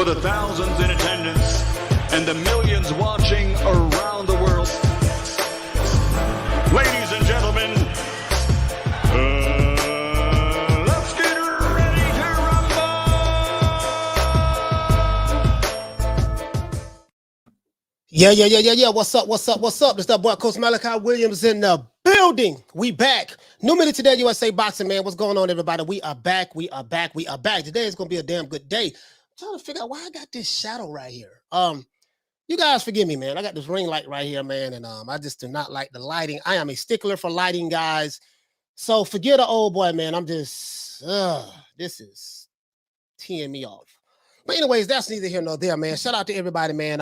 the thousands in attendance and the millions watching around the world. Ladies and gentlemen, let's get ready to rumble! Yeah. What's up? It's that boy, Coach Malachi Williams in the building. We back. New Minute Today, USA Boxing, man. What's going on, everybody? We are back. Today is going to be a damn good day. I'm trying to figure out why I got this shadow right here. You guys forgive me, man. I got this ring light right here, man, and I just do not like the lighting. I am a stickler for lighting, guys. So forget the old boy, man. I'm just, this is teeing me off. But anyways, that's neither here nor there, man. Shout out to everybody, man.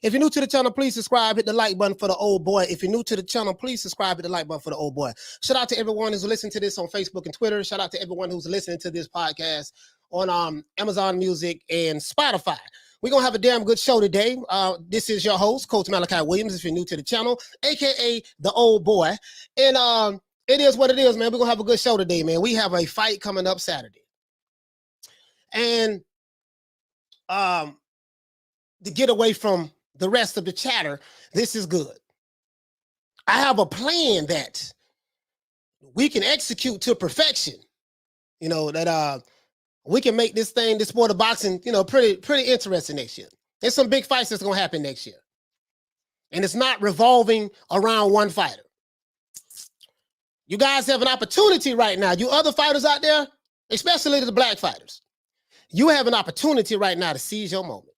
If you're new to the channel, please subscribe. Hit the like button for the old boy. If you're new to the channel, please subscribe. Hit the like button for the old boy. Shout out to everyone who's listening to this on Facebook and Twitter. Shout out to everyone who's listening to this podcast on Amazon Music and Spotify. We're going to have a damn good show today. This is your host, Coach Malachi Williams, if you're new to the channel, a.k.a. the old boy. And it is what it is, man. We're going to have a good show today, man. We have a fight coming up Saturday. And to get away from the rest of the chatter, this is good. I have a plan that we can execute to perfection. You know, that we can make this sport of boxing, you know, pretty interesting next year. There's some big fights that's going to happen next year. And it's not revolving around one fighter. You guys have an opportunity right now. You other fighters out there, especially the black fighters, you have an opportunity right now to seize your moment.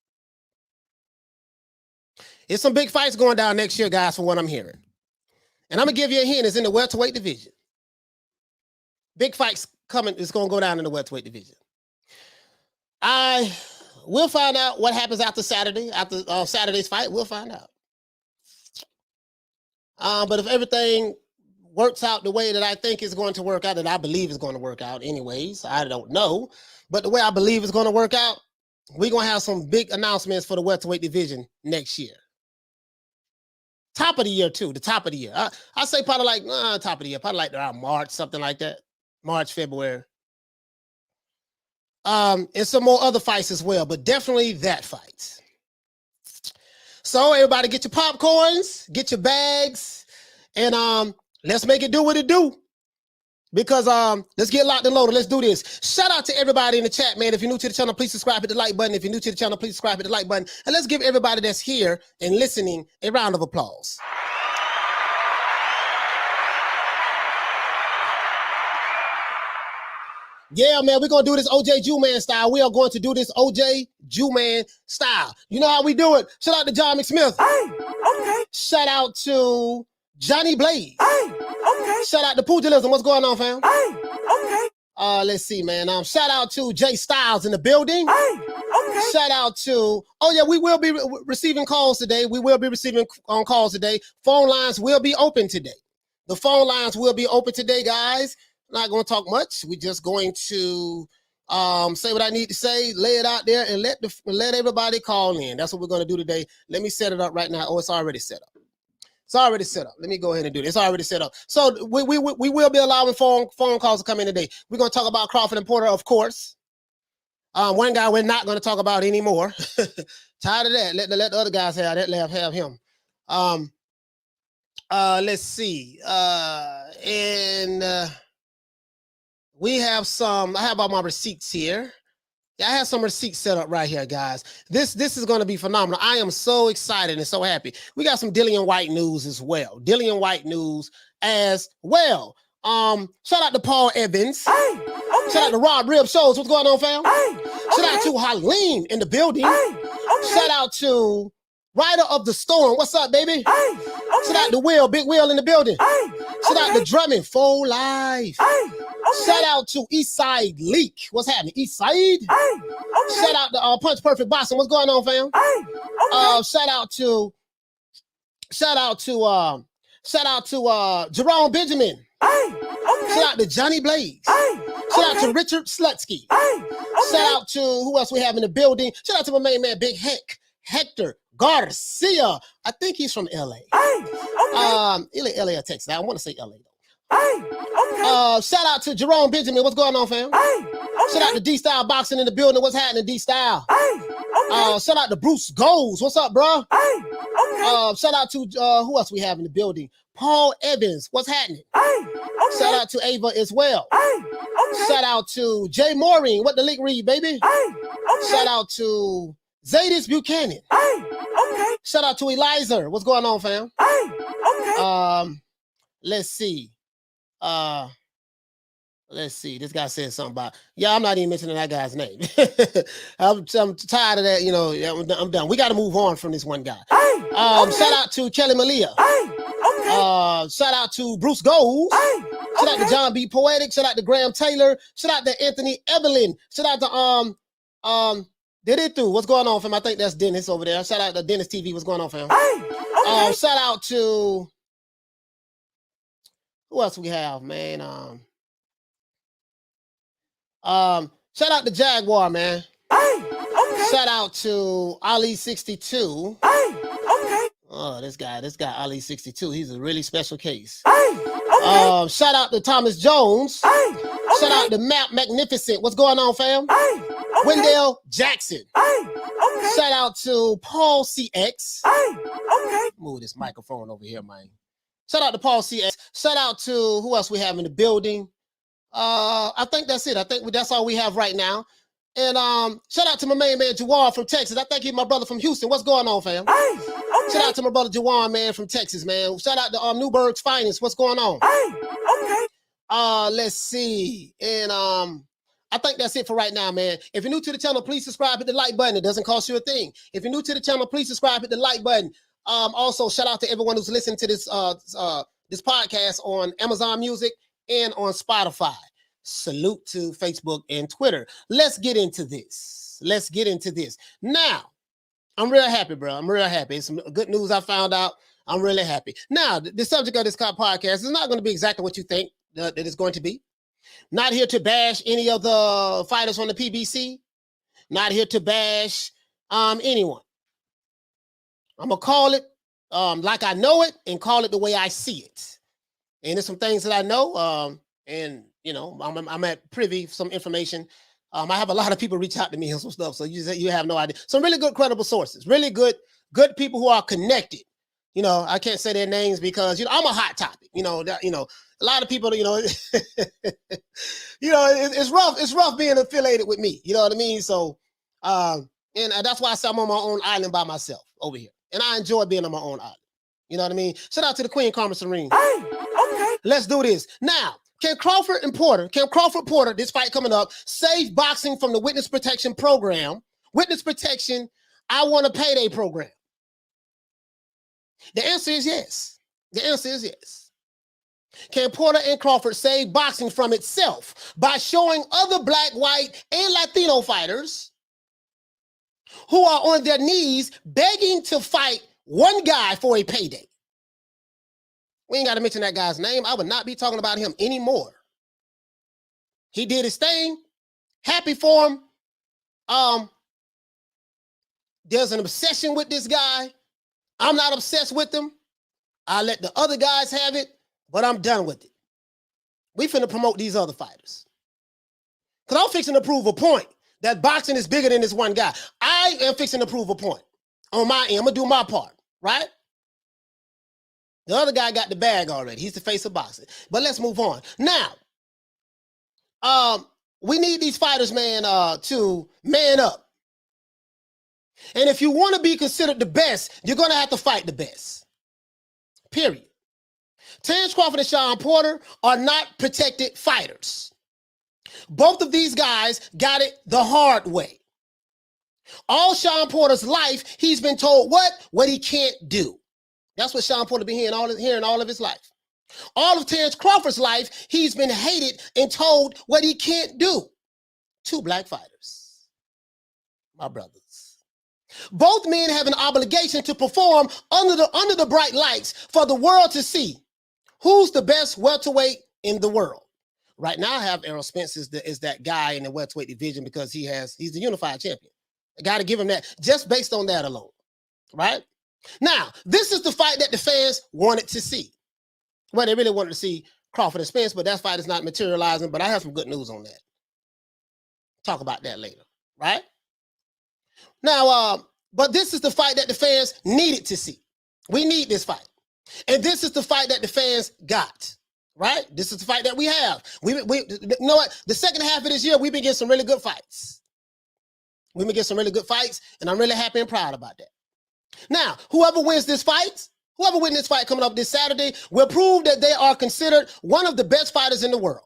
There's some big fights going down next year, guys, from what I'm hearing. And I'm going to give you a hint. It's in the welterweight division. Big fights coming. It's going to go down in the welterweight division. We'll find out what happens after Saturday, after Saturday's fight. We'll find out. But if everything works out the way that I think it's going to work out, that I believe is going to work out anyways, I don't know. But the way I believe it's going to work out, we're going to have some big announcements for the welterweight division next year. Top of the year, too. The top of the year. I say probably like, top of the year. Probably like around March, something like that. March, February. And some more other fights as well. But definitely that fight. So everybody get your popcorns, get your bags, and let's make it do what it do. Because let's get locked and loaded. Let's do this. Shout out to everybody in the chat, man. If you're new to the channel, please subscribe, hit the like button. If you're new to the channel, please subscribe, hit the like button. And let's give everybody that's here and listening a round of applause. Yeah, man, we're going to do this OJ Jew-Man style. We are going to do this OJ Jew-Man style. You know how we do it. Shout out to John McSmith. Hey, okay. Shout out to Johnny Blaze. Hey, okay. Shout out to Pugilism. What's going on, fam? Hey, okay. Let's see, man. Shout out to Jay Styles in the building. Hey, okay. Shout out to, oh yeah, we will be receiving calls today. We will be receiving calls today. Phone lines will be open today. The phone lines will be open today, guys. Not going to talk much. We're just going to say what I need to say, lay it out there, and let everybody call in. That's what we're going to do today. Let me set it up right now. Oh, it's already set up. It's already set up. Let me go ahead and do this. It's already set up. So we will be allowing phone calls to come in today. We're going to talk about Crawford and Porter, of course. One guy we're not going to talk about anymore. Tired of that. Let the other guys have that. Have him. Let's see. We have I have all my receipts here. Yeah, I have some receipts set up right here, guys. This is going to be phenomenal. I am so excited and so happy. We got some Dillian White news as well. Shout out to Paul Evans. Hey, okay. Shout out to Rob Rib Shows. What's going on, fam? Hey, okay. Shout out to Harleen in the building. Hey, okay. Shout out to Rider of the Storm. What's up, baby? Hey, okay. Shout out to Will, Big Will in the building. Hey, Shout okay. out to Drummond, Full Life. Hey, okay. Shout out to Eastside Leak. What's happening? Eastside. Hey, okay. Shout out to Punch Perfect Boxing. What's going on, fam? Hey, okay. Shout out to Jerome Benjamin. Hey, okay. Shout out to Johnny Blaze. Hey, Shout okay. out to Richard Slutsky. Hey, okay. Shout out to who else we have in the building. Shout out to my main man, Big Hector Garcia. I think he's from LA. Hey, okay. LA or Texas. I want to say LA though. Hey, okay. Shout out to Jerome Benjamin. What's going on, fam? Hey, okay. Shout out to D-Style Boxing in the building. What's happening, D-Style? Hey, Shout out to Bruce Goals. What's up, bro? Hey, okay. Shout out to who else we have in the building? Paul Evans. What's happening? Hey, okay. Shout out to Ava as well. Hey, okay. Shout out to Jay Maureen. What the link read, baby? Hey, okay. Shout out to Zadis Buchanan. Hey, okay. Shout out to Eliza. What's going on, fam? Hey, okay. Let's see. Let's see. This guy said something about, yeah, I'm not even mentioning that guy's name. I'm tired of that. You know, I'm done. We got to move on from this one guy. Hey, okay. Shout out to Kelly Malia. Hey, okay. Shout out to Bruce Goals. Hey, shout out to John B. Poetic. Shout out to Graham Taylor. Shout out to Anthony Evelyn. Shout out to Did it through? What's going on, fam? I think that's Dennis over there. Shout out to Dennis TV. What's going on, fam? Hey, okay. Shout out to who else we have, man? Shout out to Jaguar, man. Hey, okay. Shout out to Ali 62. Hey, okay. Oh, this guy Ali 62. He's a really special case. Hey, okay. Shout out to Thomas Jones. Hey, okay. Shout out to Map Magnificent. What's going on, fam? Hey, okay. Wendell Jackson. Hey, okay. Shout out to Paul CX. Hey, okay. Move this microphone over here, man. Shout out to Paul CX. Shout out to who else we have in the building. I think that's it. I think that's all we have right now. And shout out to my main man Jawan from Texas. I think he's my brother from Houston. What's going on, fam? Hey, okay. Shout out to my brother Jawan, man, from Texas, man. Shout out to Newburgh's Finest. What's going on? Hey, okay. Let's see. And I think that's it for right now, man. If you're new to the channel, please subscribe, hit the like button. It doesn't cost you a thing. If you're new to the channel, please subscribe, hit the like button. Also, shout out to everyone who's listening to this this podcast on Amazon Music and on Spotify. Salute to Facebook and Twitter. Let's get into this. Now, I'm real happy, bro. I'm real happy. It's some good news I found out. I'm really happy. Now, the subject of this podcast is not going to be exactly what you think that it's going to be. Not here to bash any of the fighters on the PBC. Not here to bash anyone. I'm going to call it like I know it and call it the way I see it. And there's some things that I know. And, you know, I'm at privy to some information. I have a lot of people reach out to me and some stuff. So you have no idea. Some really good, credible sources, really good people who are connected. You know, I can't say their names because, you know, I'm a hot topic. You know, a lot of people, you know, it's rough being affiliated with me. You know what I mean? So, and that's why I say I'm on my own island by myself over here. And I enjoy being on my own island. You know what I mean? Shout out to the Queen Carmen Serene. Hey, okay. Let's do this. Now, can Crawford Porter, this fight coming up, save boxing from the witness protection program? Witness protection, I want a payday program. The answer is yes. The answer is yes. Can Porter and Crawford save boxing from itself by showing other black, white, and Latino fighters who are on their knees begging to fight one guy for a payday? We ain't got to mention that guy's name. I would not be talking about him anymore. He did his thing. Happy for him. There's an obsession with this guy. I'm not obsessed with him. I let the other guys have it, but I'm done with it. We finna promote these other fighters. Because I'm fixing to prove a point that boxing is bigger than this one guy. I am fixing to prove a point on my end. I'm going to do my part, right? The other guy got the bag already. He's the face of boxing. But let's move on. Now, we need these fighters, man, to man up. And if you want to be considered the best, you're going to have to fight the best. Period. Terence Crawford and Shawn Porter are not protected fighters. Both of these guys got it the hard way. All Shawn Porter's life, he's been told what he can't do. That's what Shawn Porter been hearing all of his life. All of Terence Crawford's life, he's been hated and told what he can't do. Two black fighters, my brothers. Both men have an obligation to perform under the bright lights for the world to see who's the best welterweight in the world. Right now, I have Errol Spence is that guy in the welterweight division because he's the unified champion. I got to give him that just based on that alone, right? Now, this is the fight that the fans wanted to see. Well, they really wanted to see Crawford and Spence, but that fight is not materializing. But I have some good news on that. Talk about that later, right? Now, but this is the fight that the fans needed to see. We need this fight. And this is the fight that the fans got, right? This is the fight that we have. We you know what? The second half of this year, we've been getting some really good fights. We've been getting some really good fights, and I'm really happy and proud about that. Now, whoever wins this fight coming up this Saturday will prove that they are considered one of the best fighters in the world.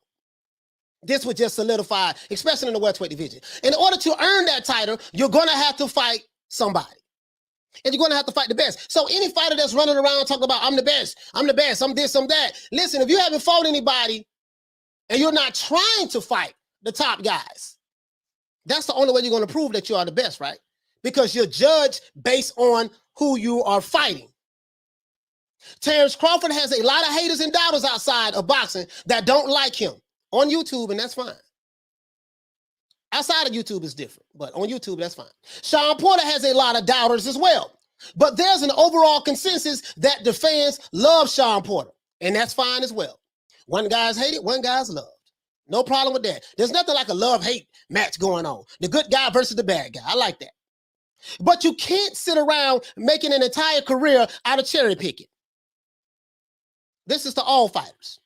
This would just solidify, especially in the welterweight division. In order to earn that title, you're going to have to fight somebody. And you're going to have to fight the best. So any fighter that's running around talking about, I'm the best, I'm this, I'm that. Listen, if you haven't fought anybody and you're not trying to fight the top guys, that's the only way you're going to prove that you are the best, right? Because you're judged based on who you are fighting. Terence Crawford has a lot of haters and doubters outside of boxing that don't like him on YouTube, and that's fine. Outside of YouTube is different, but on YouTube, that's fine. Shawn Porter has a lot of doubters as well. But there's an overall consensus that the fans love Shawn Porter, and that's fine as well. One guy's hated, one guy's loved. No problem with that. There's nothing like a love-hate match going on. The good guy versus the bad guy. I like that. But you can't sit around making an entire career out of cherry picking. This is to all fighters.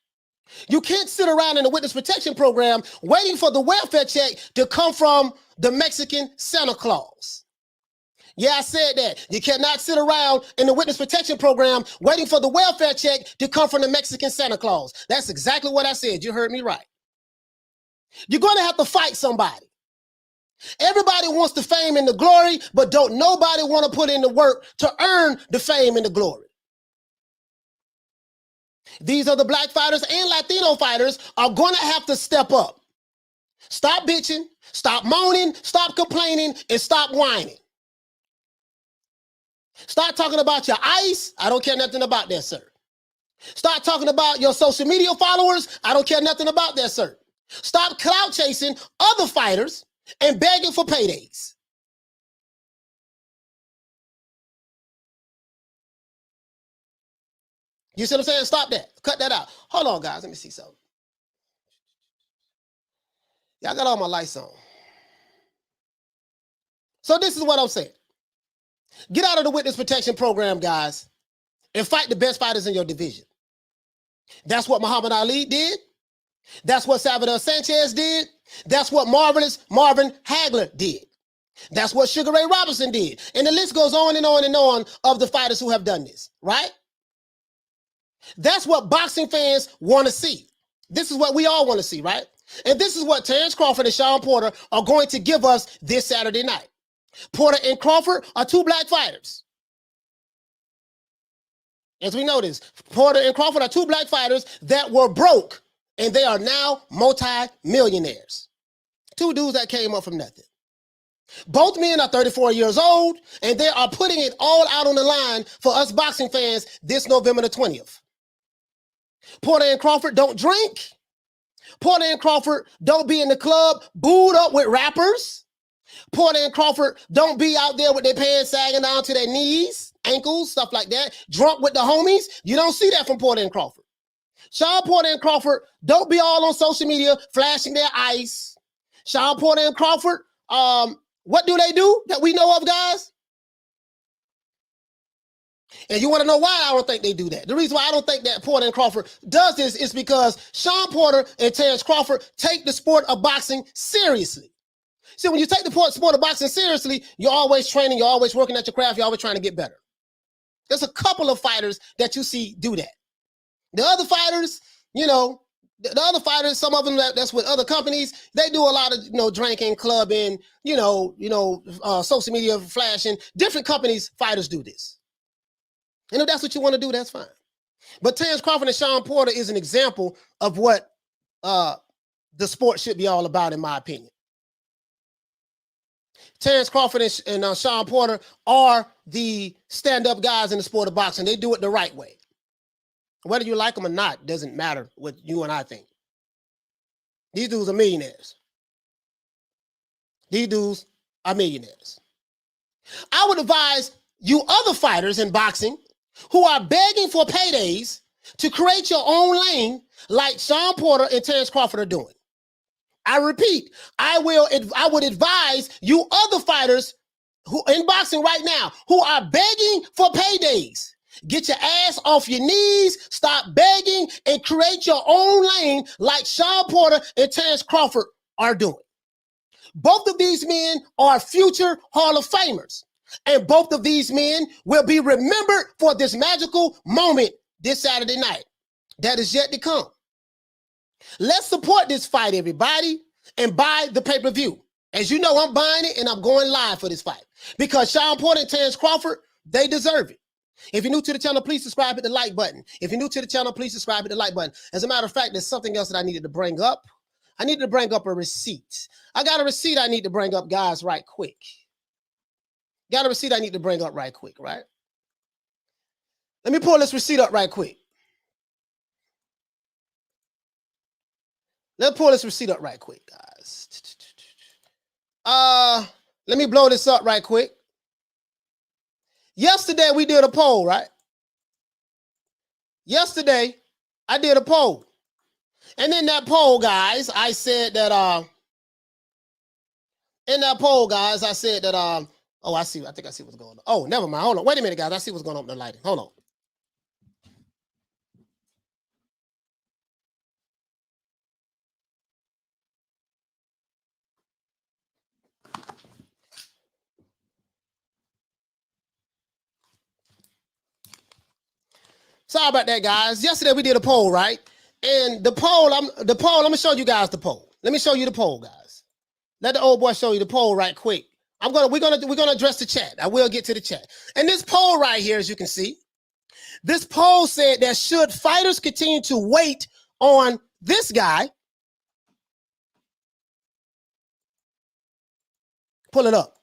You can't sit around in the witness protection program waiting for the welfare check to come from the Mexican Santa Claus. Yeah, I said that. You cannot sit around in the witness protection program waiting for the welfare check to come from the Mexican Santa Claus. That's exactly what I said. You heard me right. You're going to have to fight somebody. Everybody wants the fame and the glory, but don't nobody want to put in the work to earn the fame and the glory. These other black fighters and Latino fighters are going to have to step up. Stop bitching, stop moaning, stop complaining, and stop whining. Start talking about your ice. I don't care nothing about that, sir. Start talking about your social media followers. I don't care nothing about that, sir. Stop clout chasing other fighters and begging for paydays. You see what I'm saying? Stop that. Cut that out. Hold on, guys. Let me see something. Yeah, I got all my lights on. So this is what I'm saying. Get out of the witness protection program, guys, and fight the best fighters in your division. That's what Muhammad Ali did. That's what Salvador Sanchez did. That's what Marvelous Marvin Hagler did. That's what Sugar Ray Robinson did. And the list goes on and on and on of the fighters who have done this, right? That's what boxing fans want to see. This is what we all want to see, right? And this is what Terence Crawford and Shawn Porter are going to give us this Saturday night. Porter and Crawford are two black fighters. As we know this, Porter and Crawford are two black fighters that were broke, and they are now multi-millionaires. Two dudes that came up from nothing. Both men are 34 years old, and they are putting it all out on the line for us boxing fans this November the 20th. Porter and Crawford don't drink. Porter and Crawford don't be in the club booed up with rappers. Porter and Crawford don't be out there with their pants sagging down to their knees, ankles, stuff like that, drunk with the homies. You don't see that from Porter and Crawford. Shawn Porter and Crawford don't be all on social media flashing their ice. Shawn Porter and Crawford, what do they do that we know of, guys? And you want to know why I don't think they do that. The reason why I don't think that Porter and Crawford does this is because Shawn Porter and Terence Crawford take the sport of boxing seriously. See, when you take the sport of boxing seriously, you're always training, you're always working at your craft, you're always trying to get better. There's a couple of fighters that you see do that. The other fighters, you know, the other fighters, some of them that's with other companies, they do a lot of, drinking, clubbing, social media flashing. Different companies, fighters do this. And if that's what you want to do, that's fine. But Terence Crawford and Shawn Porter is an example of what the sport should be all about, in my opinion. Terence Crawford and Shawn Porter are the stand-up guys in the sport of boxing. They do it the right way. Whether you like them or not, doesn't matter what you and I think. These dudes are millionaires. These dudes are millionaires. I would advise you other fighters in boxing who are begging for paydays to create your own lane like Shawn Porter and Terence Crawford are doing. I repeat, I would advise you other fighters who in boxing right now who are begging for paydays. Get your ass off your knees, stop begging, and create your own lane like Shawn Porter and Terence Crawford are doing. Both of these men are future Hall of Famers, and both of these men will be remembered for this magical moment this Saturday night that is yet to come. Let's support this fight, everybody, and buy the pay-per-view. As you know, I'm buying it, and I'm going live for this fight because Shawn Porter and Terence Crawford, they deserve it. If you're new to the channel, please subscribe, hit the like button. If you're new to the channel, please subscribe, hit the like button. As a matter of fact, there's something else that I needed to bring up. I needed to bring up a receipt. I got a receipt I need to bring up, guys, right quick. Got a receipt I need to bring up right quick, right? Let me pull this receipt up right quick. Let's pull this receipt up right quick, guys. Let me blow this up right quick. Yesterday, we did a poll, right? Yesterday, I did a poll. And in that poll, guys, I said that, oh, I see. I think I see what's going on. Oh, never mind. Hold on. Wait a minute, guys. I see what's going on with the lighting. Hold on. Sorry about that, guys. Yesterday we did a poll, right? And the poll, let me show you guys the poll. Let me show you the poll, guys. Let the old boy show you the poll right quick. We're gonna address the chat. I will get to the chat. And this poll right here, as you can see, this poll said that should fighters continue to wait on this guy? Pull it up.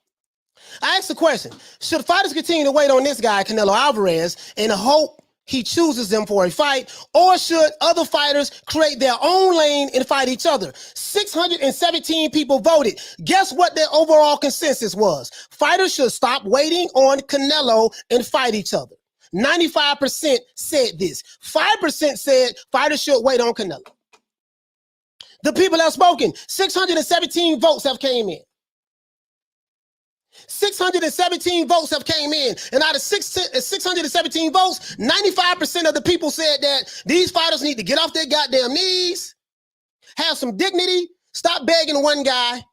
I asked the question, should fighters continue to wait on this guy, Canelo Alvarez, and hope he chooses them for a fight, or should other fighters create their own lane and fight each other? 617 people voted. Guess what their overall consensus was? Fighters should stop waiting on Canelo and fight each other. 95% said this. 5% said fighters should wait on Canelo. The people that have spoken, 617 votes have came in. 617 votes have came in, and out of 617 votes, 95% of the people said that these fighters need to get off their goddamn knees, have some dignity, stop begging one guy,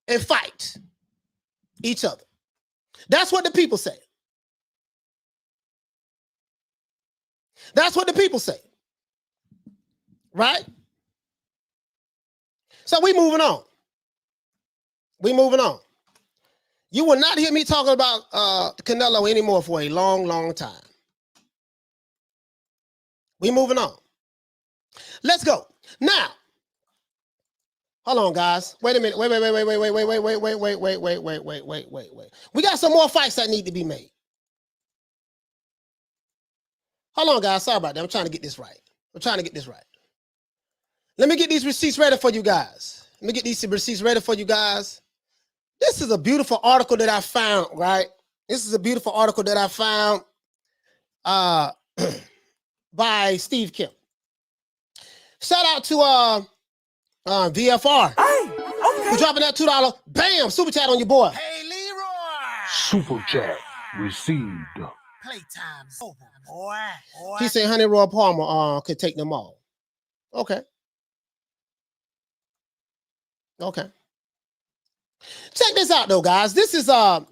and fight each other. That's what the people say. That's what the people say. Right? So we moving on. We moving on. You will not hear me talking about Canelo anymore for a long, long time. We moving on. Let's go. Now, hold on, guys. Wait a minute. Wait. We got some more fights that need to be made. Hold on, guys. Sorry about that. I'm trying to get this right. Let me get these receipts ready for you guys. This is a beautiful article that I found, right? This is a beautiful article that I found by Steve Kim. Shout out to VFR. Hey, okay. For dropping that $2. Bam! Super chat on your boy. Hey, Leroy. Super chat received. Playtime's over, boy. He said Honey Roy Palmer could take them all. Okay. Check this out, though, guys. This is a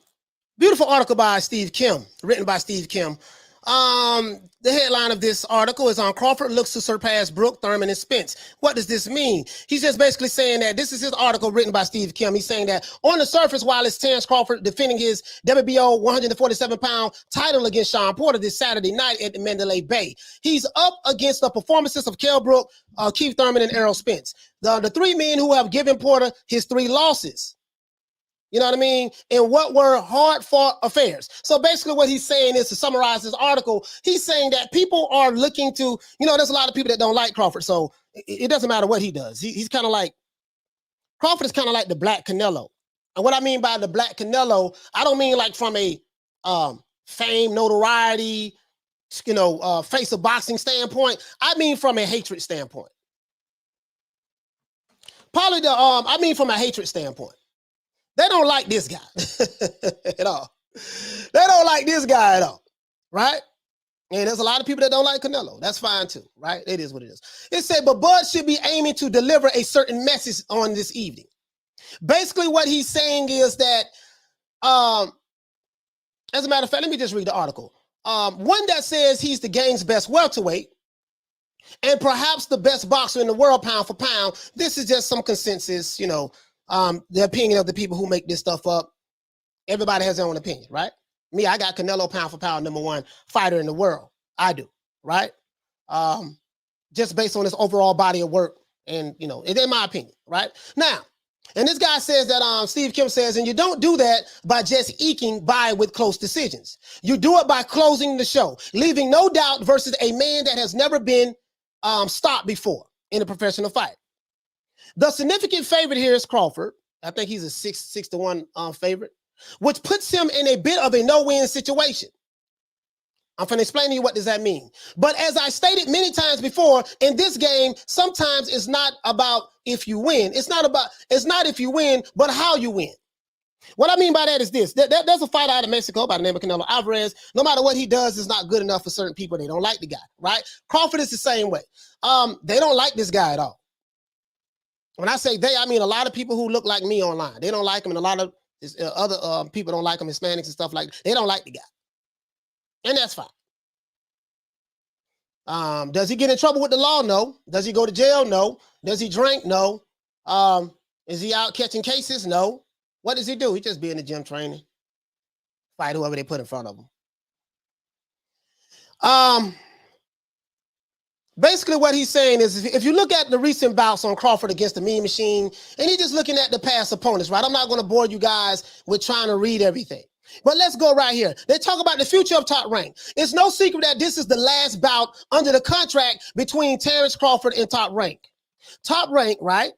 beautiful article by Steve Kim, written by Steve Kim. The headline of this article is on Crawford looks to surpass Brook, Thurman, and Spence. What does this mean? He's just basically saying that this is his article written by Steve Kim. He's saying that on the surface, while it's Terence Crawford defending his WBO 147-pound title against Shawn Porter this Saturday night at the Mandalay Bay, he's up against the performances of Kell Brook, Keith Thurman, and Errol Spence, the three men who have given Porter his 3 losses. You know what I mean? And what were hard-fought affairs. So basically what he's saying is, to summarize his article, he's saying that people are looking to, there's a lot of people that don't like Crawford. So it doesn't matter what he does. He's kind of like, Crawford is kind of like the black Canelo. And what I mean by the black Canelo, I don't mean like from a fame, notoriety, face of boxing standpoint. I mean from a hatred standpoint. I mean from a hatred standpoint. They don't like this guy at all. They don't like this guy at all, right? And there's a lot of people that don't like Canelo. That's fine too, right? It is what it is. It said, but Bud should be aiming to deliver a certain message on this evening. Basically, what he's saying is that, as a matter of fact, let me just read the article. One that says he's the game's best welterweight and perhaps the best boxer in the world, pound for pound. This is just some consensus, you know, the opinion of the people who make this stuff up. Everybody has their own opinion, right? Me, I got Canelo pound for pound #1 fighter in the world. I do, right? Just based on his overall body of work, and you know, it's in my opinion, right? Now, and this guy says that Steve Kim says, and you don't do that by just eking by with close decisions. You do it by closing the show, leaving no doubt versus a man that has never been stopped before in a professional fight. The significant favorite here is Crawford. I think he's a 6-1 favorite, which puts him in a bit of a no-win situation. I'm going to explain to you what does that mean. But as I stated many times before, in this game, sometimes it's not about if you win. It's not if you win, but how you win. What I mean by that is this. There's a fighter out of Mexico by the name of Canelo Alvarez. No matter what he does is not good enough for certain people. They don't like the guy, right? Crawford is the same way. They don't like this guy at all. When I say they, I mean a lot of people who look like me online. They don't like him, and a lot of other people don't like him, Hispanics and stuff like that. They don't like the guy. And that's fine. Does he get in trouble with the law? No. Does he go to jail? No. Does he drink? No. Is he out catching cases? No. What does he do? He just be in the gym training. Fight whoever they put in front of him. Basically what he's saying is if you look at the recent bouts on Crawford against the Mean Machine, and you're just looking at the past opponents, right? I'm not going to bore you guys with trying to read everything. But let's go right here. They talk about the future of Top Rank. It's no secret that this is the last bout under the contract between Terence Crawford and Top Rank. Top Rank, right?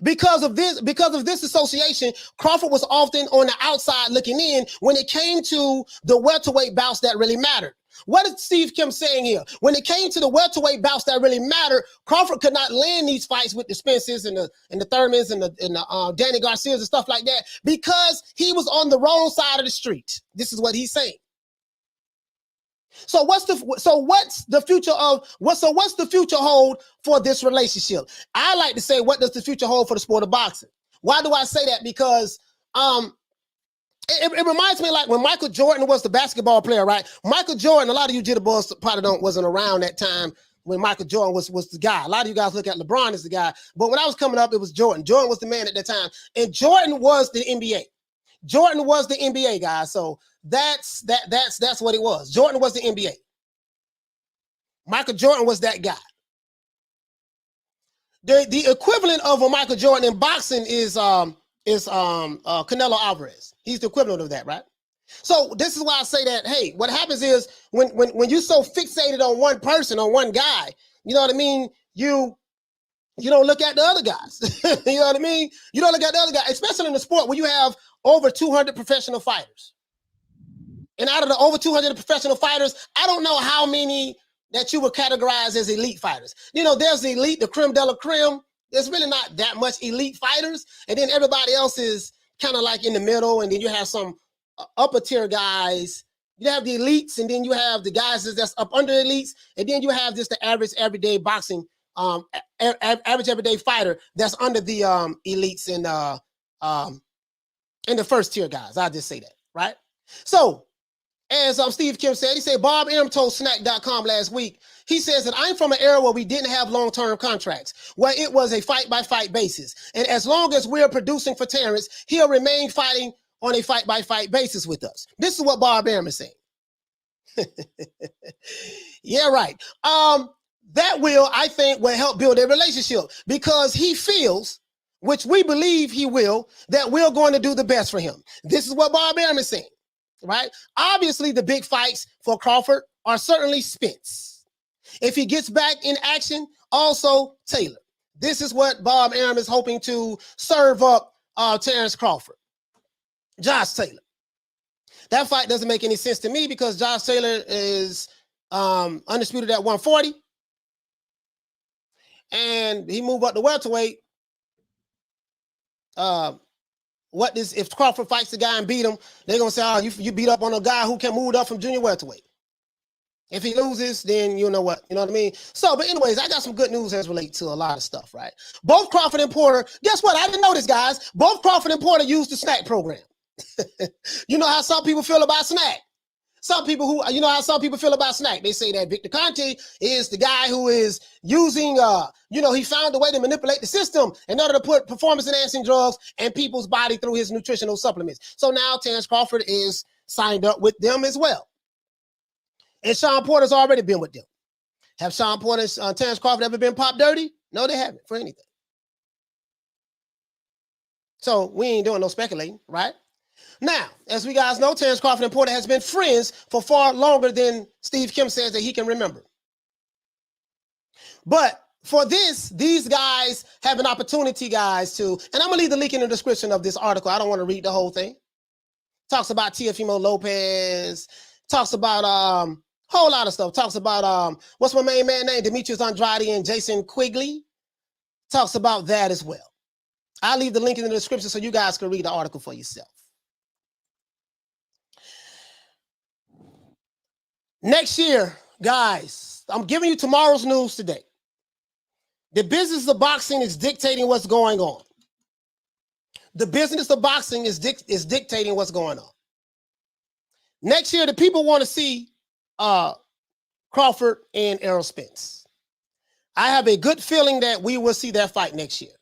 Because of this association, Crawford was often on the outside looking in when it came to the welterweight bouts that really mattered. What is Steve Kim saying here? When it came to the welterweight bouts that really mattered, Crawford could not land these fights with the Spencers and the Thurmans and the Danny Garcias and stuff like that because he was on the wrong side of the street. This is what he's saying. So what's the future hold for this relationship? I like to say, what does the future hold for the sport of boxing? Why do I say that? Because it reminds me like when Michael Jordan was the basketball player, right? Michael Jordan, a lot of you jitterbugs probably wasn't around that time when Michael Jordan was the guy. A lot of you guys look at LeBron as the guy, but when I was coming up, it was Jordan. Jordan was the man at that time, and Jordan was the NBA. Jordan was the NBA guy, so that's what it was. Jordan was the NBA. Michael Jordan was that guy. The equivalent of a Michael Jordan in boxing is Canelo Alvarez. He's the equivalent of that, right? So this is why I say that, hey, what happens is when you're so fixated on one person, on one guy, you know what I mean? You don't look at the other guys. You know what I mean? You don't look at the other guys, especially in the sport where you have over 200 professional fighters. And out of the over 200 professional fighters, I don't know how many that you would categorize as elite fighters. You know, there's the elite, the creme de la creme. There's really not that much elite fighters. And then everybody else is kind of like in the middle. And then you have some upper tier guys. You have the elites, and then you have the guys that's up under elites. And then you have just the average everyday boxing, average everyday fighter that's under the elites and the first tier guys. I'll just say that, right? So, as Steve Kim said, he said, Bob Arum told SNAC.com last week, he says that I'm from an era where we didn't have long-term contracts, where it was a fight-by-fight basis. And as long as we're producing for Terence, he'll remain fighting on a fight-by-fight basis with us. This is what Bob Arum is saying. Yeah, right. That I think, will help build a relationship because he feels, which we believe he will, that we're going to do the best for him. This is what Bob Arum is saying. Right? Obviously, the big fights for Crawford are certainly Spence. If he gets back in action, also Taylor. This is what Bob Arum is hoping to serve up Terence Crawford. Josh Taylor. That fight doesn't make any sense to me because Josh Taylor is undisputed at 140. And he moved up to welterweight. what this, if Crawford fights the guy and beat him, they're gonna say, oh, you beat up on a guy who can move up from junior welterweight. If he loses, then you know what, you know what I mean? So, but anyways, I got some good news as relates to a lot of stuff, right? Both Crawford and Porter, guess what? I didn't know this, guys. Both Crawford and Porter used the SNAC program. You know how some people feel about SNAC. Some people who, you know how some people feel about SNAC. They say that Victor Conte is the guy who is using, you know, he found a way to manipulate the system in order to put performance-enhancing drugs in people's body through his nutritional supplements. So now Terence Crawford is signed up with them as well. And Shawn Porter's already been with them. Have Shawn Porter and Terence Crawford ever been pop dirty? No, they haven't for anything. So we ain't doing no speculating, right? Now, as we guys know, Terence Crawford and Porter has been friends for far longer than Steve Kim says that he can remember. But for this, these guys have an opportunity, guys, to, and I'm going to leave the link in the description of this article. I don't want to read the whole thing. Talks about Teofimo Lopez, talks about whole lot of stuff. Talks about what's my main man name? Demetrius Andrade and Jason Quigley. Talks about that as well. I'll leave the link in the description so you guys can read the article for yourself. Next year, guys, I'm giving you tomorrow's news today. The business of boxing is dictating what's going on. The business of boxing is dictating what's going on. Next year, the people want to see Crawford and Errol Spence. I have a good feeling that we will see that fight next year.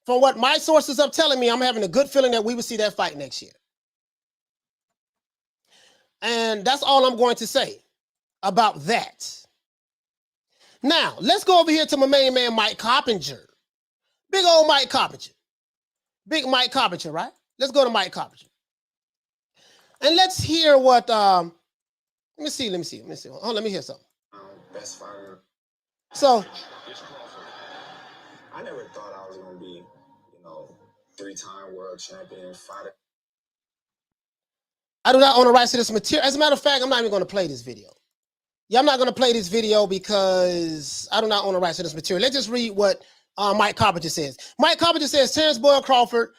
From what my sources are telling me, I'm having a good feeling that we will see that fight next year. And that's all I'm going to say about that. Now, let's go over here to my main man, Mike Carpenter. Big old Mike Carpenter. Big Mike Carpenter, right? Let's go to Mike Carpenter. And let's hear what, let me see. Oh, let me hear something. Best fighter. So, I never thought I was going to be, you know, 3-time world champion fighter. I do not own the rights to this material. As a matter of fact, I'm not even going to play this video. Yeah, I'm not going to play this video because I do not own the rights to this material. Let's just read what Mike Carpenter says. Mike Carpenter says Terence Boyle Crawford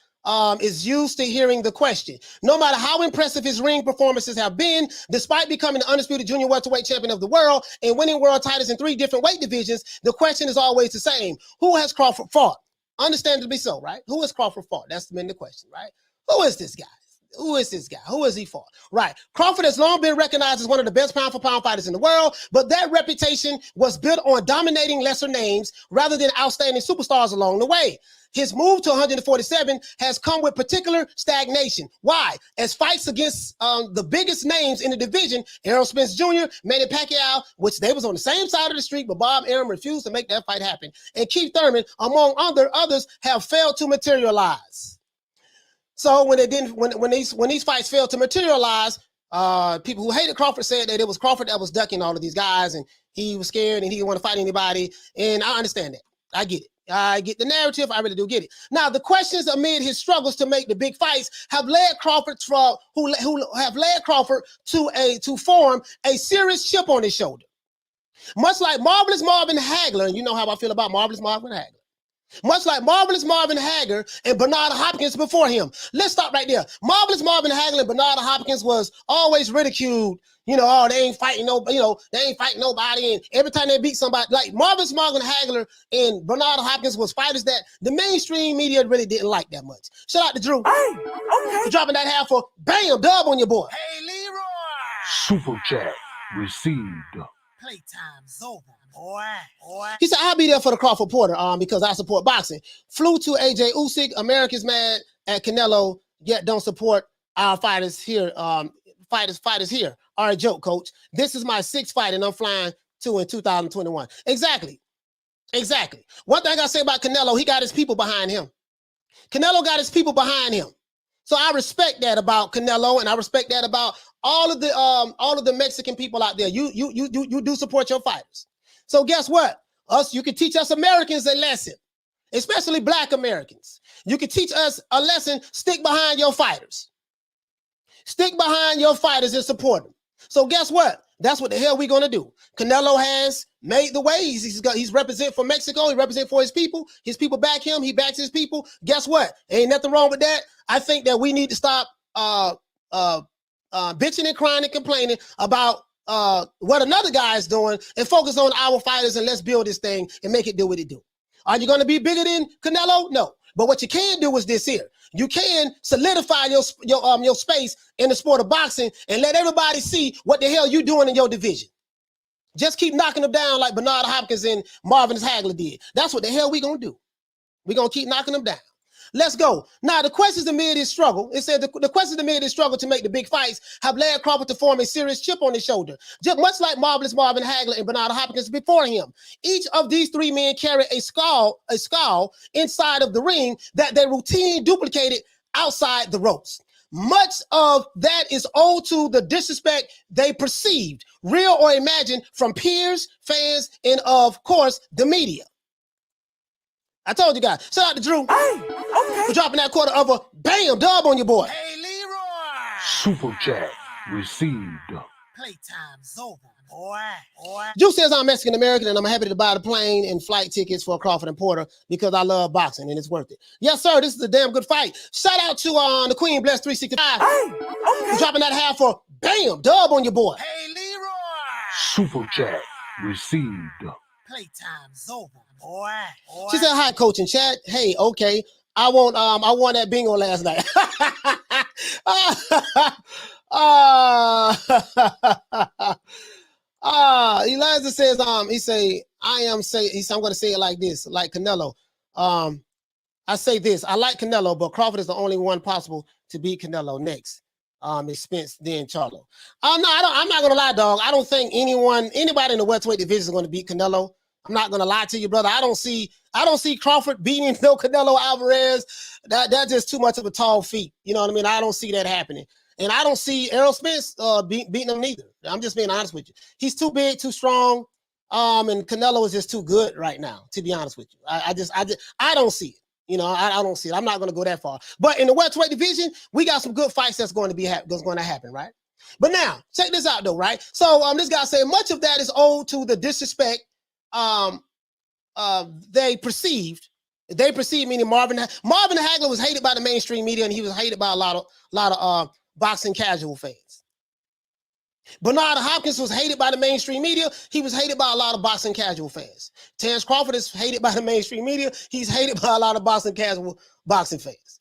is used to hearing the question. No matter how impressive his ring performances have been, despite becoming the undisputed junior welterweight champion of the world and winning world titles in 3 different weight divisions, the question is always the same. Who has Crawford fought? Understandably so, right? Who has Crawford fought? That's been the question, right? Who is this guy? Who is this guy? Who has he fought? Right. Crawford has long been recognized as one of the best pound-for-pound fighters in the world, but that reputation was built on dominating lesser names rather than outstanding superstars along the way. His move to 147 has come with particular stagnation. Why? As fights against the biggest names in the division, Errol Spence Jr., Manny Pacquiao, which they was on the same side of the street, but Bob Arum refused to make that fight happen, and Keith Thurman, among others, have failed to materialize. So when these fights failed to materialize, people who hated Crawford said that it was Crawford that was ducking all of these guys, and he was scared and he didn't want to fight anybody. And I understand that. I get it. I get the narrative. I really do get it. Now, the questions amid his struggles to make the big fights have led Crawford to form a serious chip on his shoulder. Much like Marvelous Marvin Hagler, and you know how I feel about Marvelous Marvin Hagler. Much like Marvelous Marvin Hagler and Bernard Hopkins before him. Let's stop right there. Marvelous Marvin Hagler and Bernard Hopkins was always ridiculed. You know, oh, they ain't fighting nobody. You know, they ain't fighting nobody. And every time they beat somebody, like Marvelous Marvin Hagler and Bernard Hopkins was fighters that the mainstream media really didn't like that much. Shout out to Drew. Hey, okay. For dropping that half for bam, dub on your boy. Hey, Leroy. Super chat received. Playtime's over, boy. He said, I'll be there for the Crawford Porter because I support boxing. Flew to AJ Usyk. Americans mad at Canelo, yet don't support our fighters here. Fighters here are a joke, coach. This is my 6th fight and I'm flying to in 2021. Exactly. One thing I say about Canelo, he got his people behind him. Canelo got his people behind him. So I respect that about Canelo, and I respect that about all of the Mexican people out there. You do support your fighters. So guess what? You can teach us Americans a lesson, especially Black Americans. You can teach us a lesson. Stick behind your fighters. Stick behind your fighters and support them. So guess what? That's what the hell we gonna do. Canelo has made the way. He's represent for Mexico. He represent for his people. His people back him. He backs his people. Guess what? Ain't nothing wrong with that. I think that we need to stop bitching and crying and complaining about what another guy is doing and focus on our fighters, and let's build this thing and make it do what it do. Are you going to be bigger than Canelo? No. But what you can do is this here. You can solidify your space in the sport of boxing and let everybody see what the hell you doing in your division. Just keep knocking them down like Bernard Hopkins and Marvin Hagler did. That's what the hell we going to do. We're going to keep knocking them down. Let's go. Now, the questions amid his struggle, it said the questions amid his struggle to make the big fights have led Crawford to form a serious chip on his shoulder, just much like Marvelous Marvin Hagler and Bernard Hopkins before him. Each of these three men carry a skull inside of the ring that they routinely duplicated outside the ropes. Much of that is owed to the disrespect they perceived, real or imagined, from peers, fans, and of course, the media. I told you guys. Shout out to Drew for dropping that quarter of a bam dub on your boy. Hey, Leroy. Super chat received. Playtime's over, boy. Drew says I'm Mexican American and I'm happy to buy the plane and flight tickets for Crawford and Porter because I love boxing and it's worth it. Yes, sir. This is a damn good fight. Shout out to the Queen Bless 365 for dropping that half for bam dub on your boy. Hey, Leroy. Super chat received. Playtime's over, boy. She said, hi, coach in chat. Hey, okay. I won that bingo last night. Elijah says, I'm gonna say it like this, like Canelo. I say this, I like Canelo, but Crawford is the only one possible to beat Canelo next. It's Spence, then Charlo. I'm not gonna lie, dog. I don't think anybody in the welterweight division is gonna beat Canelo. I'm not gonna lie to you, brother. I don't see Crawford beating no Canelo Alvarez. That's just too much of a tall feat. You know what I mean? I don't see that happening. And I don't see Errol Spence beating him neither. I'm just being honest with you. He's too big, too strong. And Canelo is just too good right now, to be honest with you. I don't see it. You know, I don't see it. I'm not going to go that far. But in the welterweight division, we got some good fights that's going to happen, right? But now, check this out, though, right? So this guy said much of that is owed to the disrespect they perceived, meaning Marvin Hagler was hated by the mainstream media, and he was hated by a lot of boxing casual fans. Bernard Hopkins was hated by the mainstream media. He was hated by a lot of boxing casual fans. Terence Crawford is hated by the mainstream media. He's hated by a lot of boxing casual boxing fans.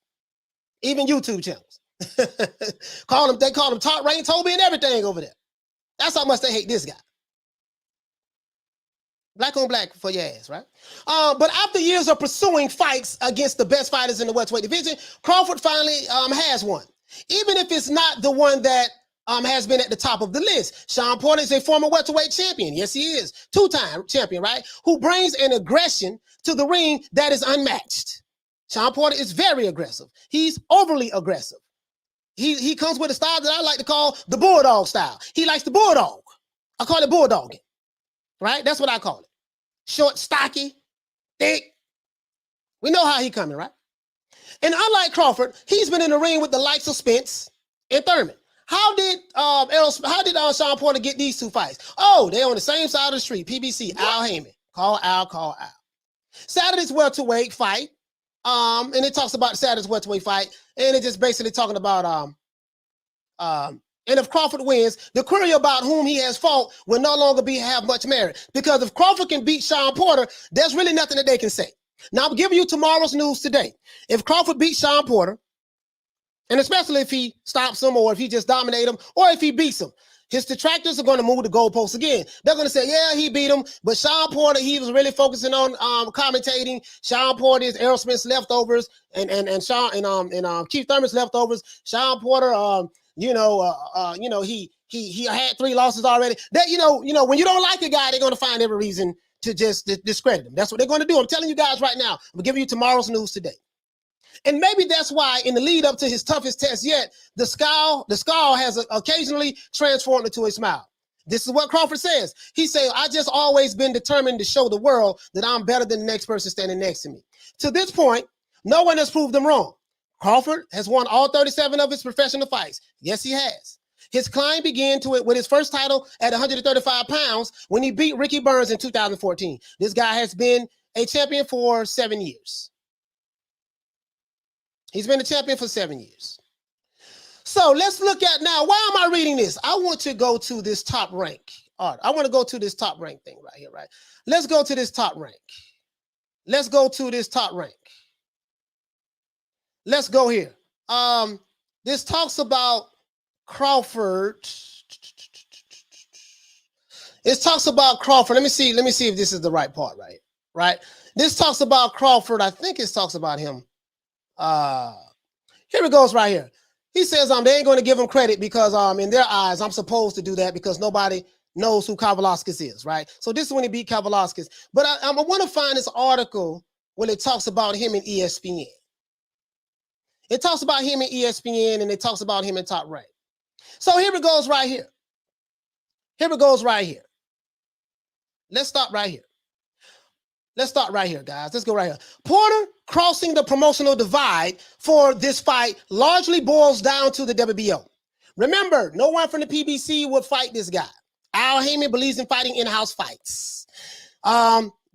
Even YouTube channels. They call him Top Rank Toby and everything over there. That's how much they hate this guy. Black on black for your ass, right? But after years of pursuing fights against the best fighters in the welterweight division, Crawford finally has one. Even if it's not the one that has been at the top of the list. Shawn Porter is a former welterweight champion. Yes, he is. Two-time champion, right? Who brings an aggression to the ring that is unmatched. Shawn Porter is very aggressive. He's overly aggressive. He comes with a style that I like to call the bulldog style. He likes the bulldog. I call it bulldogging, right? That's what I call it. Short, stocky, thick. We know how he coming, right? And unlike Crawford, he's been in the ring with the likes of Spence and Thurman. How did Shawn Porter get these two fights? Oh, they're on the same side of the street. PBC, Al Heyman. Call Al. Saturday's welterweight fight. And it talks about Saturday's welterweight fight, and it just basically talking about and if Crawford wins, the query about whom he has fought will no longer have much merit. Because if Crawford can beat Shawn Porter, there's really nothing that they can say. Now I'm giving you tomorrow's news today. If Crawford beats Shawn Porter, and especially if he stops him or if he just dominates him or if he beats him, his detractors are going to move the goalposts again. They're going to say, yeah, he beat him, but Shawn Porter, he was really focusing on commentating. Shawn Porter is Errol Smith's leftovers and Keith Thurman's leftovers. Shawn Porter, he had 3 losses already. That when you don't like a guy, they're going to find every reason to just discredit him. That's what they're going to do. I'm telling you guys right now. I'm giving you tomorrow's news today. And maybe that's why in the lead up to his toughest test yet, the scowl has occasionally transformed into a smile. This is what Crawford says. He said, I just always been determined to show the world that I'm better than the next person standing next to me. To this point, no one has proved them wrong. Crawford has won all 37 of his professional fights. Yes, he has. His climb began with his first title at 135 pounds when he beat Ricky Burns in 2014. This guy has been a champion for 7 years. He's been a champion for 7 years. So let's look at now. Why am I reading this? I want to go to this top rank. All right, I want to go to this top rank thing right here, right? Let's go to this top rank. Let's go to this top rank. Let's go here. This talks about Crawford. It talks about Crawford. Let me see if this is the right part, right? This talks about Crawford. I think it talks about him. Here it goes right here. He says they ain't going to give him credit because in their eyes, I'm supposed to do that because nobody knows who Kavaliauskas is, right? So this is when he beat Kavaliauskas. But I want to find this article when it talks about him in ESPN. It talks about him in ESPN and it talks about him in Top Rank. So here it goes right here. Here it goes right here. Let's stop right here. Let's start right here, guys. Let's go right here. Porter crossing the promotional divide for this fight largely boils down to the WBO. Remember, no one from the PBC would fight this guy. Al Heyman believes in fighting in-house fights.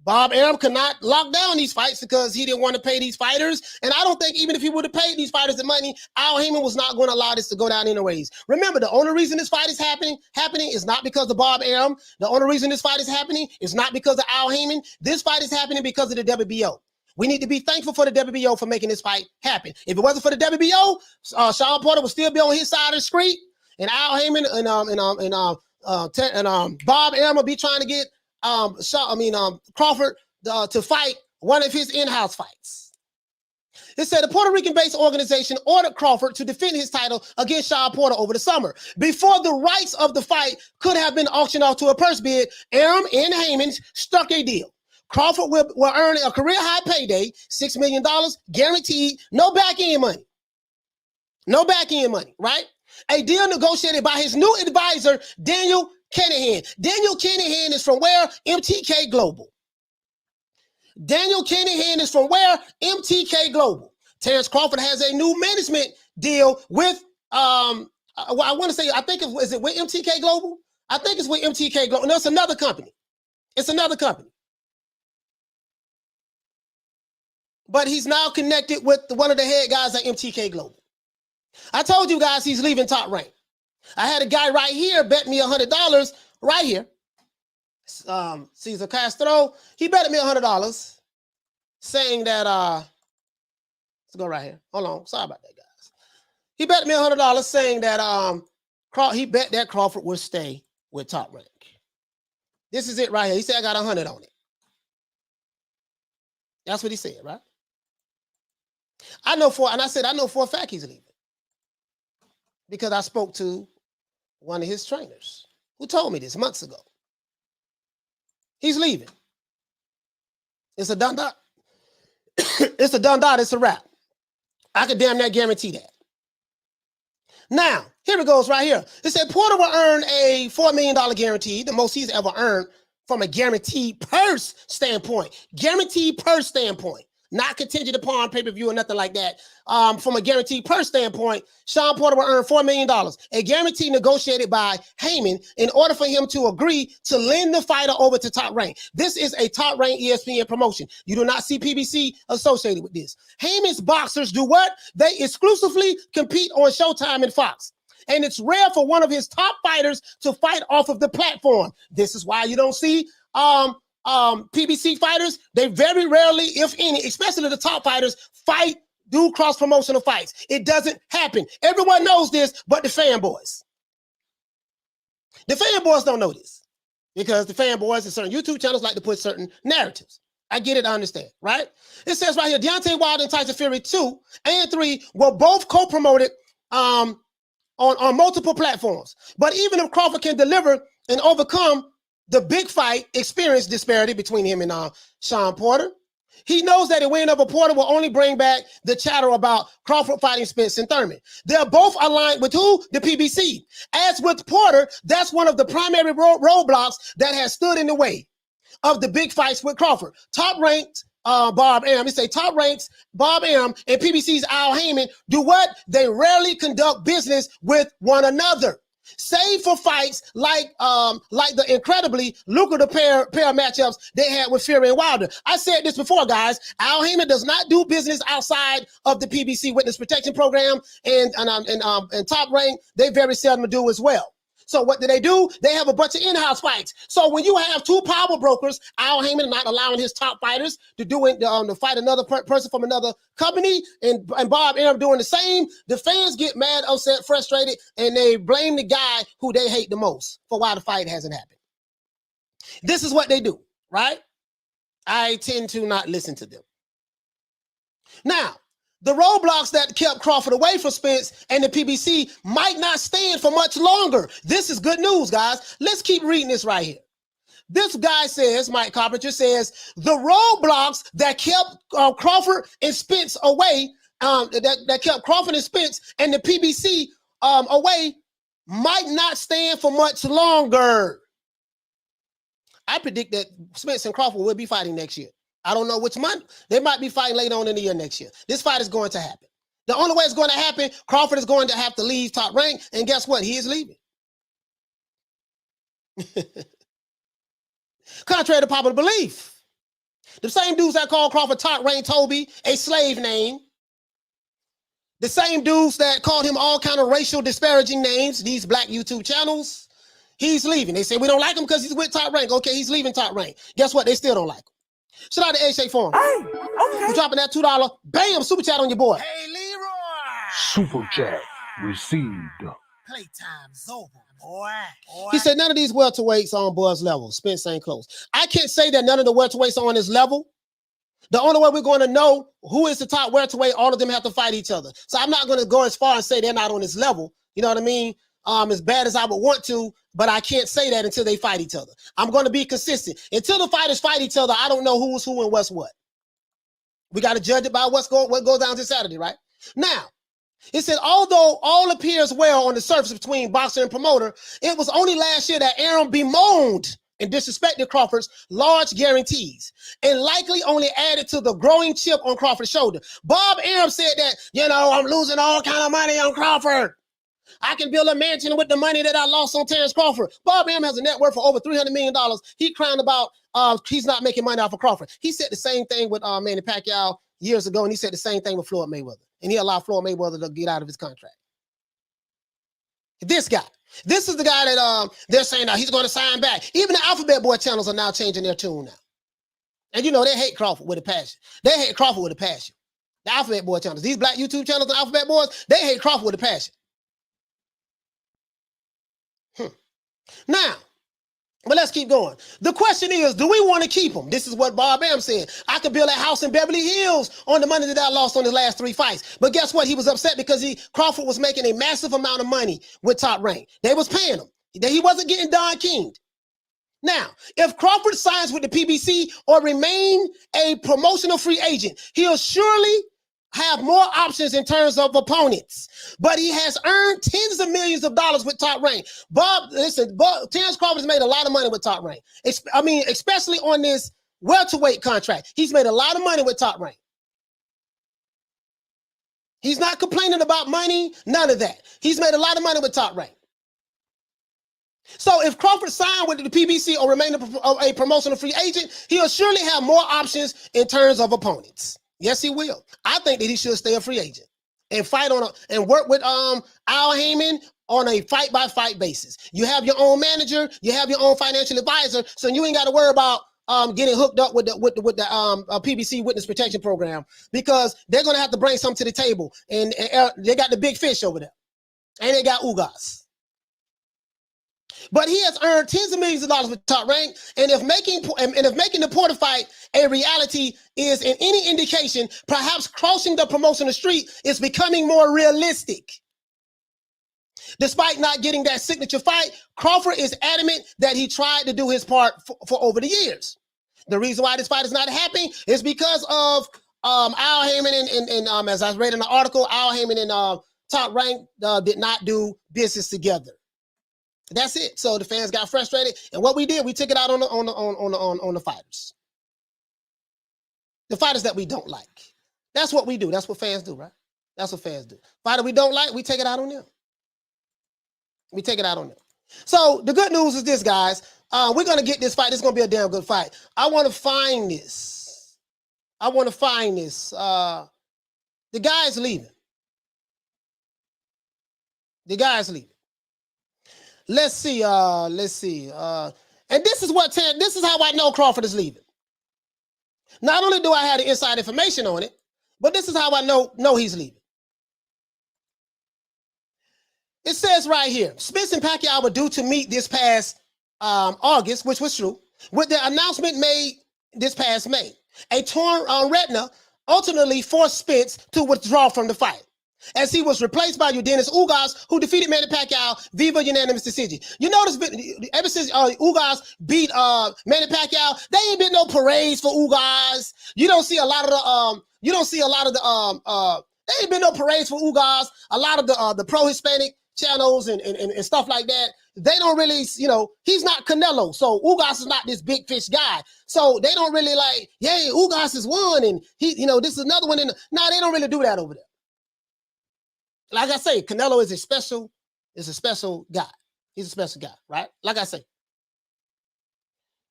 Bob Arum could not lock down these fights because he didn't want to pay these fighters. And I don't think even if he would have paid these fighters the money, Al Heyman was not going to allow this to go down anyways. Remember, the only reason this fight is happening is not because of Bob Arum. The only reason this fight is happening is not because of Al Heyman. This fight is happening because of the WBO. We need to be thankful for the WBO for making this fight happen. If it wasn't for the WBO, Shawn Porter would still be on his side of the street, and Al Heyman and Bob Arum would be trying to get Crawford to fight one of his in-house fights. It said the Puerto Rican-based organization ordered Crawford to defend his title against Shawn Porter over the summer. Before the rights of the fight could have been auctioned off to a purse bid, Arum and Heyman struck a deal. Crawford will earn a career-high payday, $6 million, guaranteed, no back-end money. No back-end money, right? A deal negotiated by his new advisor, Daniel Kinahan. Daniel Kinahan is from where? MTK Global. Daniel Kinahan is from where? MTK Global. Terence Crawford has a new management deal with, I want to say, I think, is it with MTK Global? I think it's with MTK Global. No, it's another company. It's another company. But he's now connected with one of the head guys at MTK Global. I told you guys he's leaving Top Rank. I had a guy right here bet me $100 right here. Cesar Castro, he bet me $100 saying that, let's go right here. Hold on. Sorry about that, guys. He bet me $100 saying that he bet that Crawford would stay with Top Rank. This is it right here. He said I got 100 on it. That's what he said, right? I know for a fact he's leaving. Because I spoke to one of his trainers who told me this months ago. He's leaving. It's a done dot. It's a done dot. It's a wrap. I can damn near guarantee that. Now, here it goes right here. It said Porter will earn a $4 million guarantee, the most he's ever earned from a guaranteed purse standpoint. Guaranteed purse standpoint. Not contingent upon pay-per-view or nothing like that. From a guaranteed purse standpoint, Shawn Porter will earn $4 million, a guarantee negotiated by Heyman in order for him to agree to lend the fighter over to Top Rank. This is a Top Rank ESPN promotion. You do not see PBC associated with this. Heyman's boxers do what? They exclusively compete on Showtime and Fox. And it's rare for one of his top fighters to fight off of the platform. This is why you don't see PBC fighters. They very rarely, if any, especially the top fighters, do cross-promotional fights. It doesn't happen. Everyone knows this, but the fanboys. The fanboys don't know this because the fanboys and certain YouTube channels like to put certain narratives. I get it, I understand, right? It says right here, Deontay Wilder and Tyson Fury 2 and 3 were both co-promoted on multiple platforms. But even if Crawford can deliver and overcome the big fight experience disparity between him and Shawn Porter, he knows that a win over Porter will only bring back the chatter about Crawford fighting Spence and Thurman. They're both aligned with who? The PBC. As with Porter, that's one of the primary roadblocks that has stood in the way of the big fights with Crawford. Top-ranked Bob Arum, top ranks Bob Arum and PBC's Al Heyman do what? They rarely conduct business with one another. save for fights like the incredibly lucrative pair of matchups they had with Fury and Wilder. I said this before, guys. Al Heyman does not do business outside of the PBC Witness Protection Program, and Top Rank, they very seldom do as well. So what do? They have a bunch of in-house fights. So when you have two power brokers, Al Heyman not allowing his top fighters to do it, to fight another person from another company, and Bob Arum doing the same, the fans get mad, upset, frustrated, and they blame the guy who they hate the most for why the fight hasn't happened. This is what they do, right? I tend to not listen to them. Now, the roadblocks that kept Crawford away from Spence and the PBC might not stand for much longer. This is good news, guys. Let's keep reading this right here. This guy says, Mike Carpenter says, the roadblocks that kept Crawford and Spence away, that kept Crawford and Spence and the PBC away might not stand for much longer. I predict that Spence and Crawford will be fighting next year. I don't know which month. They might be fighting later on in the year next year. This fight is going to happen. The only way it's going to happen, Crawford is going to have to leave Top Rank, and guess what? He is leaving. Contrary to popular belief, the same dudes that call Crawford Top Rank Toby a slave name, the same dudes that called him all kind of racial disparaging names, these black YouTube channels, he's leaving. They say we don't like him because he's with Top Rank. Okay, he's leaving Top Rank. Guess what? They still don't like him. Shout out to A-Shake Forum. Hey, okay. You dropping that $2, bam, super chat on your boy. Hey, Leroy. Super chat received. Playtime's over, boy. He said none of these welterweights are on Buzz level. Spence ain't close. I can't say that none of the welterweights are on his level. The only way we're going to know who is the top welterweight, all of them have to fight each other. So I'm not going to go as far and say they're not on his level. You know what I mean? As bad as I would want to, but I can't say that until they fight each other. I'm going to be consistent. Until the fighters fight each other, I don't know who's who and what's what. We got to judge it by what goes down this Saturday, right? Now, it said, although all appears well on the surface between boxer and promoter, it was only last year that Arum bemoaned and disrespected Crawford's large guarantees and likely only added to the growing chip on Crawford's shoulder. Bob Arum said that, I'm losing all kind of money on Crawford. I can build a mansion with the money that I lost on Terence Crawford. Bob Arum has a net worth of over $300 million. He crying about he's not making money off of Crawford. He said the same thing with Manny Pacquiao years ago, and he said the same thing with Floyd Mayweather. And he allowed Floyd Mayweather to get out of his contract. This guy. This is the guy that they're saying now he's going to sign back. Even the Alphabet Boy channels are now changing their tune now. And they hate Crawford with a passion. They hate Crawford with a passion. The Alphabet Boy channels. These black YouTube channels, the Alphabet Boys, they hate Crawford with a passion. Now, but let's keep going. The question is, do we want to keep him? This is what Bob Arum said. I could build a house in Beverly Hills on the money that I lost on his last 3 fights. But guess what? He was upset because Crawford was making a massive amount of money with Top Rank. They was paying him. He wasn't getting Don King'd. Now, if Crawford signs with the PBC or remain a promotional free agent, he'll surely have more options in terms of opponents, but he has earned tens of millions of dollars with Top Rank. Terence Crawford has made a lot of money with Top Rank. Especially on this welterweight contract. He's made a lot of money with Top Rank. He's not complaining about money, none of that. He's made a lot of money with Top Rank. So if Crawford signed with the PBC or remain a promotional free agent, he'll surely have more options in terms of opponents. Yes, he will. I think that he should stay a free agent and fight and work with Al Heyman on a fight-by-fight basis. You have your own manager, you have your own financial advisor, so you ain't got to worry about getting hooked up with the PBC Witness Protection Program, because they're going to have to bring something to the table, and they got the big fish over there, and they got Ugas. But he has earned tens of millions of dollars with Top Rank, and if making the Porter fight a reality is in any indication, perhaps crossing the promotional street is becoming more realistic. Despite not getting that signature fight, Crawford is adamant that he tried to do his part for over the years. The reason why this fight is not happening is because of Al Heyman and as I read in the article, Al Heyman and Top Rank did not do business together. That's it. So the fans got frustrated, and what we did, we took it out on the fighters. The fighters that we don't like. That's what we do. That's what fans do, right? That's what fans do. Fighter we don't like, we take it out on them. We take it out on them. So the good news is this, guys. We're going to get this fight. This is going to be a damn good fight. I want to find this. The guy's leaving. Let's see. And this is how I know Crawford is leaving. Not only do I have the inside information on it, but this is how I know he's leaving. It says right here, Spence and Pacquiao were due to meet this past August, which was true, with the announcement made this past May. A torn retina ultimately forced Spence to withdraw from the fight, as he was replaced by Yordenis Ugas, who defeated Manny Pacquiao via unanimous decision. You notice, ever since Ugas beat Manny Pacquiao, there ain't been no parades for Ugas. You don't see a lot of the there ain't been no parades for Ugas. A lot of the pro-Hispanic channels and stuff like that, they don't really, he's not Canelo. So Ugas is not this big fish guy. So they don't really like, yeah, Ugas is one and he, this is another one. No, they don't really do that over there. Like I say, Canelo is a special guy. He's a special guy, right? Like I say.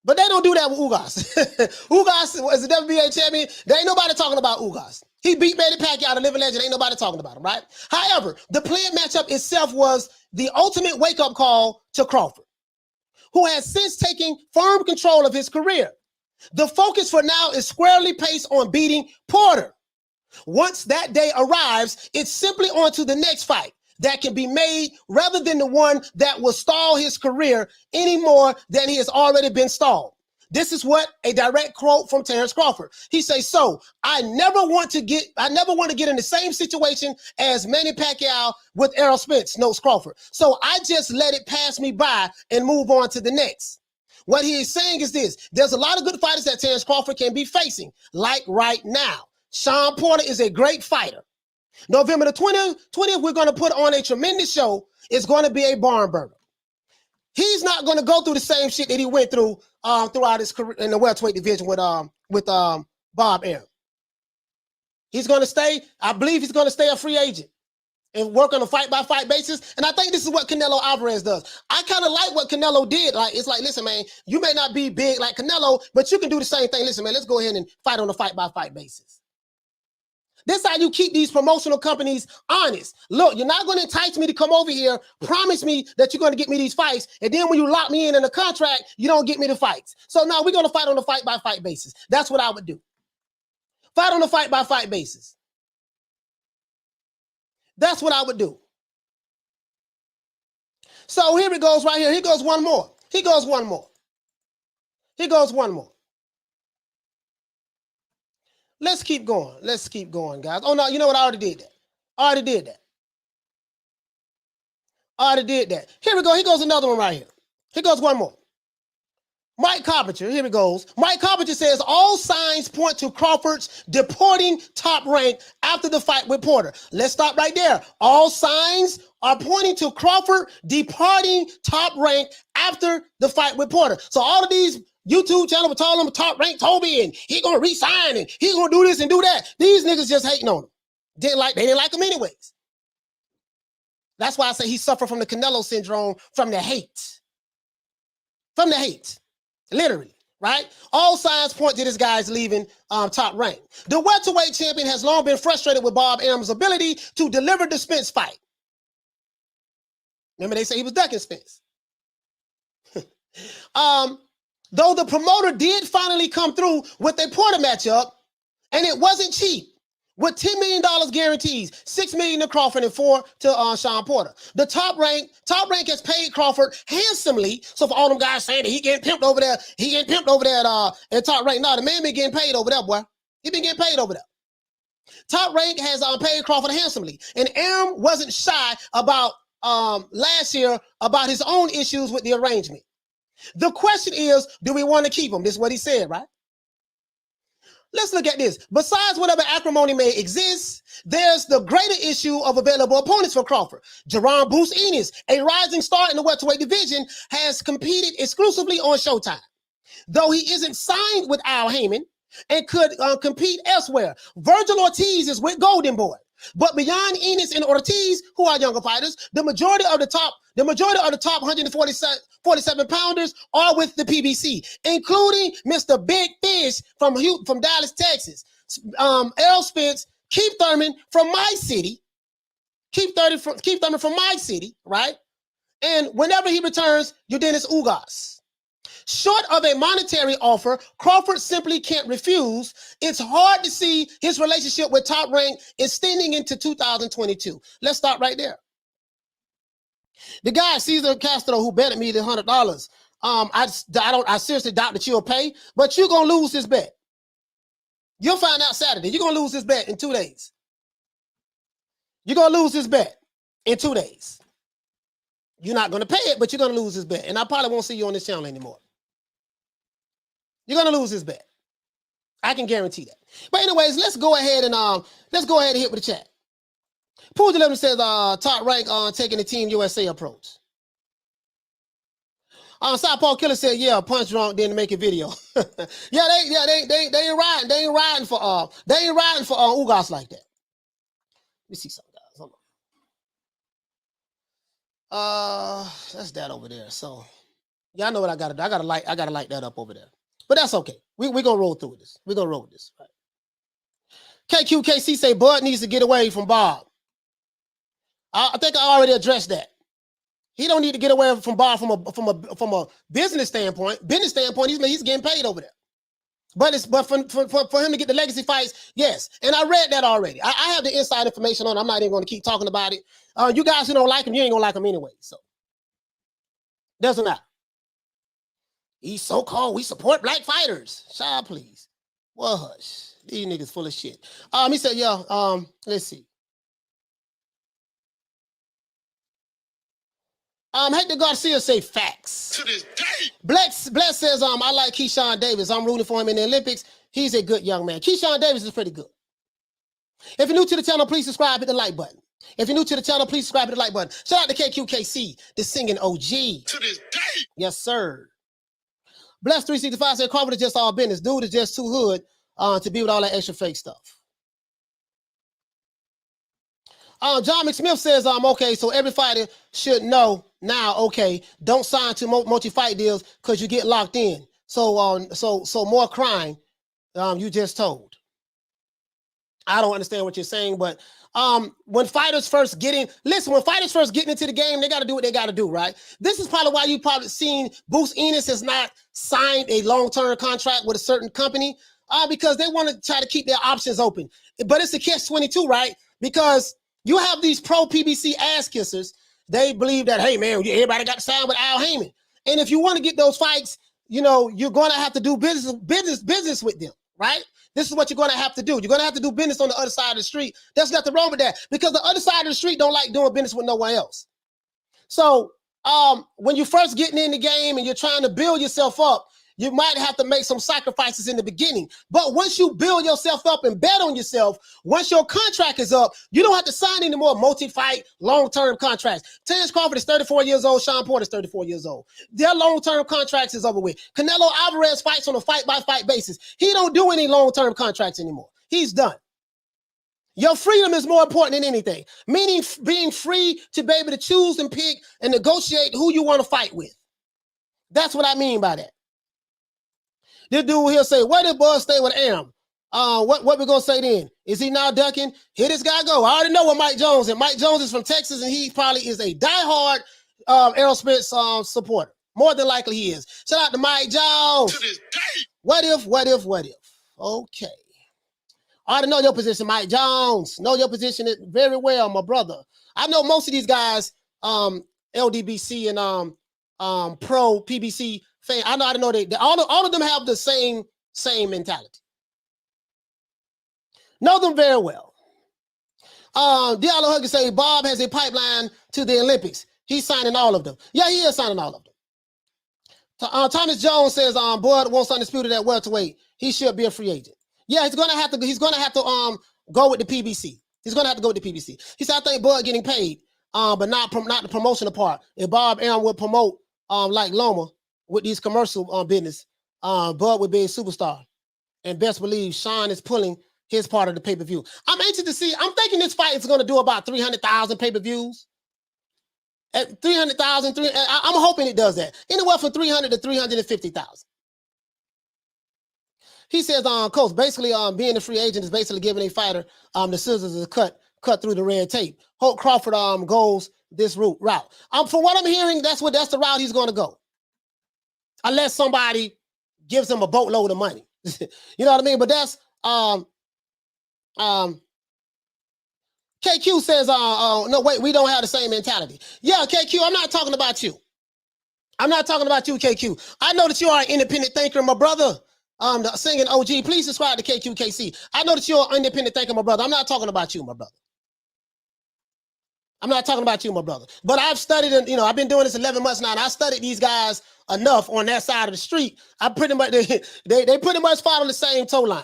But they don't do that with Ugas. Ugas was the WBA champion. There ain't nobody talking about Ugas. He beat Manny Pacquiao, the living legend. Ain't nobody talking about him, right? However, the planned matchup itself was the ultimate wake-up call to Crawford, who has since taken firm control of his career. The focus for now is squarely placed on beating Porter. Once that day arrives, it's simply on to the next fight that can be made rather than the one that will stall his career any more than he has already been stalled. This is what a direct quote from Terence Crawford. He says, so I never want to get in the same situation as Manny Pacquiao with Errol Spence, notes Crawford. So I just let it pass me by and move on to the next. What he is saying is this: there's a lot of good fighters that Terence Crawford can be facing, like right now. Shawn Porter is a great fighter. November the 20th, we're going to put on a tremendous show. It's going to be a barn burner. He's not going to go through the same shit that he went through throughout his career in the welterweight division with Bob Arum. He's going to stay. I believe he's going to stay a free agent and work on a fight-by-fight basis. And I think this is what Canelo Alvarez does. I kind of like what Canelo did. Like, it's like, listen, man, you may not be big like Canelo, but you can do the same thing. Listen, man, let's go ahead and fight on a fight-by-fight basis. This is how you keep these promotional companies honest. Look, you're not going to entice me to come over here, promise me that you're going to get me these fights, and then when you lock me in a contract, you don't get me the fights. So now we're going to fight on a fight-by-fight basis. That's what I would do. Fight on a fight-by-fight basis. That's what I would do. So here it goes right here. Here goes one more. Here goes one more. Here goes one more. Let's keep going. Let's keep going, guys. Oh, no, you know what? I already did that. I already did that. Here we go. Here goes another one right here. Here goes one more. Mike Carpenter. Here it goes. Mike Carpenter says all signs point to Crawford's departing Top Rank after the fight with Porter. Let's stop right there. All signs are pointing to Crawford departing Top Rank after the fight with Porter. So all of these YouTube channel were telling him Top Rank Toby and he gonna resign and he gonna do this and do that. These niggas just hating on him. They didn't like him anyways. That's why I say he suffered from the Canelo syndrome, from the hate. From the hate. Literally, right? All signs point to this guy's leaving Top Rank. The welterweight champion has long been frustrated with Bob Arum's ability to deliver the Spence fight. Remember they say he was ducking Spence. Though the promoter did finally come through with a Porter matchup, and it wasn't cheap, with $10 million guarantees, $6 million to Crawford and $4 to Shawn Porter. The Top Rank has paid Crawford handsomely. So for all them guys saying that he getting pimped over there, at Top Rank. No, the man been getting paid over there, boy. He been getting paid over there. Top Rank has paid Crawford handsomely, and Arum wasn't shy about last year about his own issues with the arrangement. The question is, do we want to keep him? This is what he said, right? Let's look at this. Besides whatever acrimony may exist, there's the greater issue of available opponents for Crawford. Jerome Bruce Ennis, a rising star in the welterweight division, has competed exclusively on Showtime. Though he isn't signed with Al Heyman, and could compete elsewhere. Virgil Ortiz is with Golden Boy. But beyond Enos and Ortiz, who are younger fighters, the majority of the top 147 pounders are with the PBC, including Mr. Big Fish from Dallas, Texas, Errol Spence, Keith Thurman from my city, Keith Thurman from my city, right? And whenever he returns, Dennis Ugas. Short of a monetary offer, Crawford simply can't refuse. It's hard to see his relationship with Top Rank extending into 2022. Let's start right there. The guy, Cesar Castro, who betted me the $100, I seriously doubt that you'll pay, but you're gonna lose this bet. You'll find out Saturday. You're gonna lose this bet in 2 days. You're gonna lose this bet in 2 days. You're not gonna pay it, but you're gonna lose this bet, and I probably won't see you on this channel anymore. You're gonna lose this bet. I can guarantee that. But anyways, let's go ahead and hit with the chat. Pooja Levin says Top Rank taking the Team USA approach. Southpaw Killer said, yeah, punch drunk, didn't make a video. they ain't riding for Ugas like that. Let me see something, guys. Hold on. That's that over there. So yeah, I know what I gotta do. I gotta light that up over there. But that's okay. We're gonna roll through this. We're gonna roll with this. Right. KQKC say Bud needs to get away from Bob. I think I already addressed that. He don't need to get away from Bob from a business standpoint. He's getting paid over there. But for him to get the legacy fights, yes. And I read that already. I have the inside information on it. I'm not even going to keep talking about it. You guys who don't like him, you ain't gonna like him anyway. So doesn't matter. He's so-called, we support black fighters. Child, please. Well, hush. These niggas full of shit. He said, yeah, let's see. Hector Garcia say facts. To this day. Bless says, I like Keyshawn Davis. I'm rooting for him in the Olympics. He's a good young man. Keyshawn Davis is pretty good. If you're new to the channel, please subscribe, hit the like button. If you're new to the channel, please subscribe, hit the like button. Shout out to KQKC, the singing OG. To this day. Yes, sir. Bless 365 said Crawford is just all business. Dude is just too hood to be with all that extra fake stuff. John McSmith says, okay, so every fighter should know now, okay, don't sign to multi-fight deals because you get locked in. So more crime, you just told. I don't understand what you're saying, but when fighters first get into the game, they got to do what they got to do, right? This is probably why you probably seen Bruce Enos has not signed a long-term contract with a certain company because they want to try to keep their options open. But it's a catch-22, right? Because you have these pro-PBC ass kissers. They believe that, hey, man, everybody got to sign with Al Heyman. And if you want to get those fights, you're going to have to do business with them, right? This is what you're going to have to do. You're going to have to do business on the other side of the street. There's nothing wrong with that because the other side of the street don't like doing business with no one else. So when you're first getting in the game and you're trying to build yourself up, you might have to make some sacrifices in the beginning. But once you build yourself up and bet on yourself, once your contract is up, you don't have to sign any more multi-fight, long-term contracts. Terence Crawford is 34 years old. Shawn Porter is 34 years old. Their long-term contracts is over with. Canelo Alvarez fights on a fight-by-fight basis. He don't do any long-term contracts anymore. He's done. Your freedom is more important than anything, meaning being free to be able to choose and pick and negotiate who you want to fight with. That's what I mean by that. This dude here say, where did Bud stay with Aram? What we gonna say then? Is he now ducking? Here this guy go. I already know what Mike Jones is. Mike Jones is from Texas, and he probably is a diehard Errol Spence supporter. More than likely he is. Shout out to Mike Jones. To this day. What if? Okay. I already know your position, Mike Jones. Know your position very well, my brother. I know most of these guys, LDBC and pro PBC fan. I know they all of them have the same mentality. Know them very well. Diallo Hugger say Bob has a pipeline to the Olympics. He's signing all of them. Yeah, he is signing all of them. Thomas Jones says Bud wants undisputed at welterweight. He should be a free agent. Yeah, he's gonna have to go with the PBC. He's gonna have to go with the PBC. He said I think Bud getting paid, but not the promotional part. If Bob Arum would promote like Loma with these commercial business, Bud would be a superstar. And best believe Shawn is pulling his part of the pay-per-view. I'm anxious to see. I'm thinking this fight is going to do about 300,000 pay-per-views. At 300,000, I'm hoping it does that. Anywhere from 300 to 350,000. He says, Coach, basically, being a free agent is basically giving a fighter the scissors to cut through the red tape. Hope Crawford goes this route. From what I'm hearing, that's the route he's going to go. Unless somebody gives him a boatload of money. You know what I mean? But that's KQ says, no, wait, we don't have the same mentality. Yeah, KQ, I'm not talking about you. I'm not talking about you, KQ. I know that you are an independent thinker, my brother. The singing OG, please subscribe to KQKC. I know that you're an independent thinker, my brother. I'm not talking about you, my brother. I'm not talking about you, my brother. But I've studied, and I've been doing this 11 months now, and I studied these guys enough on that side of the street. I pretty much they pretty much follow the same toe line,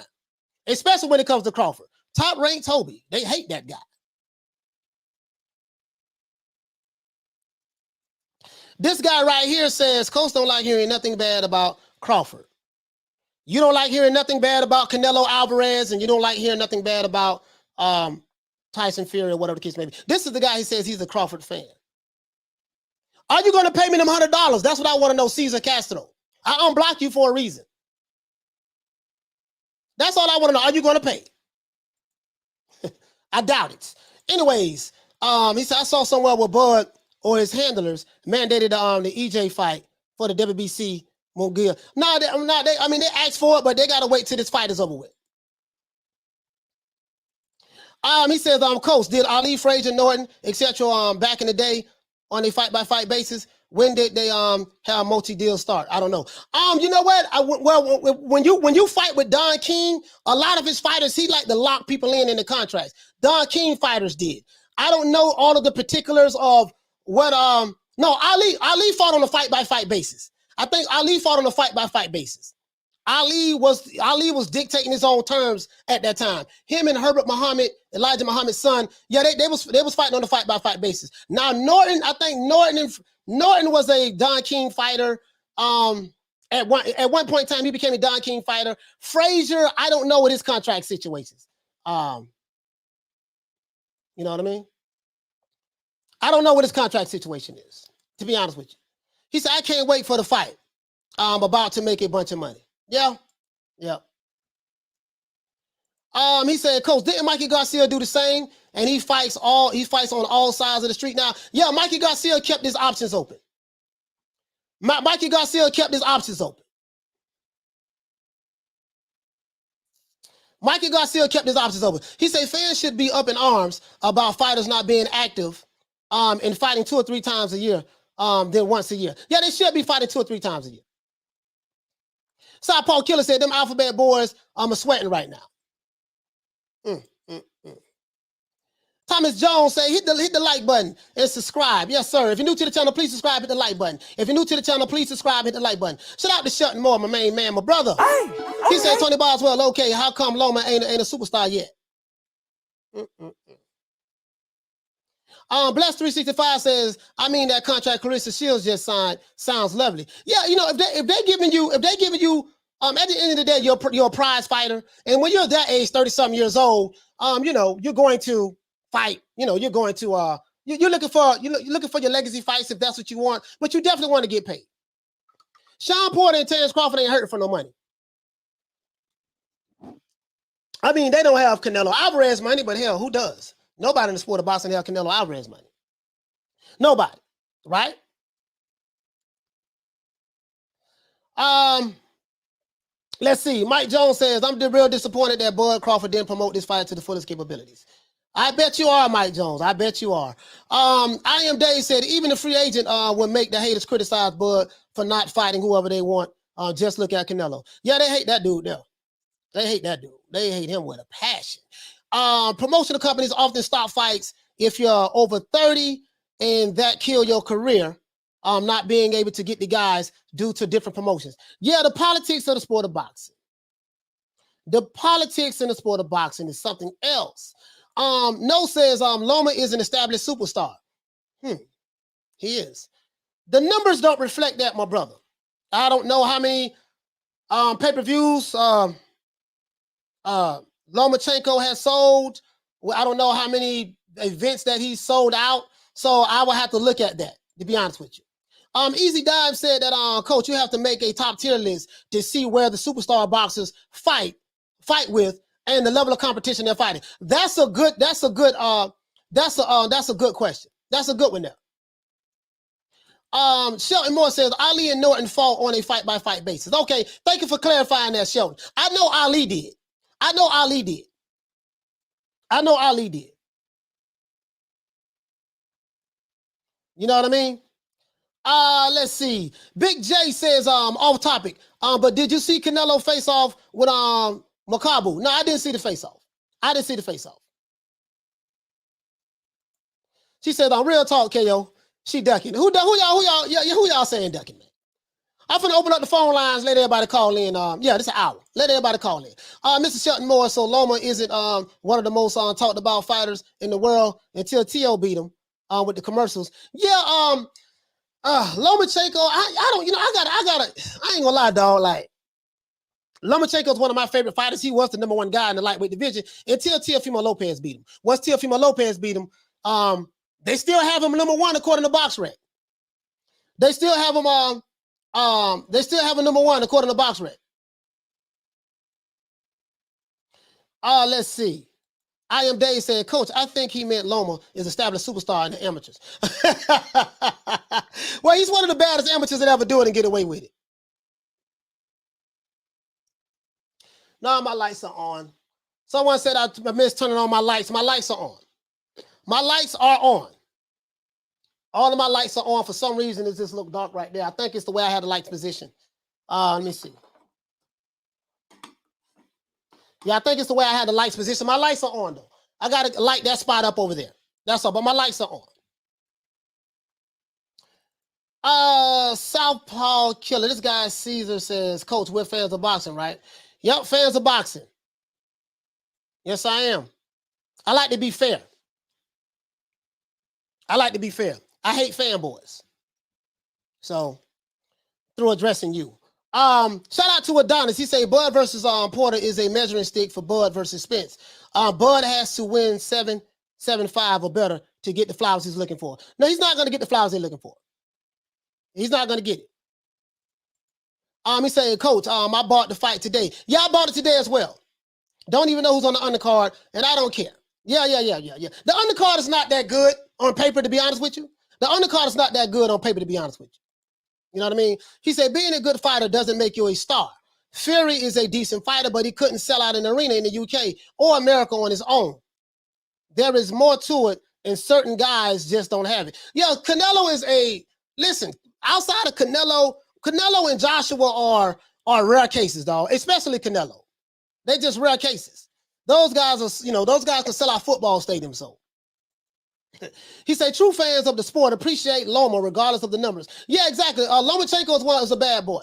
especially when it comes to Crawford. Top ranked Toby, they hate that guy. This guy right here says, Coach don't like hearing nothing bad about Crawford. You don't like hearing nothing bad about Canelo Alvarez, and you don't like hearing nothing bad about Tyson Fury or whatever the case may be. This is the guy who says he's a Crawford fan. Are you going to pay me them $100? That's what I want to know, Cesar Castro. I unblocked you for a reason. That's all I want to know. Are you going to pay? I doubt it. Anyways, he said, I saw somewhere where Bud or his handlers mandated the EJ fight for the WBC Mogul. They asked for it, but they got to wait till this fight is over with. He says, Coach, did Ali, Frazier, Norton, etc. Back in the day on a fight-by-fight basis? When did they have multi-deal start? I don't know. You know what? When you fight with Don King, a lot of his fighters, he like to lock people in the contracts. Don King fighters did. I don't know all of the particulars of what no, Ali fought on a fight-by-fight basis. I think Ali fought on a fight-by-fight basis. Ali was dictating his own terms at that time. Him and Herbert Muhammad, Elijah Muhammad's son, yeah, they was fighting on a fight-by-fight basis. Now Norton, I think Norton was a Don King fighter. At one point in time, he became a Don King fighter. Frazier, I don't know what his contract situation is. You know what I mean? I don't know what his contract situation is, to be honest with you. He said, I can't wait for the fight. I'm about to make a bunch of money. Yeah. He said, Coach, didn't Mikey Garcia do the same? And he fights on all sides of the street now. Yeah, Mikey Garcia kept his options open. Mikey Garcia kept his options open. Mikey Garcia kept his options open. He said fans should be up in arms about fighters not being active and fighting 2 or 3 times a year than once a year. Yeah, they should be fighting 2 or 3 times a year. Paul Killer said, them alphabet boys are sweating right now. Thomas Jones said, hit the like button and subscribe. Yes, sir. If you're new to the channel, please subscribe, hit the like button. If you're new to the channel, please subscribe, hit the like button. Shout out to Shutting More, my main man, my brother. Hey, okay. He said, Tony Boswell, okay, how come Loma ain't a superstar yet? Bless 365 says, I mean that contract Clarissa Shields just signed sounds lovely. Yeah, if they're giving you at the end of the day, you're a prize fighter, and when you're that age, 30-something years old, you're going to fight. You're going to you're looking for your legacy fights if that's what you want, but you definitely want to get paid. Shawn Porter and Terence Crawford ain't hurting for no money. I mean, they don't have Canelo Alvarez money, but hell, who does? Nobody in the sport of boxing have Canelo Alvarez money. Nobody, right? Let's see. Mike Jones says, I'm real disappointed that Bud Crawford didn't promote this fight to the fullest capabilities. I bet you are, Mike Jones. I bet you are. I Am Dave said, even the free agent would make the haters criticize Bud for not fighting whoever they want. Just look at Canelo. Yeah, they hate that dude there. They hate that dude. They hate him with a passion. Promotional companies often stop fights if you're over 30 and that kill your career, not being able to get the guys due to different promotions. Yeah, the politics of the sport of boxing. The politics in the sport of boxing is something else. No says Loma is an established superstar. He is. The numbers don't reflect that, my brother. I don't know how many pay-per-views Lomachenko has sold. Well, I don't know how many events that he's sold out. So I will have to look at that, to be honest with you. Easy Dive said that, Coach, you have to make a top tier list to see where the superstar boxers fight with and the level of competition they're fighting. That's a good question. That's a good one there. Shelton Moore says Ali and Norton fought on a fight-by-fight basis. Okay, thank you for clarifying that, Shelton. I know Ali did. You know what I mean? Let's see. Big J says, off topic. But did you see Canelo face off with Makabu? No, I didn't see the face off. She said, on real talk, KO, she ducking. Who y'all saying ducking, man? I'm finna open up the phone lines, let everybody call in. Yeah, this is an hour. Let everybody call in. Mr. Shelton Moore, so Loma isn't one of the most talked about fighters in the world until T.O. beat him with the commercials. Yeah, Lomachenko, I ain't gonna lie, dog. Like, Lomachenko is one of my favorite fighters. He was the number one guy in the lightweight division until Teofimo Lopez beat him. Once Teofimo Lopez beat him, they still have him number one according to BoxRec. They still have him number one according to BoxRec. Let's see. I am Dave saying, Coach, I think he meant Loma is established superstar in the amateurs. Well, he's one of the baddest amateurs that ever do it and get away with it. Now my lights are on. Someone said I missed turning on my lights. My lights are on. My lights are on. All of my lights are on. For some reason, it just look dark right there. I think it's the way I had the lights positioned. Let me see. Yeah, I think it's the way I had the lights positioned. My lights are on, though. I got to light that spot up over there. That's all, but my lights are on. Southpaw Killer. This guy, Caesar, says, Coach, we're fans of boxing, right? Yep, fans of boxing. Yes, I am. I like to be fair. I hate fanboys. So, through addressing you. Shout out to Adonis. He say Bud versus Porter is a measuring stick for Bud versus Spence. Bud has to win 7-5 or better to get the flowers he's looking for. No, he's not going to get the flowers he's looking for. He's not going to get it. He saying, Coach, I bought the fight today. Yeah, I bought it today as well. Don't even know who's on the undercard, and I don't care. Yeah. The undercard is not that good on paper, to be honest with you. The undercard is not that good on paper, to be honest with you. You know what I mean? He said, being a good fighter doesn't make you a star. Fury is a decent fighter, but he couldn't sell out an arena in the UK or America on his own. There is more to it, and certain guys just don't have it. Yeah, Canelo is listen, outside of Canelo and Joshua are rare cases, dog, especially Canelo. They're just rare cases. Those guys are, those guys can sell out football stadiums, so. He said, true fans of the sport appreciate Loma regardless of the numbers. Yeah, exactly. Lomachenko is a bad boy.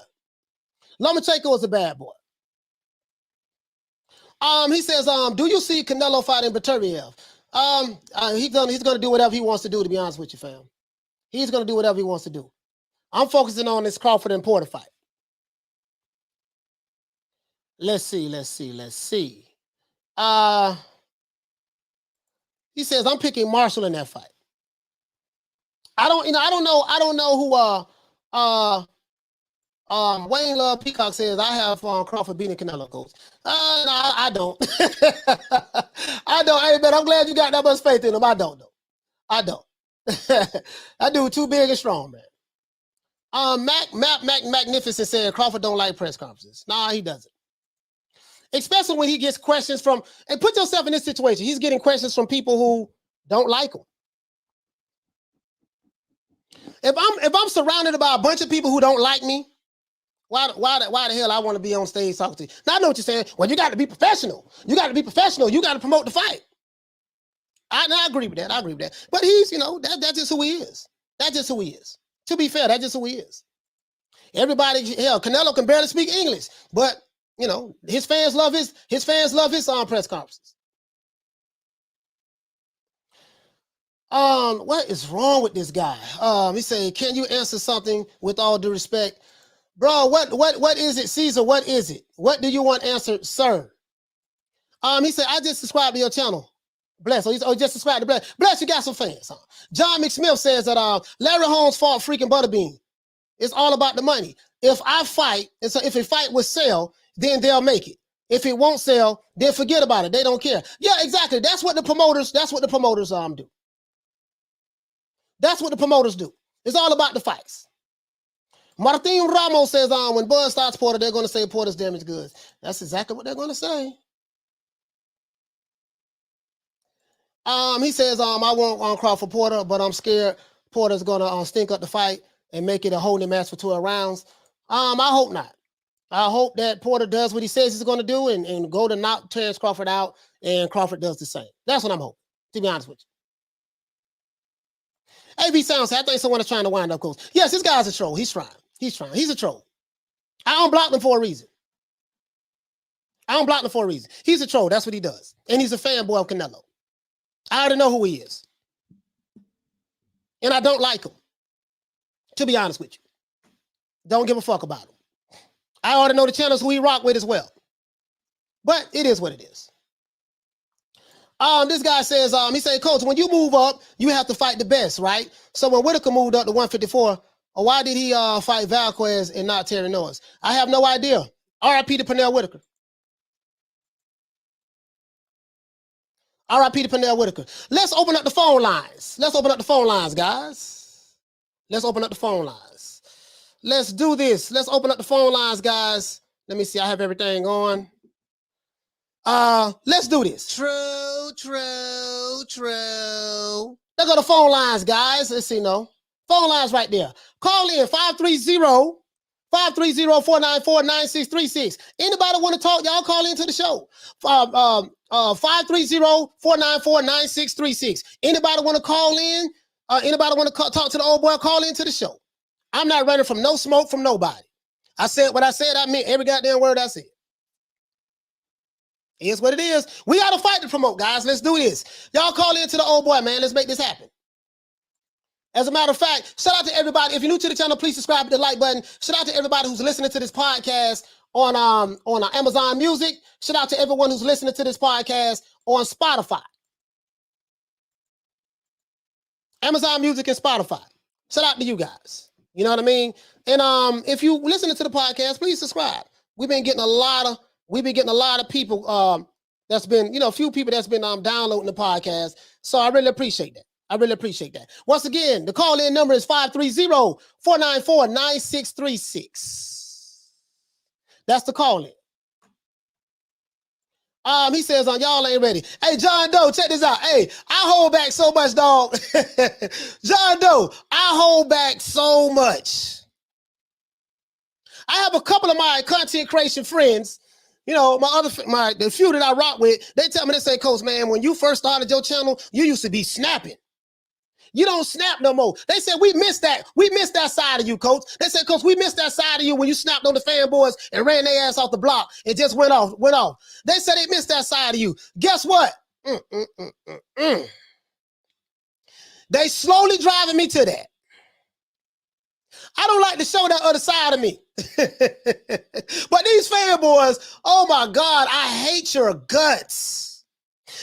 He says, do you see Canelo fighting Beterbiev? He's gonna do whatever he wants to do, to be honest with you, fam. He's gonna do whatever he wants to do. I'm focusing on this Crawford and Porter fight. Let's see. He says, I'm picking Marshall in that fight. I don't know who Wayne Love Peacock says I have Crawford beating Canelo, Coach. No, I don't. I don't. Hey, man, I'm glad you got that much faith in him. I don't, though. I don't. That dude too big and strong, man. Magnificent said Crawford don't like press conferences. Nah, he doesn't. Especially when he gets questions from, and put yourself in this situation. He's getting questions from people who don't like him. If I'm surrounded by a bunch of people who don't like me, why the hell I want to be on stage talking to you? Now I know what you're saying. Well, you got to be professional. You got to promote the fight. I agree with that. But he's, that's just who he is. To be fair, that's just who he is. Everybody, hell, Canelo can barely speak English, but his fans love his press conferences. What is wrong with this guy? He said, can you answer something with all due respect? Bro, what is it, Caesar? What is it? What do you want answered, sir? He said, I just subscribed to your channel. Bless. Oh, just subscribed to Bless. Bless, you got some fans. Huh? John McSmith says that Larry Holmes fought freaking Butterbean. It's all about the money. If I fight, and so if a fight will sell, then they'll make it. If it won't sell, then forget about it. They don't care. Yeah, exactly. That's what the promoters do. That's what the promoters do. It's all about the fights. Martin Ramos says, when Bud starts Porter, they're going to say Porter's damaged goods. That's exactly what they're going to say. He says, I want Crawford Porter, but I'm scared Porter's going to stink up the fight and make it a holding match for 12 rounds. I hope not. I hope that Porter does what he says he's going to do and go to knock Terence Crawford out, and Crawford does the same. That's what I'm hoping, to be honest with you. AV Sounds, I think someone is trying to wind up close. Yes, this guy's a troll. He's trying. He's a troll. I don't block him for a reason. He's a troll. That's what he does. And he's a fanboy of Canelo. I already know who he is. And I don't like him, to be honest with you. Don't give a fuck about him. I already know the channels who he rock with as well. But it is what it is. This guy says, he said, Coach, when you move up, you have to fight the best, right? So when Whitaker moved up to 154, why did he fight Valquez and not Terry Norris? I have no idea. R.I.P. to Pernell Whitaker. R.I.P. to Pernell Whitaker. Let's open up the phone lines. Guys. Let's open up the phone lines. Let's do this. Let's open up the phone lines, guys. Let me see. I have everything on. Let's do this. True. Let's go to phone lines, guys. Let's see, no. Phone lines right there. Call in 530-494-9636. Anybody want to talk? Y'all call into the show. 530-494-9636. Anybody want to call in? Anybody want to talk to the old boy? Call into the show. I'm not running from no smoke from nobody. I said what I said. I meant every goddamn word I said. Here's what it is. We got to fight to promote, guys. Let's do this. Y'all call into the old boy, man. Let's make this happen. As a matter of fact, shout out to everybody. If you're new to the channel, please subscribe to the like button. Shout out to everybody who's listening to this podcast on Amazon Music. Shout out to everyone who's listening to this podcast on Spotify. Amazon Music and Spotify. Shout out to you guys. You know what I mean? And if you listening to the podcast, please subscribe. We've been getting a lot of people that's been, a few people that's been downloading the podcast. So I really appreciate that. Once again, the call-in number is 530-494-9636. That's the call-in. He says, y'all ain't ready. Hey, John Doe, check this out. Hey, I hold back so much, dog. John Doe, I hold back so much. I have a couple of my content creation friends, the few that I rock with, they tell me, they say, Coach, man, when you first started your channel, you used to be snapping. You don't snap no more. They said, we missed that. We missed that side of you, Coach. They said, Coach, we missed that side of you when you snapped on the fanboys and ran their ass off the block and just went off. They said they missed that side of you. Guess what? They slowly driving me to that. I don't like to show that other side of me. But these fanboys, oh my God, I hate your guts.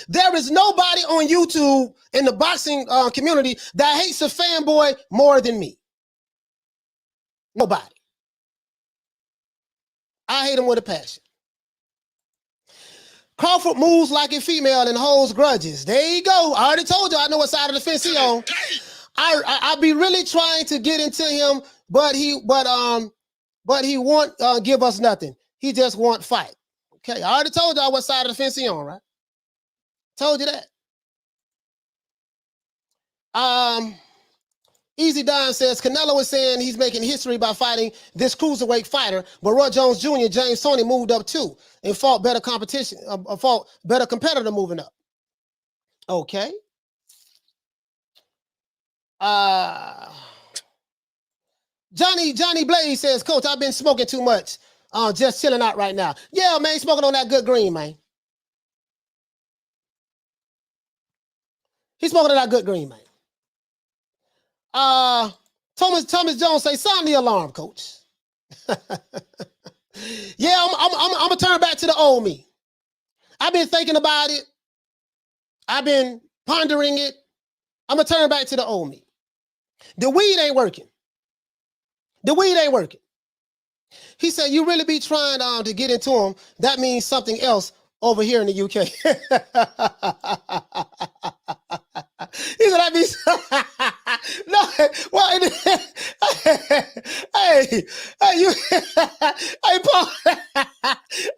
There is nobody on YouTube in the boxing community that hates a fanboy more than me. Nobody. I hate him with a passion. Crawford moves like a female and holds grudges. There you go. I already told you I know what side of the fence he on. I be really trying to get into him, but he won't give us nothing. He just won't fight. Okay, I already told y'all what side of the fence he on, right? Told you that. Easy Don says Canelo is saying he's making history by fighting this cruiserweight fighter, but Roy Jones Jr., James Toney moved up too and fought better competition, fought better competitor moving up. Okay. Johnny Blaze says, Coach, I've been smoking too much. Just chilling out right now. Yeah, man, smoking on that good green, man. He's smoking on that good green, man. Thomas Jones say, sound the alarm, Coach. Yeah, I'm gonna turn back to the old me. I've been thinking about it. I've been pondering it. I'm going to turn back to the old me. The weed ain't working. The weed ain't working. He said, you really be trying to get into him. That means something else over here in the UK. He said, that means no. Well, hey, you, hey, Paul,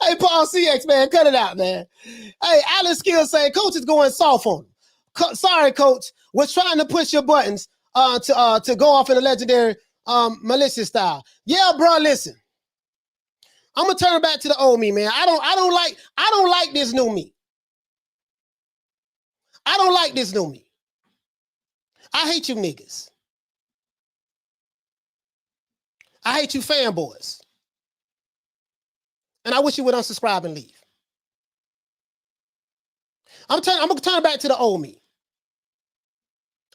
hey, Paul CX, man, cut it out, man. Hey, Alan Skill saying, Coach is going soft on him. Sorry, Coach, was trying to push your buttons to go off in a legendary malicious style. Yeah, bro, listen. I'm gonna turn back to the old me, man. I don't like this new me. I don't like this new me. I hate you niggas. I hate you fanboys. And I wish you would unsubscribe and leave. I'm gonna turn back to the old me.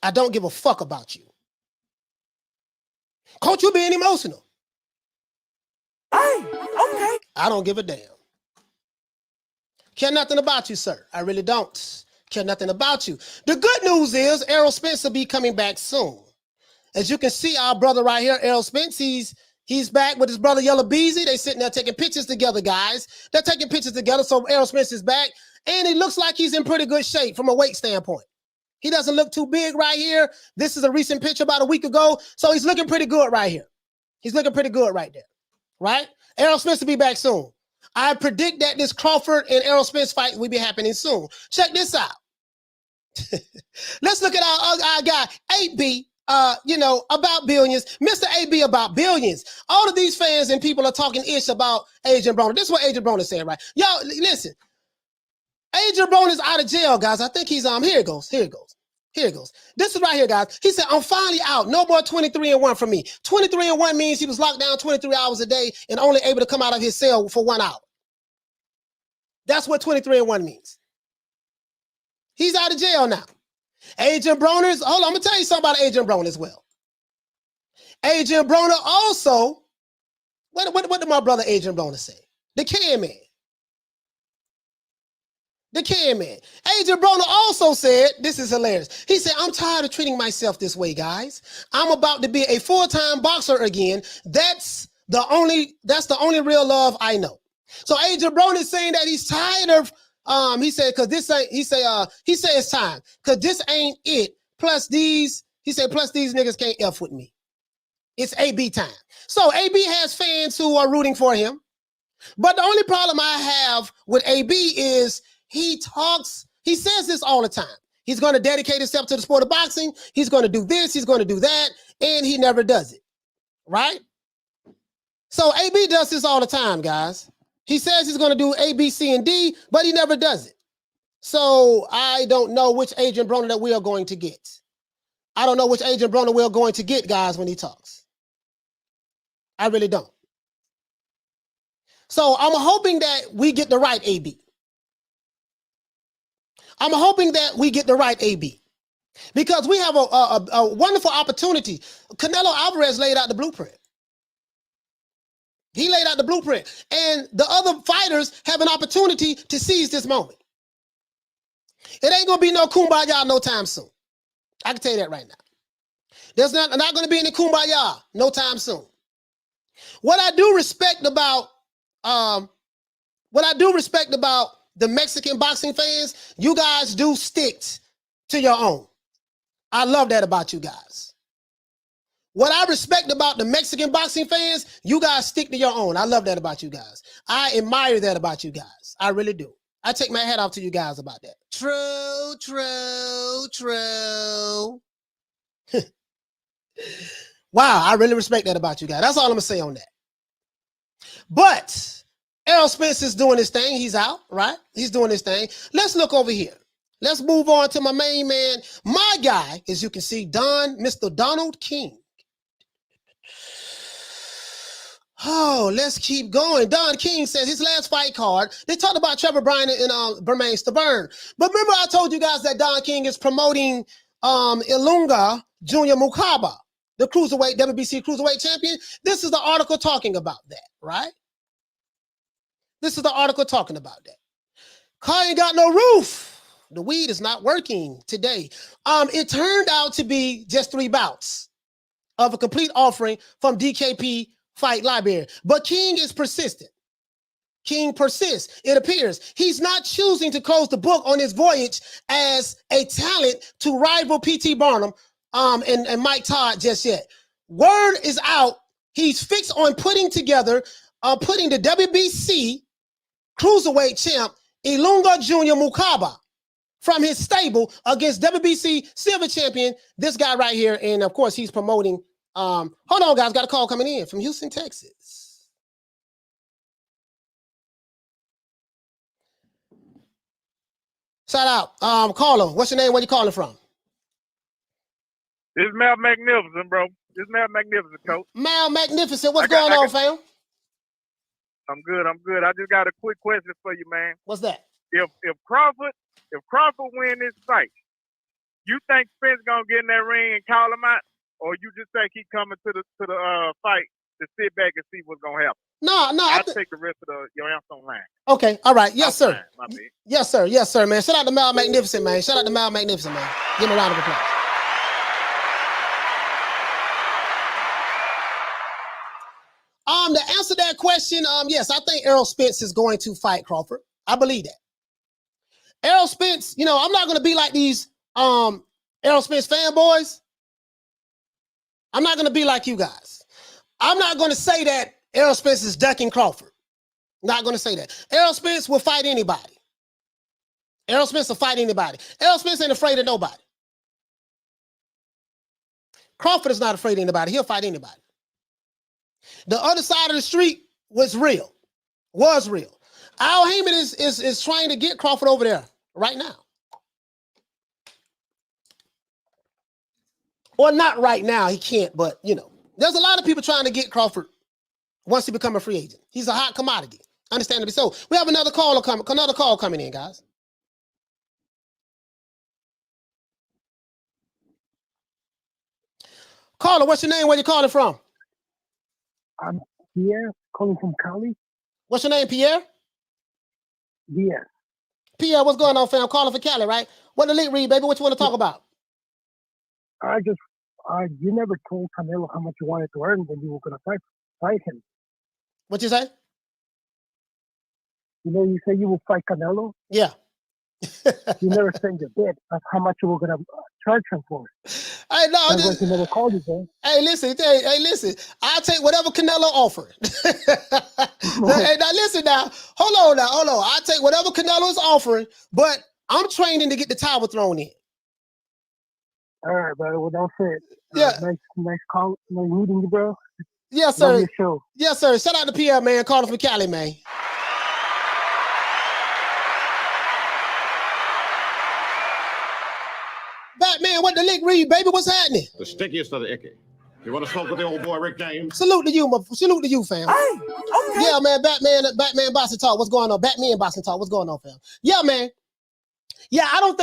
I don't give a fuck about you. Coach, you being emotional. Hey, okay. I don't give a damn. Care nothing about you, sir. I really don't care nothing about you. The good news is Errol Spence will be coming back soon. As you can see, our brother right here, Errol Spence, he's back with his brother Yellow Beezy. They sitting there taking pictures together, guys. They're taking pictures together, so Errol Spence is back. And it looks like he's in pretty good shape from a weight standpoint. He doesn't look too big right here. This is a recent picture about a week ago, so he's looking pretty good right here. He's looking pretty good right there, right? Errol Spence will be back soon. I predict that this Crawford and Errol Spence fight will be happening soon. Check this out. Let's look at our guy, 8B, about billions. Mr. 8B about billions. All of these fans and people are talking ish about Adrian Broner. This is what Adrian Broner said, right? Yo, listen. Adrian Broner is out of jail, guys. I think he's, here it goes. This is right here, guys. He said, I'm finally out. No more 23-1 for me. 23-1 means he was locked down 23 hours a day and only able to come out of his cell for 1 hour. That's what 23-1 means. He's out of jail now. Adrian Broner's, hold on, I'm going to tell you something about Adrian Broner as well. Adrian Broner also, what did my brother Adrian Broner say? The Can Man. The Can Man. Adrian Broner also said, this is hilarious. He said, I'm tired of treating myself this way, guys. I'm about to be a full-time boxer again. That's the only real love I know. So Adrian Broner is saying that he's tired of, he said, cause this ain't, he said it's time. Cause this ain't it. Plus these niggas can't F with me. It's AB time. So AB has fans who are rooting for him. But the only problem I have with AB is he says this all the time. He's going to dedicate himself to the sport of boxing. He's going to do this. He's going to do that. And he never does it. Right? So AB does this all the time, guys. He says he's going to do A, B, C, and D, but he never does it. So I don't know which Adrian Broner that we are going to get. I don't know which Adrian Broner we're going to get, guys, when he talks. I really don't. So I'm hoping that we get the right AB. I'm hoping that we get the right AB. Because we have a wonderful opportunity. Canelo Alvarez laid out the blueprint. He laid out the blueprint. And the other fighters have an opportunity to seize this moment. It ain't going to be no kumbaya no time soon. I can tell you that right now. There's not going to be any kumbaya no time soon. What I do respect about the Mexican boxing fans, you guys do stick to your own. I love that about you guys. What I respect about the Mexican boxing fans, you guys stick to your own. I love that about you guys. I admire that about you guys. I really do. I take my hat off to you guys about that. True, true, true. Wow, I really respect that about you guys. That's all I'm going to say on that. But Errol Spence is doing his thing. He's out, right? He's doing his thing. Let's look over here. Let's move on to my main man. My guy, as you can see, Mr. Donald King. Oh, let's keep going. Don King says his last fight card. They talked about Trevor Bryan and Bermain Stavern. But remember I told you guys that Don King is promoting Ilunga Junior Mukaba, the Cruiserweight, WBC Cruiserweight champion. This is the article talking about that, right? This is the article talking about that. Car ain't got no roof. The weed is not working today. It turned out to be just 3 bouts of a complete offering from DKP Fight Library. But King is persistent. King persists. It appears he's not choosing to close the book on his voyage as a talent to rival P.T. Barnum and Mike Todd just yet. Word is out. He's fixed on putting the WBC Cruiserweight champ Ilunga Jr. Mukaba from his stable against WBC Silver Champion, this guy right here. And of course, he's promoting. Hold on, guys. Got a call coming in from Houston, Texas. Shout out. Caller, what's your name? Where you calling from? This is Mal Magnificent, bro. This is Mal Magnificent, coach. Mal Magnificent, what's going on, fam? I'm good. I just got a quick question for you, man. What's that? If Crawford win this fight, you think Spence gonna get in that ring and call him out, or you just think he coming to the fight to sit back and see what's gonna happen? No. I'll take the rest of your answer online. Okay, all right. Yes, sir. My bad. Yes, sir, man. Shout out to Mal Magnificent, man. Shout out to Mal Magnificent, man. Give him a round of applause. To answer that question, yes, I think Errol Spence is going to fight Crawford. I believe that. Errol Spence, I'm not going to be like these Errol Spence fanboys. I'm not going to be like you guys. I'm not going to say that Errol Spence is ducking Crawford. Not going to say that. Errol Spence will fight anybody. Errol Spence will fight anybody. Errol Spence ain't afraid of nobody. Crawford is not afraid of anybody. He'll fight anybody. The other side of the street was real. Al Heyman is trying to get Crawford over there right now. Or not right now, he can't, but there's a lot of people trying to get Crawford once he become a free agent. He's a hot commodity, understandably so. We have another call coming in, guys. Caller, what's your name? Where you calling from? I'm Pierre, calling from Cali. What's your name, Pierre? Yes. Pierre, what's going on, fam? Calling for Cali, right? What the link read, baby? What you want to talk about? You never told Canelo how much you wanted to earn when you were going to fight him. What you say? You say you will fight Canelo? Yeah. You never said your bid of how much you were going to charge him for. Hey, no, that's why he never called you, man. Hey, listen. I'll take whatever Canelo offered. Hey, now listen now. Hold on. I'll take whatever Canelo is offering, but I'm training to get the towel thrown in. All right, brother. Well, that's it. Yeah. Nice call. Nice meeting you, bro. Yes, sir. Love your show. Yes, sir. Shout out to Pierre, man. Calling from Cali, man. Batman, what the lick read, baby? What's happening? The stickiest of the icky. You want to smoke with the old boy Rick James? Salute to you, fam. Hey, okay. Yeah, man. Batman Boxing Talk. What's going on? Batman Boxing Talk. What's going on, fam? Yeah, man. Yeah, I don't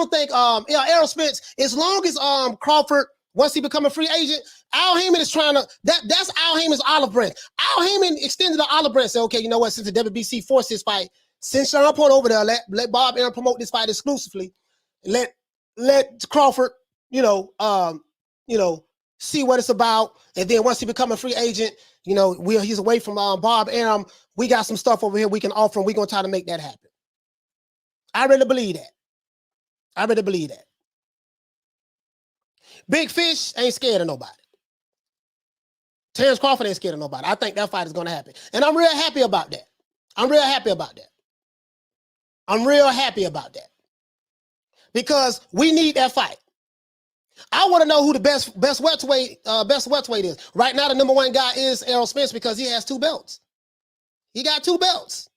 think Errol Spence, as long as Crawford, once he become a free agent, Al Heyman is trying to, that's Al Heyman's olive branch. Al Heyman extended the olive branch, said, okay, you know what, since the WBC forced this fight, send Shawn Porter over there, let Bob Arum promote this fight exclusively, let Crawford, see what it's about, and then once he become a free agent, he's away from Bob Arum, we got some stuff over here we can offer, and we're going to try to make that happen. I really believe that. Big Fish ain't scared of nobody. Terence Crawford ain't scared of nobody. I think that fight is going to happen. And I'm real happy about that. Because we need that fight. I want to know who the best welterweight is. Right now, the number one guy is Errol Spence because he has 2 belts. He got 2 belts.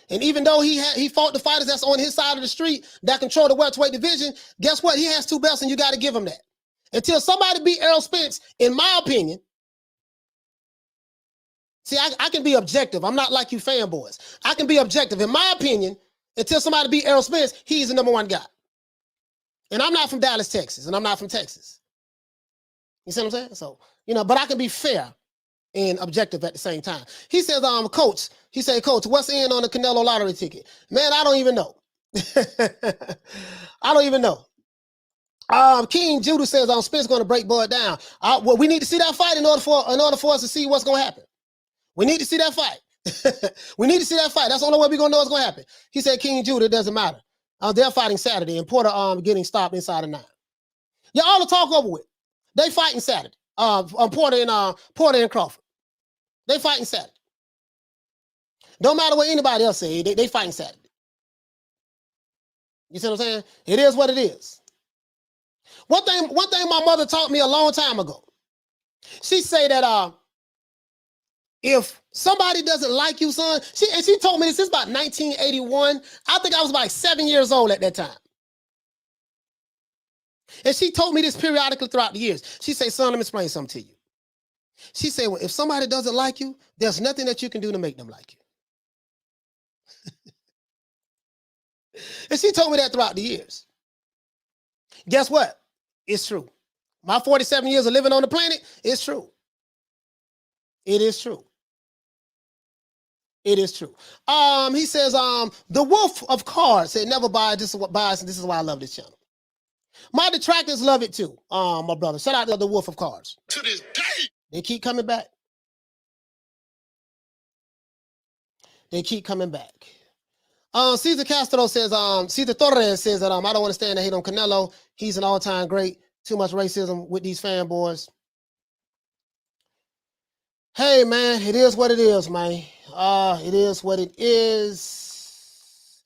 And even though he fought the fighters that's on his side of the street that control the welterweight division, guess what? He has 2 belts, and you got to give him that. Until somebody beat Errol Spence, in my opinion, see, I can be objective. I'm not like you fanboys. I can be objective. In my opinion, until somebody beat Errol Spence, he's the number one guy. And I'm not from Dallas, Texas, and I'm not from Texas. You see what I'm saying? So, but I can be fair and objective at the same time. He says, Coach, Coach, what's in on the Canelo lottery ticket? Man, I don't even know. I don't even know. King Judah says Spence going to break Bud down. Well, we need to see that fight in order for us to see what's going to happen. We need to see that fight. We need to see that fight. That's the only way we're going to know what's going to happen. He said King Judah, it doesn't matter. They're fighting Saturday, and Porter getting stopped inside of 9. Yeah, all the talk over with. They fighting Saturday. Porter and Crawford. They fighting Saturday. Don't matter what anybody else say. They fighting Saturday. You see what I'm saying? It is what it is. One thing my mother taught me a long time ago. She say that if somebody doesn't like you, son, she told me this is about 1981. I think I was about 7 years old at that time. And she told me this periodically throughout the years. She say, son, let me explain something to you. She said, well, if somebody doesn't like you, there's nothing that you can do to make them like you. And she told me that throughout the years. Guess what? It's true. My 47 years of living on the planet, it's true. It is true. It is true. He says, the Wolf of Cards said, never buy. This is why I love this channel. My detractors love it too. My brother. Shout out to the Wolf of Cards. To this day. They keep coming back. They keep coming back. Cesar Castro says, Cesar Torres says that I don't want to stand and hate on Canelo. He's an all-time great. Too much racism with these fanboys. Hey man, it is what it is, man. It is what it is.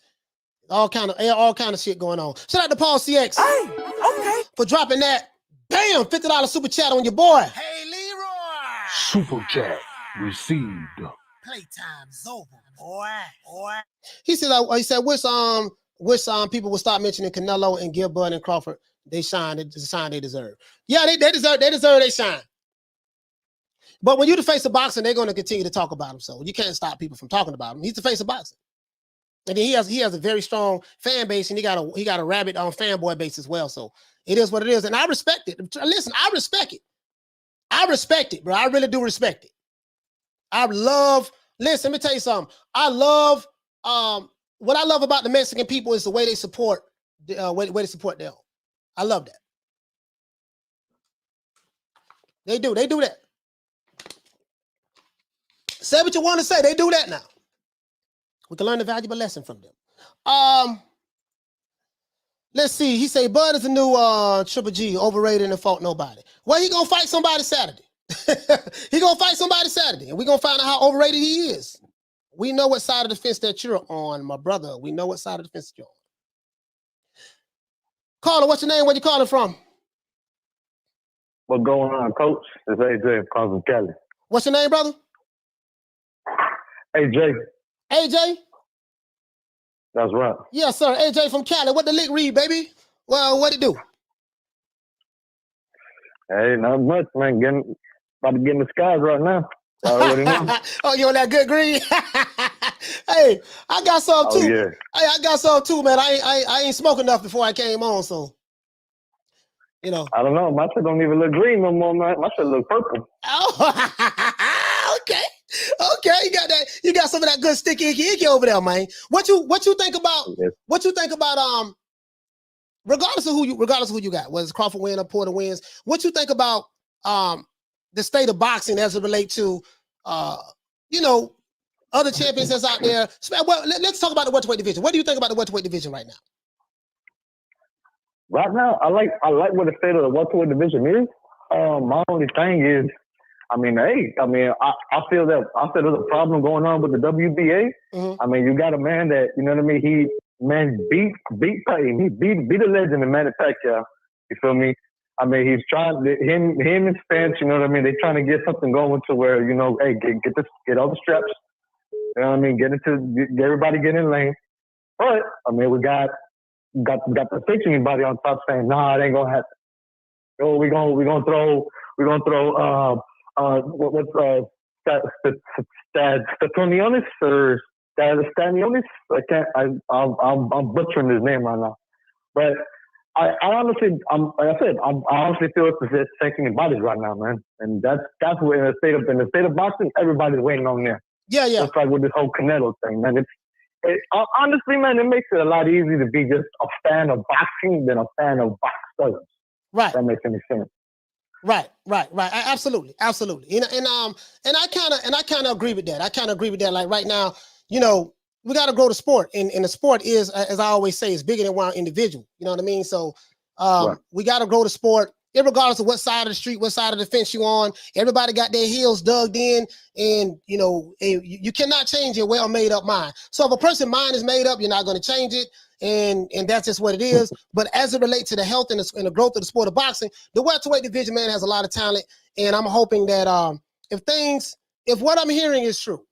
All kind of shit going on. Shout out to Paul CX. Hey, okay. For dropping that. Bam! $50 super chat on your boy. Hey, Leroy. Super chat received. Playtime's over, boy. He said, wish people would stop mentioning Canelo and give Bud and Crawford they shine. It's a sign they deserve. Yeah, they deserve they shine. But when you're the face of boxing, they're going to continue to talk about him. So you can't stop people from talking about him. He's the face of boxing. And then he has a very strong fan base, and he got a rabid fanboy base as well. So it is what it is. And I respect it. Listen, I respect it. I respect it, bro. I really do respect it. Listen, let me tell you something. What I love about the Mexican people is the way they support way they support their own. I love that. They do that. Say what you want to say. They do that now. We can learn a valuable lesson from them. Let's see. He say Bud is a new Triple G, overrated and fought nobody. Well, he gonna fight somebody Saturday. He gonna fight somebody Saturday, and we gonna find out how overrated he is. We know what side of the fence that you're on, my brother. We know what side of the fence you're on. Caller, what's your name? Where you calling from? What's going on, Coach? It's AJ calling from Cali. What's your name, brother? AJ. AJ? That's right. Yes, sir. AJ from Cali. What the lick read, baby? Well, what it do? Hey, not much, man. About to get in the skies right now. I already know. Oh, you on that good green? Hey, I got some too. Yeah. Hey, I got some too, man. I ain't smoking enough before I came on, so you know. I don't know. My shit don't even look green no more, man. My shit look purple. Oh, okay. You got some of that good sticky icky over there, man. What you think about? Yes. What you think about regardless of who you got, whether it's Crawford wins or Porter wins, what you think about the state of boxing as it relates to other champions that's out there? Well, let's talk about the welterweight division. What do you think about the welterweight division right now? Right now, I like what the state of the welterweight division is. My only thing is, I feel there's a problem going on with the WBA. Mm-hmm. I mean, you got a man that, you know what I mean, he beat Payday. He beat a legend in Manny Pacquiao. You feel me? I mean, he's trying him and Spence, you know what I mean? They're trying to get something going to where, you know, hey, get all the straps. You know what I mean? Get everybody get in lane. But I mean, we got the fiction body on top saying, nah, it ain't gonna happen. Oh, we're gonna throw Statonionis or Stanionis? I'm butchering his name right now. But I honestly feel it's the sanctioning bodies right now, man. And that's what in the state of boxing, everybody's waiting on there. Yeah. Just like with this whole Canelo thing, man. Honestly, man, it makes it a lot easier to be just a fan of boxing than a fan of boxers. Right. If that makes any sense. Right. Absolutely. And I kind of agree with that. Like right now, you know, we got to grow the sport, and the sport is, as I always say, is bigger than one individual. You know what I mean? So, Right. we got to grow the sport, regardless of what side of the street, what side of the fence you on. Everybody got their heels dug in, and you know, you cannot change your well made up mind. So if a person's mind is made up, you're not going to change it. And that's just what it is. But as it relates to the health and the growth of the sport of boxing, the welterweight division, man, has a lot of talent. And I'm hoping that if what I'm hearing is true,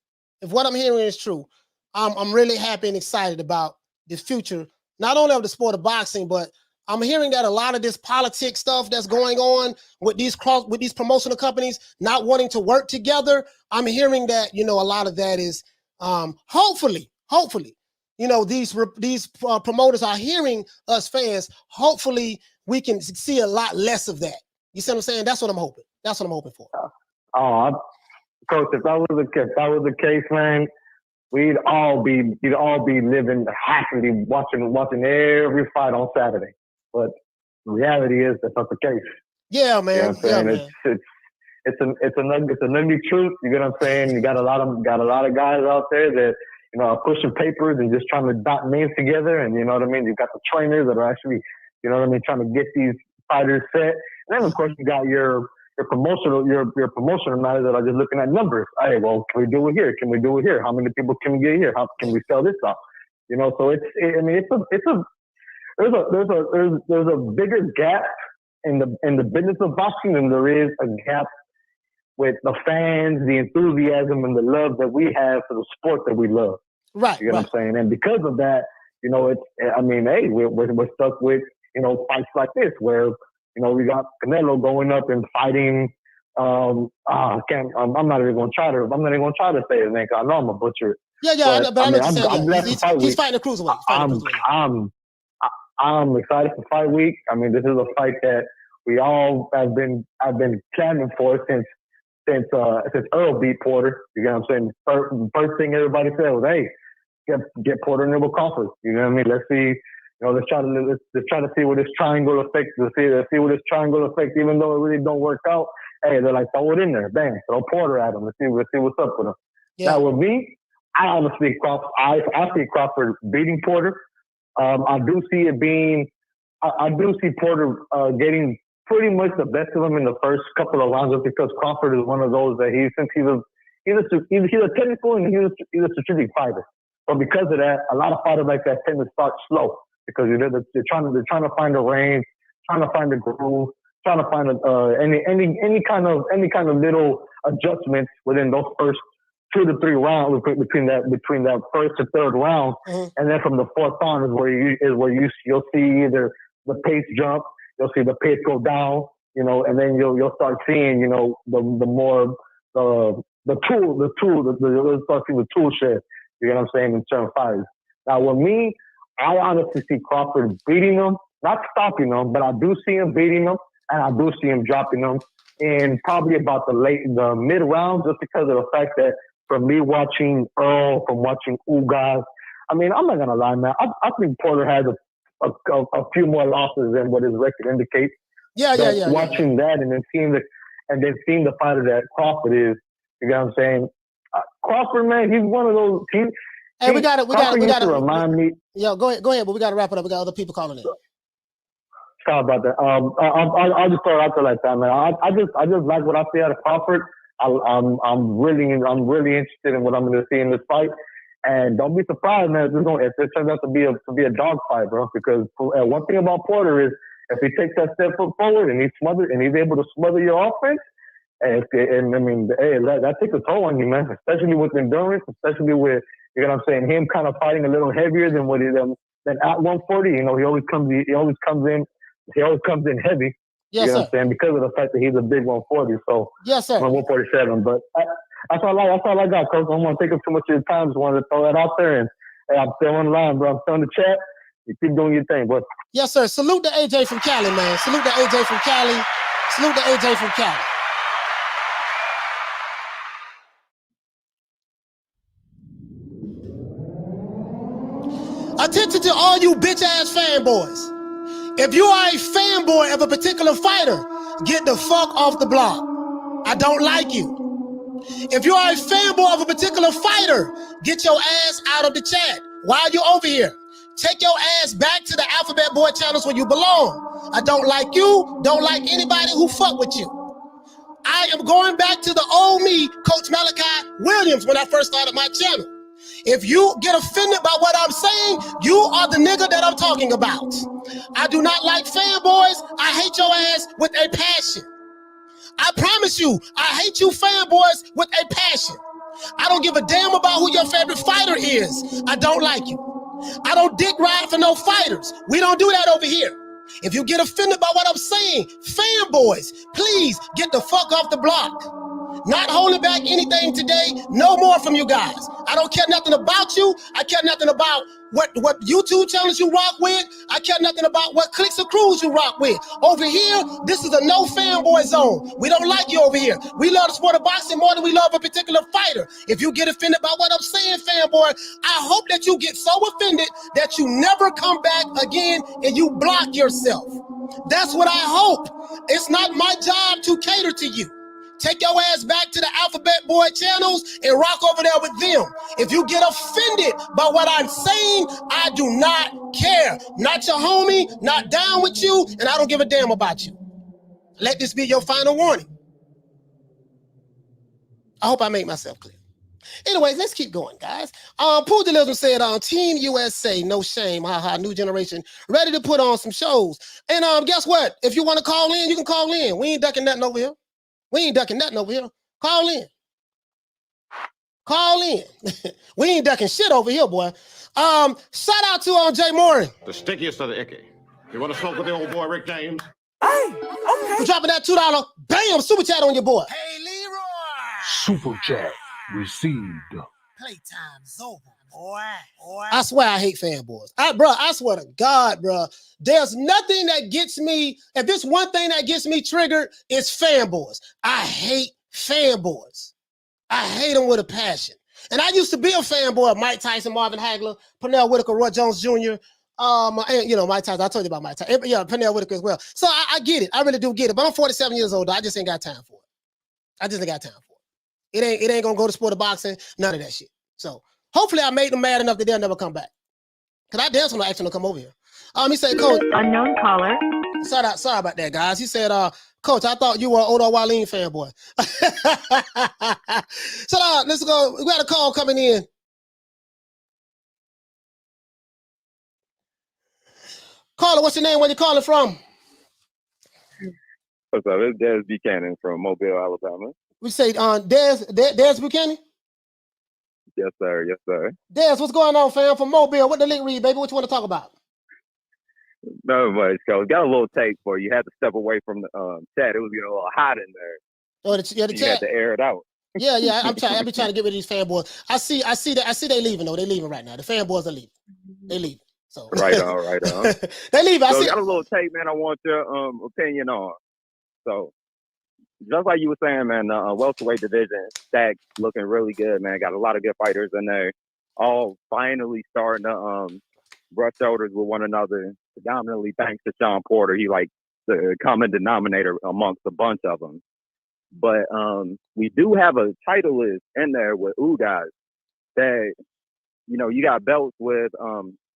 I'm really happy and excited about the future, not only of the sport of boxing, but I'm hearing that a lot of this politics stuff that's going on with these promotional companies not wanting to work together. I'm hearing that, you know, a lot of that is hopefully, you know, these promoters are hearing us fans. Hopefully, we can see a lot less of that. You see what I'm saying? That's what I'm hoping. That's what I'm hoping for. Coach, if that was the case, man, we'd all be living happily watching every fight on Saturday. But the reality is that's not the case. Yeah, man. You know what I'm saying? It's an ugly truth. You get what I'm saying? You got a lot of guys out there that, you know, are pushing papers and just trying to dot names together. And you know what I mean? You've got the trainers that are actually, you know what I mean, trying to get these fighters set. And then of course you got your promotional matters that are just looking at numbers. Hey, well, can we do it here? Can we do it here? How many people can we get here? How can we sell this out? You know, so there's a bigger gap in the business of boxing than there is a gap with the fans, the enthusiasm, and the love that we have for the sport that we love. Right. You know what I'm saying? And because of that, you know, we're stuck with, you know, fights like this where, you know, we got Canelo going up and fighting. I'm not even going to try to say his name. I know I'm a butcher. Yeah, but I know what you're saying. He's fighting a cruiserweight. I'm excited for fight week. I mean, this is a fight that we all have been planning for since Earl beat Porter. You know what I'm saying? First thing everybody said was, "Hey, get Porter in there with Crawford." You know what I mean? Let's see. You know, let's try to see what this triangle effect. Let's see what this triangle effect. Even though it really don't work out, hey, they're like, throw it in there, bang, throw Porter at him. Let's see what's up with him. Yeah. Now with me, I honestly I see Crawford beating Porter. I do see Porter getting pretty much the best of him in the first couple of rounds, just because Crawford is one of those that he's a technical and he's a strategic fighter. But because of that, a lot of fighters like that tend to start slow because they're trying to find a range, trying to find a groove, trying to find any kind of little adjustments within those first 2 to 3 rounds between that first to third round, and then from the fourth on is where you'll see either the pace jump, you'll see the pace go down, you know, and then you'll start seeing, you know, you'll start seeing the tool shed. You know what I'm saying, in certain fights. Now with me, I honestly see Crawford beating him, not stopping him, but I do see him beating him, and I do see him dropping him in probably about the mid round, just because of the fact that from me watching Earl, from watching Ugas, I mean, I'm not gonna lie, man. I think Porter has a few more losses than what his record indicates. Yeah. Watching that and then seeing the fighter that Crawford is, you know what I'm saying? Crawford, man, he's one of those. We got to remind me. Yo, go ahead, but we got to wrap it up. We got other people calling in. Sorry about that. I'll just throw it out there like that, man. I just like what I see out of Crawford. I'm really interested in what I'm going to see in this fight, and don't be surprised, man, if this turns out to be a dog fight, bro. Because one thing about Porter is if he takes that step forward and he's able to smother your offense, and I mean, that takes a toll on you, man. Especially with endurance, especially with, you know what I'm saying, him kind of fighting a little heavier than than at 140. You know, he always comes in heavy. Yes, you know sir. what I'm saying? Because of the fact that he's a big 140. So yes, sir. I'm 147. But that's all I got, Coach. I don't want to take up too much of your time. Just wanted to throw that out there. And hey, I'm still on the line, bro. I'm still in the chat. You keep doing your thing, bro. Yes, sir. Salute to AJ from Cali, man. Salute to AJ from Cali. Attention to all you bitch-ass fanboys. If you are a fanboy of a particular fighter, get the fuck off the block. I don't like you. If you are a fanboy of a particular fighter, get your ass out of the chat. Why are you over here? Take your ass back to the Alphabet Boy channels where you belong. I don't like you, don't like anybody who fuck with you. I am going back to the old me, Coach Malachi Williams, when I first started my channel. If you get offended by what I'm saying, you are the nigga that I'm talking about. I do not like fanboys. I hate your ass with a passion. I promise you, I hate you fanboys with a passion. I don't give a damn about who your favorite fighter is. I don't like you. I don't dick ride for no fighters. We don't do that over here. If you get offended by what I'm saying, fanboys, please get the fuck off the block. Not holding back anything today. No more from you guys. I don't care nothing about you. I care nothing about what YouTube channels you rock with. I care nothing about what cliques or crews you rock with. Over here, this is a no fanboy zone. We don't like you over here. We love the sport of boxing more than we love a particular fighter. If you get offended by what I'm saying, fanboy, I hope that you get so offended that you never come back again and you block yourself. That's what I hope. It's not my job to cater to you. Take your ass back to the Alphabet Boy channels and rock over there with them. If you get offended by what I'm saying, I do not care. Not your homie, not down with you, and I don't give a damn about you. Let this be your final warning. I hope I make myself clear. Anyways, let's keep going, guys. Pugilism said, Team USA, no shame, haha, new generation, ready to put on some shows. And guess what? If you want to call in, you can call in. We ain't ducking nothing over here. We ain't ducking nothing over here. Call in. Call in. We ain't ducking shit over here, boy. Shout out to Jay Morin. The stickiest of the icky. You want to smoke with the old boy Rick James? Hey, okay. For dropping that $2, bam, super chat on your boy. Hey, Leroy. Super chat received. Playtime's over, boy. I swear I hate fanboys. I swear to God, bro. There's nothing that gets me, if there's one thing that gets me triggered, it's fanboys. I hate fanboys. I hate them with a passion. And I used to be a fanboy of Mike Tyson, Marvin Hagler, Pernell Whitaker, Roy Jones Jr., and, Mike Tyson. I told you about Mike Tyson. Yeah, Pernell Whitaker as well. So I get it. I really do get it. But I'm 47 years old. I just ain't got time for it. I just ain't got time for it. It ain't gonna go to sport of boxing, none of that shit. So hopefully I made them mad enough that they'll never come back. Cause I dare someone actually to come over here. He said, Coach. Unknown caller. Sorry about that, guys. He said, Coach, I thought you were an Odo Waleem fanboy. So let's go. We got a call coming in. Caller, what's your name? Where you calling from? What's up? It's Des Buchanan from Mobile, Alabama. We say Des Buchanan? Yes, sir. Yes, sir. Des, what's going on, fam? From Mobile. What the link read, baby? What you want to talk about? Not much, Coach. Got a little take for you. You had to step away from the chat. It was getting a little hot in there. Oh, the chat. You had to air it out. Yeah. I be trying to get rid of these fanboys. I see they leaving though. They leaving right now. The fanboys are leaving. They leaving. So right on. They leaving. So got a little take, man. I want your opinion on. So just like you were saying, man, the welterweight division stacked, looking really good, man. Got a lot of good fighters in there. All finally starting to brush shoulders with one another. Predominantly thanks to Shawn Porter. He like the common denominator amongst a bunch of them. But we do have a title list in there with guys that, you got belts with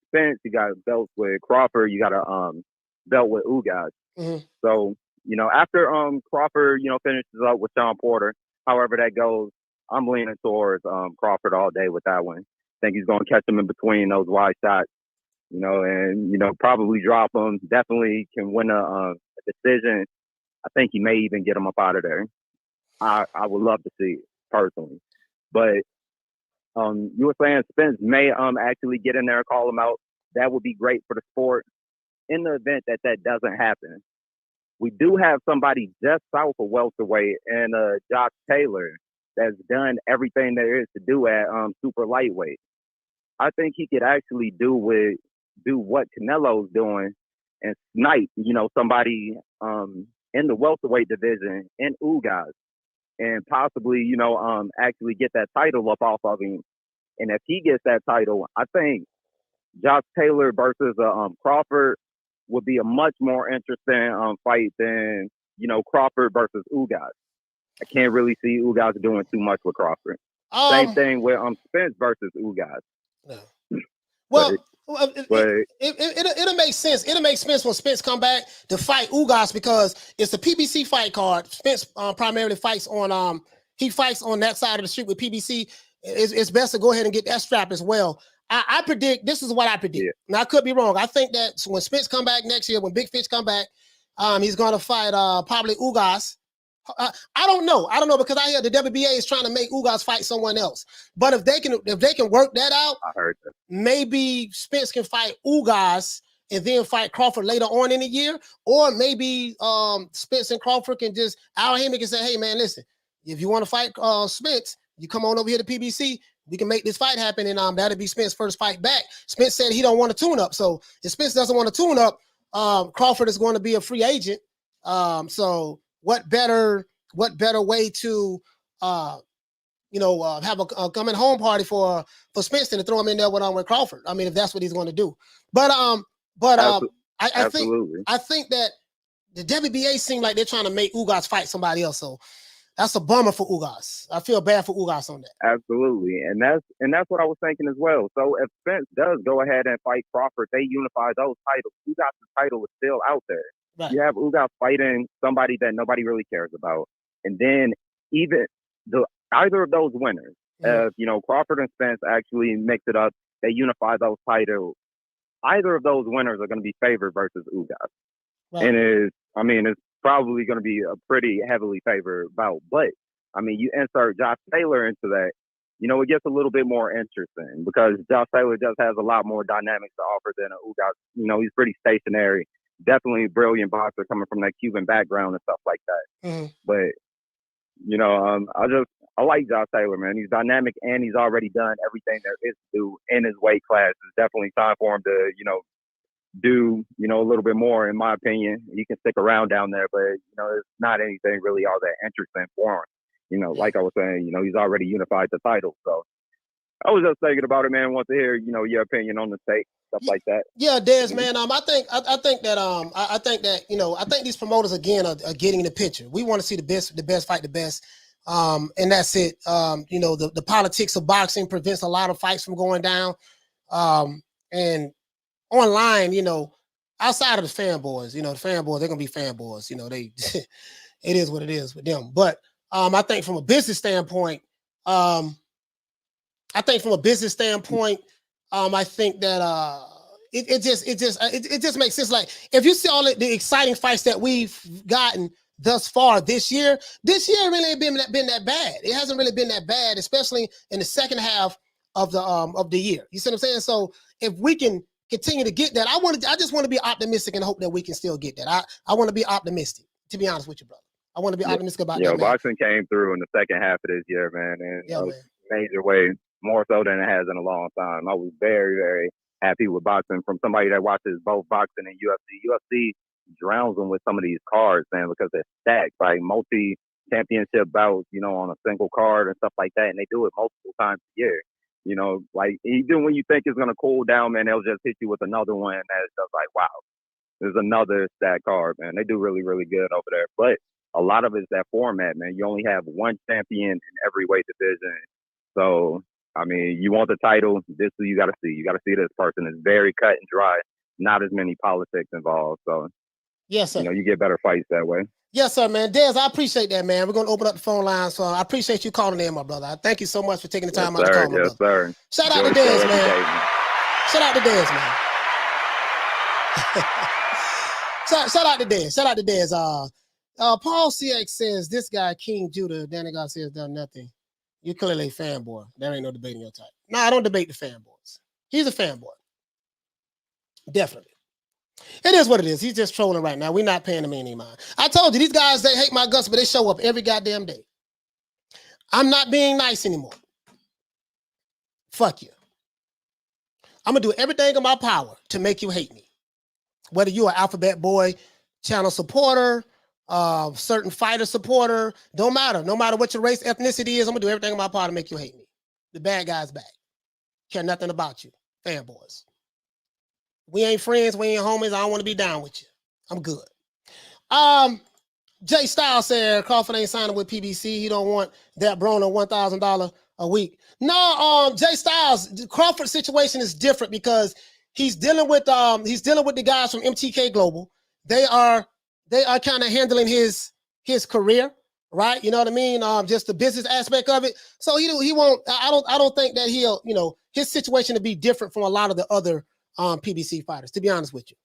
Spence, you got belts with Crawford, you got a belt with guys. Mm-hmm. So, after Crawford, finishes up with Shawn Porter, however that goes, I'm leaning towards Crawford all day with that one. Think he's going to catch him in between those wide shots, and, probably drop him. Definitely can win a decision. I think he may even get him up out of there. I would love to see it personally. But you were saying Spence may actually get in there and call him out. That would be great for the sport. In the event that doesn't happen, we do have somebody just south of welterweight and Josh Taylor that's done everything there is to do at super lightweight. I think he could actually do what Canelo's doing and snipe, somebody in the welterweight division in guys, and possibly, actually get that title up off of him. And if he gets that title, I think Josh Taylor versus Crawford would be a much more interesting fight than, you know, Crawford versus Ugas. I can't really see Ugas doing too much with Crawford. Same thing with Spence versus Ugas. No. Well, but it'll make sense. It'll make sense when Spence come back to fight Ugas because it's a PBC fight card. Spence primarily fights on he fights on that side of the street with PBC. It's best to go ahead and get that strap as well. I predict, this is what I predict. Yeah. Now I could be wrong. I think that when Spence come back next year, when Big Fish come back, he's gonna fight probably Ugas. I don't know because I hear the WBA is trying to make Ugas fight someone else. But if they can work that out, I heard that. Maybe Spence can fight Ugas and then fight Crawford later on in the year, or maybe Spence and Crawford can just Al Heyman can say, "Hey man, listen, if you want to fight Spence, you come on over here to PBC. We can make this fight happen, and that'll be Spence's first fight back." Spence said he don't want to tune up, so if Spence doesn't want to tune up, Crawford is going to be a free agent. So what better way to have a coming home party for Spence than to throw him in there with Crawford? I mean, if that's what he's going to do. But I think that the WBA seems like they're trying to make Ugas fight somebody else. So that's a bummer for Ugas. I feel bad for Ugas on that. Absolutely. And that's what I was thinking as well. So if Spence does go ahead and fight Crawford, they unify those titles. Ugas' title is still out there. Right. You have Ugas fighting somebody that nobody really cares about. And then even either of those winners, Crawford and Spence actually mix it up, they unify those titles. Either of those winners are going to be favored versus Ugas. Right. And it's probably going to be a pretty heavily favored bout. But, I mean, you insert Josh Taylor into that, it gets a little bit more interesting because Josh Taylor just has a lot more dynamics to offer than Ugas. He's pretty stationary. Definitely a brilliant boxer coming from that Cuban background and stuff like that. Mm-hmm. But, I like Josh Taylor, man. He's dynamic and he's already done everything there is to do in his weight class. It's definitely time for him to, do, a little bit more, in my opinion. He can stick around down there, but, it's not anything really all that interesting for him. Like I was saying, he's already unified the title. So I was just thinking about it, man. Want to hear, your opinion on the state, stuff like that. Yeah, Dez, man. I think these promoters again are getting the picture. We want to see the best fight the best. And that's it. The politics of boxing prevents a lot of fights from going down. And online, outside of the fanboys, the fanboys, they're gonna be fanboys. They it is what it is with them. But I think from a business standpoint, I think that it just makes sense. Like if you see all the exciting fights that we've gotten thus far this year really ain't been that bad. It hasn't really been that bad, especially in the second half of the year. You see what I'm saying? So if we can continue to get that, I just want to be optimistic and hope that we can still get that. I want to be optimistic, to be honest with you, brother. I want to be optimistic about that. Boxing came through in the second half of this year, man, in a major way, more so than it has in a long time. I was very, very happy with boxing from somebody that watches both boxing and UFC. UFC drowns them with some of these cards, man, because they're stacked, like multi-championship bouts, on a single card and stuff like that, and they do it multiple times a year. Like even when you think it's gonna cool down, man, they'll just hit you with another one that's just like, wow, there's another stacked card, man. They do really, really good over there. But a lot of it's that format, man. You only have one champion in every weight division. So, I mean, you want the title, this is what you got to see. You got to see this person. It's very cut and dry. Not as many politics involved. So, yes, sir. You get better fights that way. Yes, sir, man. Dez, I appreciate that, man. We're going to open up the phone line. So I appreciate you calling in, my brother. I thank you so much for taking the time out to call, my brother. Sir. Shout out to Dez, man. Shout out to Dez, man. Shout out to Dez. Shout out to Dez. Paul CX says, this guy, King Judah, Danny Garcia has done nothing. You're clearly a fanboy. There ain't no debating your type. No, I don't debate the fanboys. He's a fanboy. Definitely. It is what it is. He's just trolling right now. We're not paying him any mind. I told you, these guys, they hate my guts, but they show up every goddamn day. I'm not being nice anymore. Fuck you. I'm going to do everything in my power to make you hate me. Whether you're an Alphabet Boy channel supporter, certain fighter supporter, don't matter. No matter what your race, ethnicity is, I'm going to do everything in my power to make you hate me. The bad guy's back. Care nothing about you. Fanboys. We ain't friends. We ain't homies. I don't want to be down with you. I'm good. Jay Styles said Crawford ain't signing with PBC. He don't want that Broner $1,000 a week. No, Jay Styles, the Crawford situation is different because he's dealing with the guys from MTK Global. They are kind of handling his career, right? You know what I mean? Just the business aspect of it. So he won't. I don't think that he'll. You know, his situation to be different from a lot of the other PBC fighters. To be honest with you.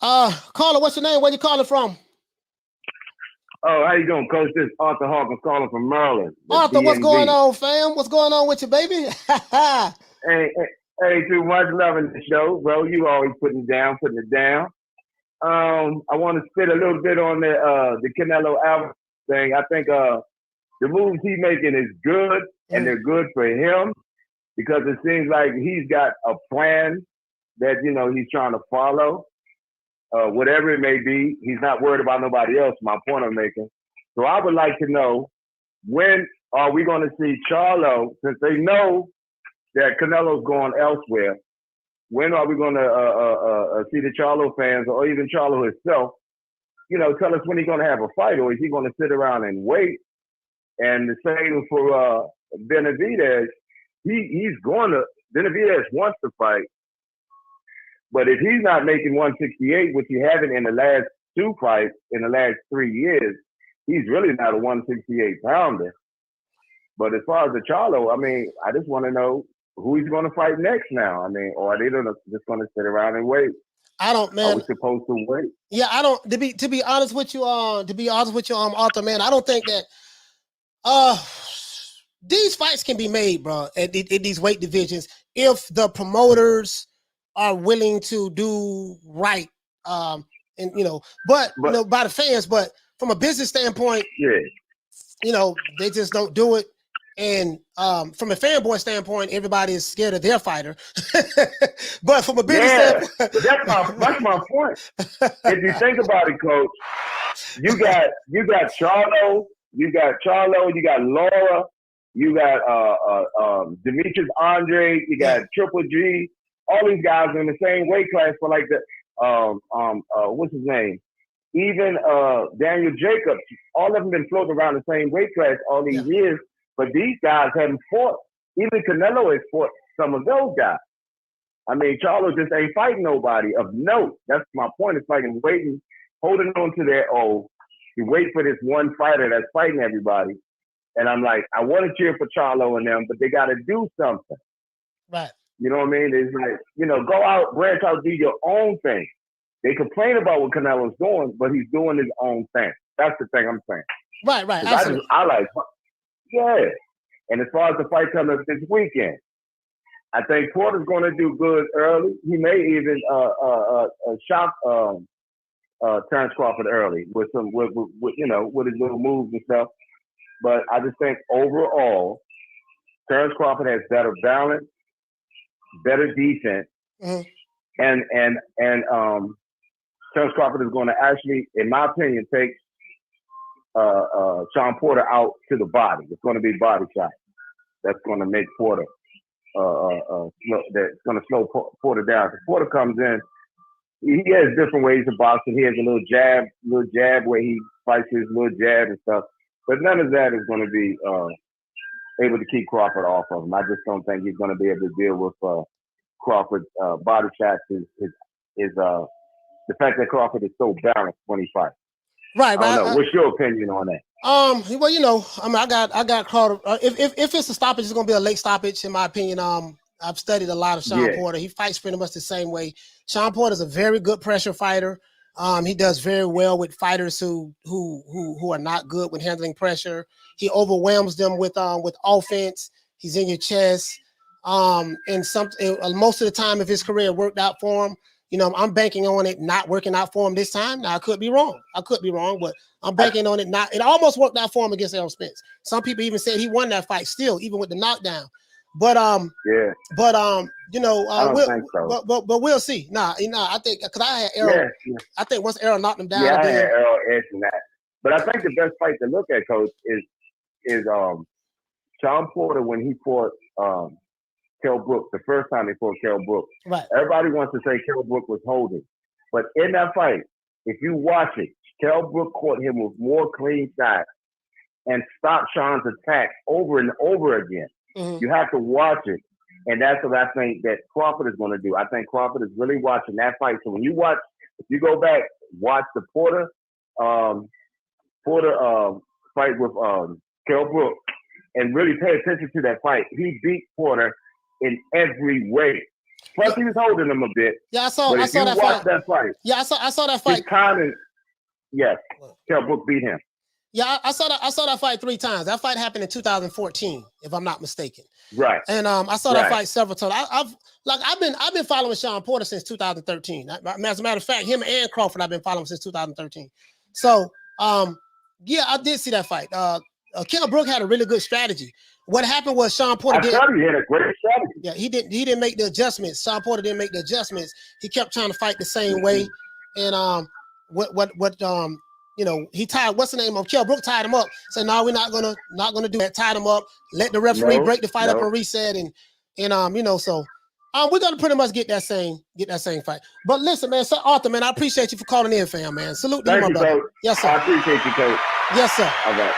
Caller, what's your name? Where you calling from? Oh, how you doing, Coach? This is Arthur Hawkins calling from Maryland. Arthur, what's going on, fam? What's going on with you, baby? Hey, too much loving the show, bro. You always putting it down. I want to spit a little bit on the Canelo Alvarez thing. I think the moves he's making is good, and they're good for him because it seems like he's got a plan that he's trying to follow. Whatever it may be, he's not worried about nobody else, my point I'm making. So I would like to know, when are we going to see Charlo, since they know that Canelo's going elsewhere, when are we going to see the Charlo fans or even Charlo himself, tell us when he's going to have a fight, or is he going to sit around and wait? And the same for Benavidez. Benavidez wants to fight. But if he's not making 168, which he hasn't in the last 2 fights in the last 3 years, he's really not a 168 pounder. But as far as the Charlo, I mean, I just want to know who he's going to fight next now. I mean, or are they just going to sit around and wait? I don't, man. Are we supposed to wait? Yeah, I don't. To be honest with you, Arthur, man, I don't think that these fights can be made, bro, at these weight divisions if the promoters are willing to do right, by the fans, but from a business standpoint, they just don't do it. And from a fanboy standpoint, everybody is scared of their fighter. But from a business standpoint, that's my point. If you think about it, Coach, you got Charlo, you got Laura, you got Demetrius Andre, you got Triple G. All these guys are in the same weight class for like the what's his name? Even Daniel Jacobs. All of them been floating around the same weight class all these years, but these guys haven't fought. Even Canelo has fought some of those guys. I mean, Charlo just ain't fighting nobody of note. That's my point. It's like waiting, holding on to their you wait for this one fighter that's fighting everybody. And I'm like, I want to cheer for Charlo and them, but they got to do something. Right. You know what I mean? It's like, go out, branch out, do your own thing. They complain about what Canelo's doing, but he's doing his own thing. That's the thing I'm saying. Right. I like, And as far as the fight coming up this weekend, I think Porter's going to do good early. He may even shock Terence Crawford early with his little moves and stuff. But I just think overall, Terence Crawford has better balance, better defense, and Terence Crawford is going to actually, in my opinion, take Shawn Porter out to the body. It's going to be body shot. That's going to make Porter that's going to slow Porter down. If Porter comes in, he has different ways of boxing. He has a little jab where he fights his little jab and stuff. But none of that is going to be able to keep Crawford off of him. I just don't think he's going to be able to deal with Crawford's body shots. Is the fact that Crawford is so balanced when he fights. Right. I don't know. What's your opinion on that? Well, I got Crawford. If it's a stoppage, it's going to be a late stoppage, in my opinion. I've studied a lot of Shawn Porter. He fights pretty much the same way. Shawn Porter is a very good pressure fighter. He does very well with fighters who are not good with handling pressure. He overwhelms them with offense. He's in your chest. And most of the time, if his career worked out for him, I'm banking on it not working out for him this time. Now I could be wrong, but I'm banking on it not. It almost worked out for him against Errol Spence. Some people even said he won that fight still, even with the knockdown. But I don't think so. But we'll see. I think because I had Errol. I think once Errol knocked him down, I had Errol edging that. But I think the best fight to look at, Coach, is Shawn Porter, when he fought Kell Brook, the first time he fought Kell Brook, Right. everybody wants to say Kell Brook was holding. But in that fight, if you watch it, Kell Brook caught him with more clean shots and stopped Shawn's attack over and over again. You have to watch it. And that's what I think that Crawford is going to do. I think Crawford is really watching that fight. So when you watch, if you go back, watch the Porter fight with Kell Brook and really pay attention to that fight. He beat Porter in every way. Plus, he was holding him a bit. Yeah, I saw that fight. Yeah, I saw that fight. Yes, Kell Brook beat him. Yeah, I saw that fight 3 times. That fight happened in 2014, if I'm not mistaken. Right. And I saw that fight several times. I've been following Shawn Porter since 2013. As a matter of fact, him and Crawford I've been following since 2013. So yeah, I did see that fight. Kell Brook had a really good strategy. What happened was Shawn Porter he had a great strategy. Yeah, he didn't make the adjustments. Shawn Porter didn't make the adjustments. He kept trying to fight the same way. And he tied, what's the name of Kell Brook tied him up. Said, no, we're not gonna do that. Tied him up, let the referee break the fight up and reset, and so we're gonna pretty much get that same fight. But listen, man, Sir Arthur, man, I appreciate you for calling in, fam, man. Salute to you, my brother. Coach. Yes, sir. I appreciate you, Coach. Yes, sir. All right.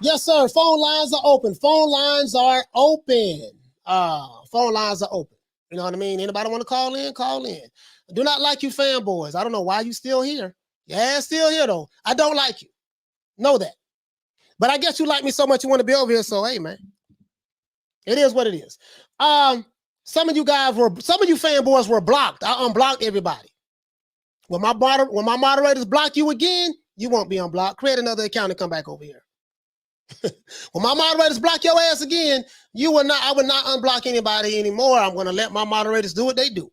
Yes, sir. Phone lines are open. Phone lines are open. Phone lines are open. You know what I mean? Anybody want to call in? Call in. I do not like you fanboys. I don't know why you still here. Yeah, still here though. I don't like you. Know that. But I guess you like me so much you want to be over here. So hey, man, it is what it is. Some of you fanboys were blocked. I unblocked everybody. When my moderators block you again, you won't be unblocked. Create another account and come back over here. When my moderators block your ass again, I will not unblock anybody anymore. I'm going to let my moderators do what they do.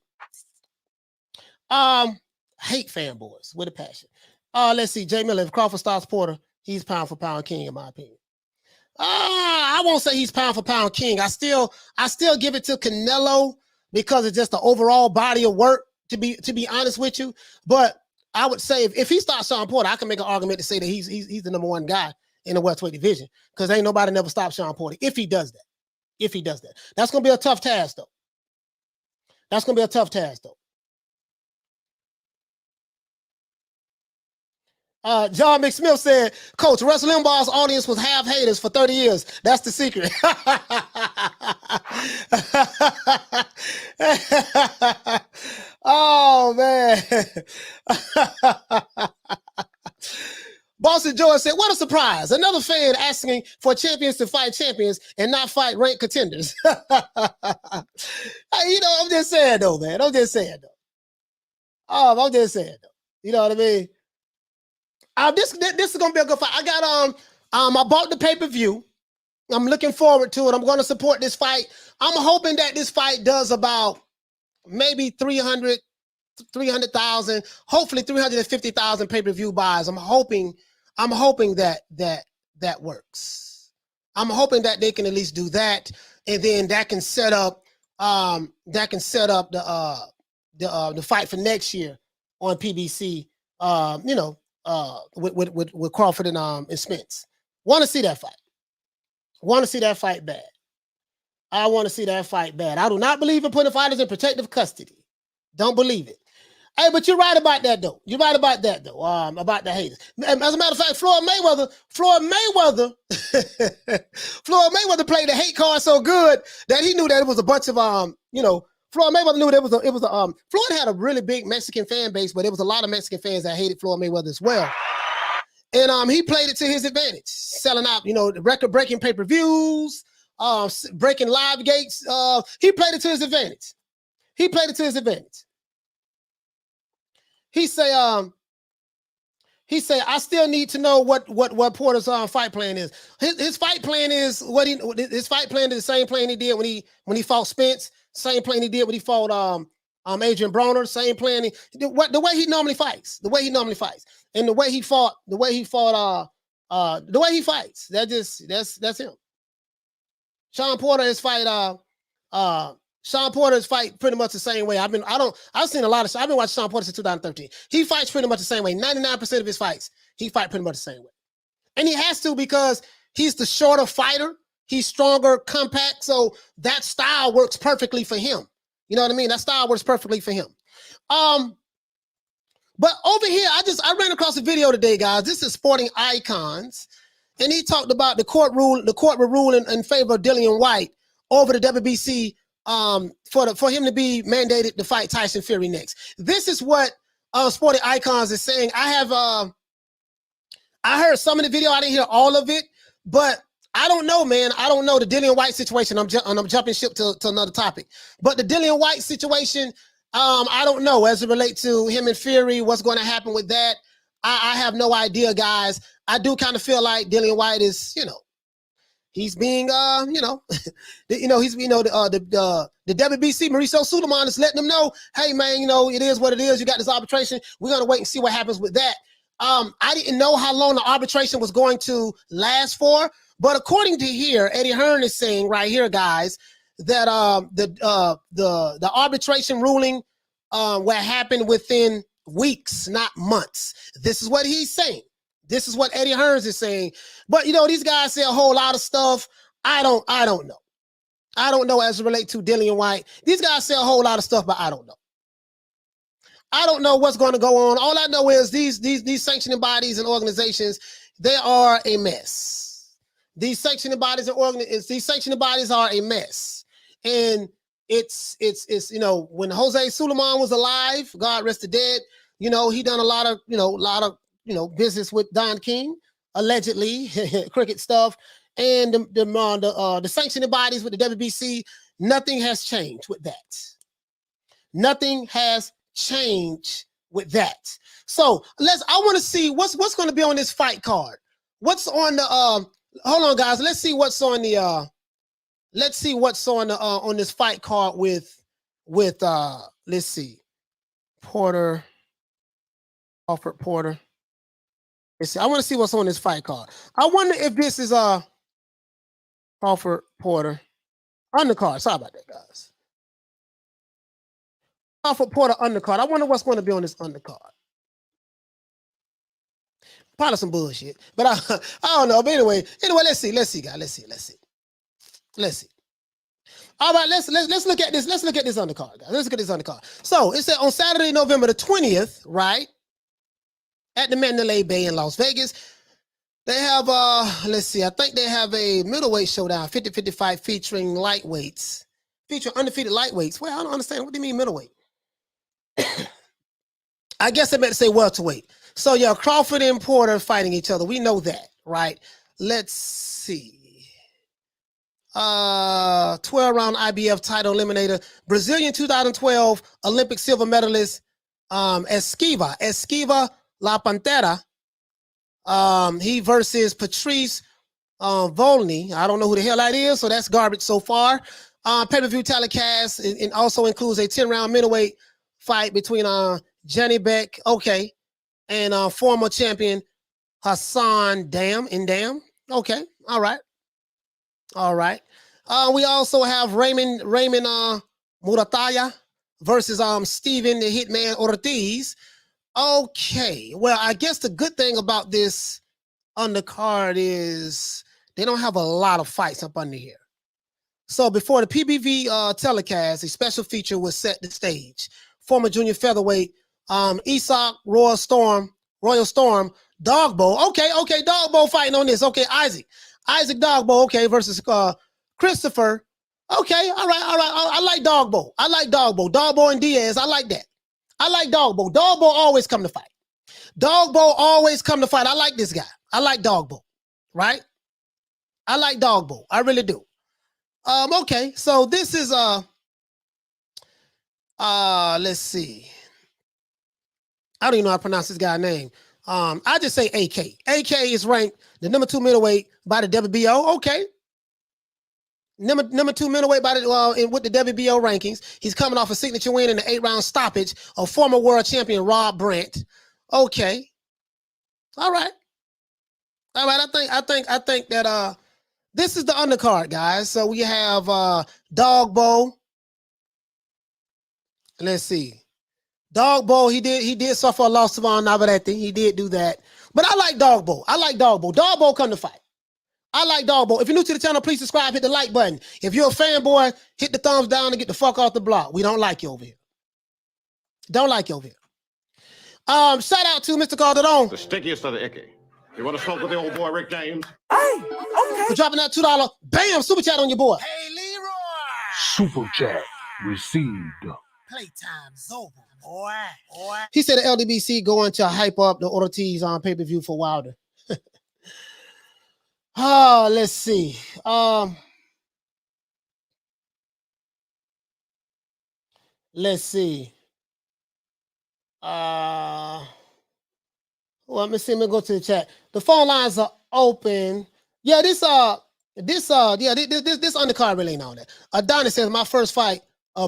Hate fanboys with a passion. Let's see. Jay Miller, if Crawford stops Porter, he's pound for pound king, in my opinion. I won't say he's pound for pound king. I still give it to Canelo because it's just the overall body of work, to be honest with you. But I would say if he starts Shawn Porter, I can make an argument to say that he's the number one guy in the welterweight division, because ain't nobody never stopped Shawn Porter if he does that. That's gonna be a tough task though. John McSmith said, Coach, Russ Limbaugh's audience was half haters for 30 years. That's the secret. Oh, man. Boston George said, what a surprise. Another fan asking for champions to fight champions and not fight ranked contenders. I'm just saying, though, man. I'm just saying, though. You know what I mean? This is going to be a good fight. I bought the pay-per-view. I'm looking forward to it. I'm going to support this fight. I'm hoping that this fight does about maybe 300,000, hopefully 350,000 pay-per-view buys. I'm hoping that works. I'm hoping that they can at least do that, and then that can set up the fight for next year on PBC. With Crawford and Spence. Want to see that fight. Bad. I want to see that fight bad. I do not believe in putting fighters in protective custody. Don't believe it. Hey, but you're right about that, though. About the haters. As a matter of fact, Floyd Mayweather played the hate card so good that he knew that it was a bunch of Floyd Mayweather knew Floyd had a really big Mexican fan base, but there was a lot of Mexican fans that hated Floyd Mayweather as well. And he played it to his advantage, selling out, record-breaking pay-per-views, breaking live gates. He played it to his advantage. He say, I still need to know what Porter's fight plan is. His fight plan is the same plan he did when he fought Spence. Same plan he did when he fought Adrian Broner. Same plan. The way he normally fights. And the way he fights. That's him. Shawn Porter's fight pretty much the same way. I've been watching Shawn Porter since 2013. He fights pretty much the same way. 99% of his fights, he fight pretty much the same way. And he has to because he's the shorter fighter. He's stronger, compact. So that style works perfectly for him. You know what I mean? That style works perfectly for him. But over here, I ran across a video today, guys. This is Sporting Icons. And he talked about the court ruling in favor of Dillian White over the WBC for him to be mandated to fight Tyson Fury next. This is what Sporting Icons is saying. I heard some of the video. I didn't hear all of it, but I don't know, man. I don't know the Dillian White situation. I'm jumping ship to another topic. But the Dillian White situation, I don't know as it relates to him and Fury, what's going to happen with that. I have no idea, guys. I do kind of feel like Dillian White is, he's being, the WBC, Mauricio Sulaiman is letting them know, hey, man, it is what it is. You got this arbitration. We're going to wait and see what happens with that. I didn't know how long the arbitration was going to last for, but according to here, Eddie Hearn is saying right here, guys, that the arbitration ruling will happen within weeks, not months. This is what he's saying. This is what Eddie Hearns is saying. But these guys say a whole lot of stuff. I don't know. I don't know as it relates to Dillian White. These guys say a whole lot of stuff, but I don't know. I don't know what's going to go on. All I know is these sanctioning bodies and organizations, they are a mess. These sanctioning bodies are a mess. And it's when Jose Sulaiman was alive, God rest the dead, he done a lot of business with Don King, allegedly, cricket stuff, and the sanctioning bodies with the WBC. Nothing has changed with that. Nothing has changed with that. So I want to see what's going to be on this fight card. What's on the hold on, guys. Let's see what's on the on this fight card with let's see, Porter, Crawford Porter. Let's see. I want to see what's on this fight card. I wonder if this is Crawford Porter undercard. Sorry about that, guys. Crawford Porter undercard. I wonder what's going to be on this undercard. Probably some bullshit, but I don't know. But anyway, let's see, guys. Let's see. All right, let's look at this. Let's look at this undercard, guys. Let's look at this undercard. So it said on Saturday, November the 20th, right, at the Mandalay Bay in Las Vegas, they have let's see. I think they have a middleweight showdown, 50-55, featuring lightweights, featuring undefeated lightweights. Well, I don't understand. What do you mean middleweight? I guess I meant to say welterweight. So yeah, Crawford and Porter fighting each other. We know that, right? Let's see. 12-round IBF title eliminator, Brazilian 2012 Olympic silver medalist, Esquiva La Pantera. He versus Patrice Volny. I don't know who the hell that is, so that's garbage so far. Pay-per-view telecast and also includes a 10-round middleweight fight between Johnny Beck, and former champion Hassan Dam. Okay, all right. We also have Raymond Murataya versus Steven the Hitman Ortiz. Okay, well, I guess the good thing about this undercard is they don't have a lot of fights up under here. So before the PBV telecast, a special feature was set the stage. Former junior featherweight Isak Royal Storm, Dogbo. Okay, Dogbo fighting on this. Okay, Isaac Dogbo. Versus Christopher. Okay, all right. I like Dogbo. Dogbo and Diaz. I like that. I like Dogbo. Dogbo always come to fight. I like this guy. I like Dogbo. Right? I like Dogbo. I really do. Okay, so this is let's see. I don't even know how to pronounce this guy's name. I just say AK. AK is ranked the number 2 middleweight by the WBO. Okay. Number 2 middleweight by the with the WBO rankings. He's coming off a signature win in the 8-round stoppage of former world champion Rob Brandt. Okay. All right. I think that this is the undercard, guys. So we have Dogbo. Let's see. Dogbo, he did suffer a loss to Von Navarrete. He did do that. But I like Dogbo. I like Dogbo. Dogbo come to fight. I like Dogbo. If you're new to the channel, please subscribe, hit the like button. If you're a fanboy, hit the thumbs down and get the fuck off the block. We don't like you over here. Don't like you over here. Shout out to Mr. Calderon. The stickiest of the icky. You want to smoke with the old boy Rick James? Hey, okay. For dropping that $2. Bam, super chat on your boy. Hey, Leroy. Super chat received. Playtime's over, boy. He said the LDBC going to hype up the Ortiz on pay-per-view for Wilder. Oh, let's see. Let's see. Well, let me see. Let me go to the chat. The phone lines are open. Yeah, this undercard really ain't on that. Adonis says my first fight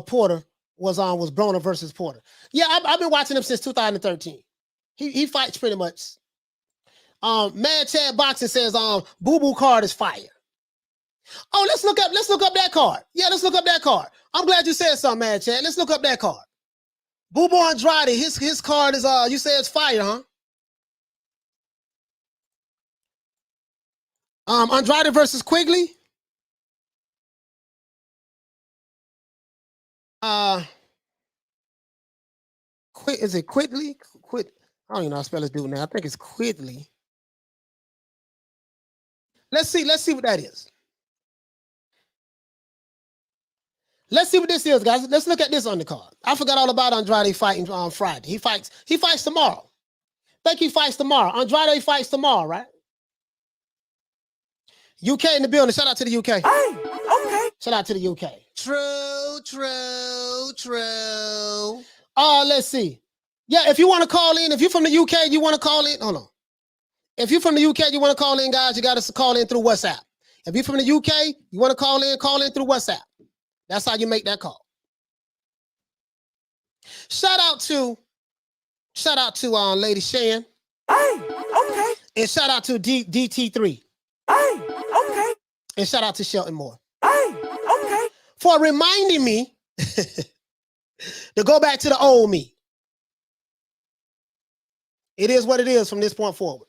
Porter was Broner versus Porter. Yeah, I've been watching him since 2013. He fights pretty much. Mad Chad Boxing says Boo Boo card is fire. Oh, let's look up that card. Yeah, let's look up that card. I'm glad you said something, Mad Chad. Let's look up that card. Boo Boo Andrade, his card is you say it's fire, huh? Andrade versus Quigley. Is it Quigley? I don't even know how to spell this dude now. I think it's Quigley. Let's see what that is. Let's see what this is, guys. Let's look at this undercard. I forgot all about Andrade fighting on Friday. He fights tomorrow. I think he fights tomorrow. Andrade fights tomorrow, right? UK in the building. Shout out to the UK. Hey, okay. Shout out to the UK. True. Let's see. Yeah, if you want to call in, if you're from the UK, you want to call in. Hold on. If you're from the UK, you want to call in, guys, you got to call in through WhatsApp. If you're from the UK, you want to call in through WhatsApp. That's how you make that call. Shout out to Lady Shan. Hey, okay. And shout out to DT3. Hey, okay. And shout out to Shelton Moore. Hey, okay. For reminding me to go back to the old me. It is what it is from this point forward.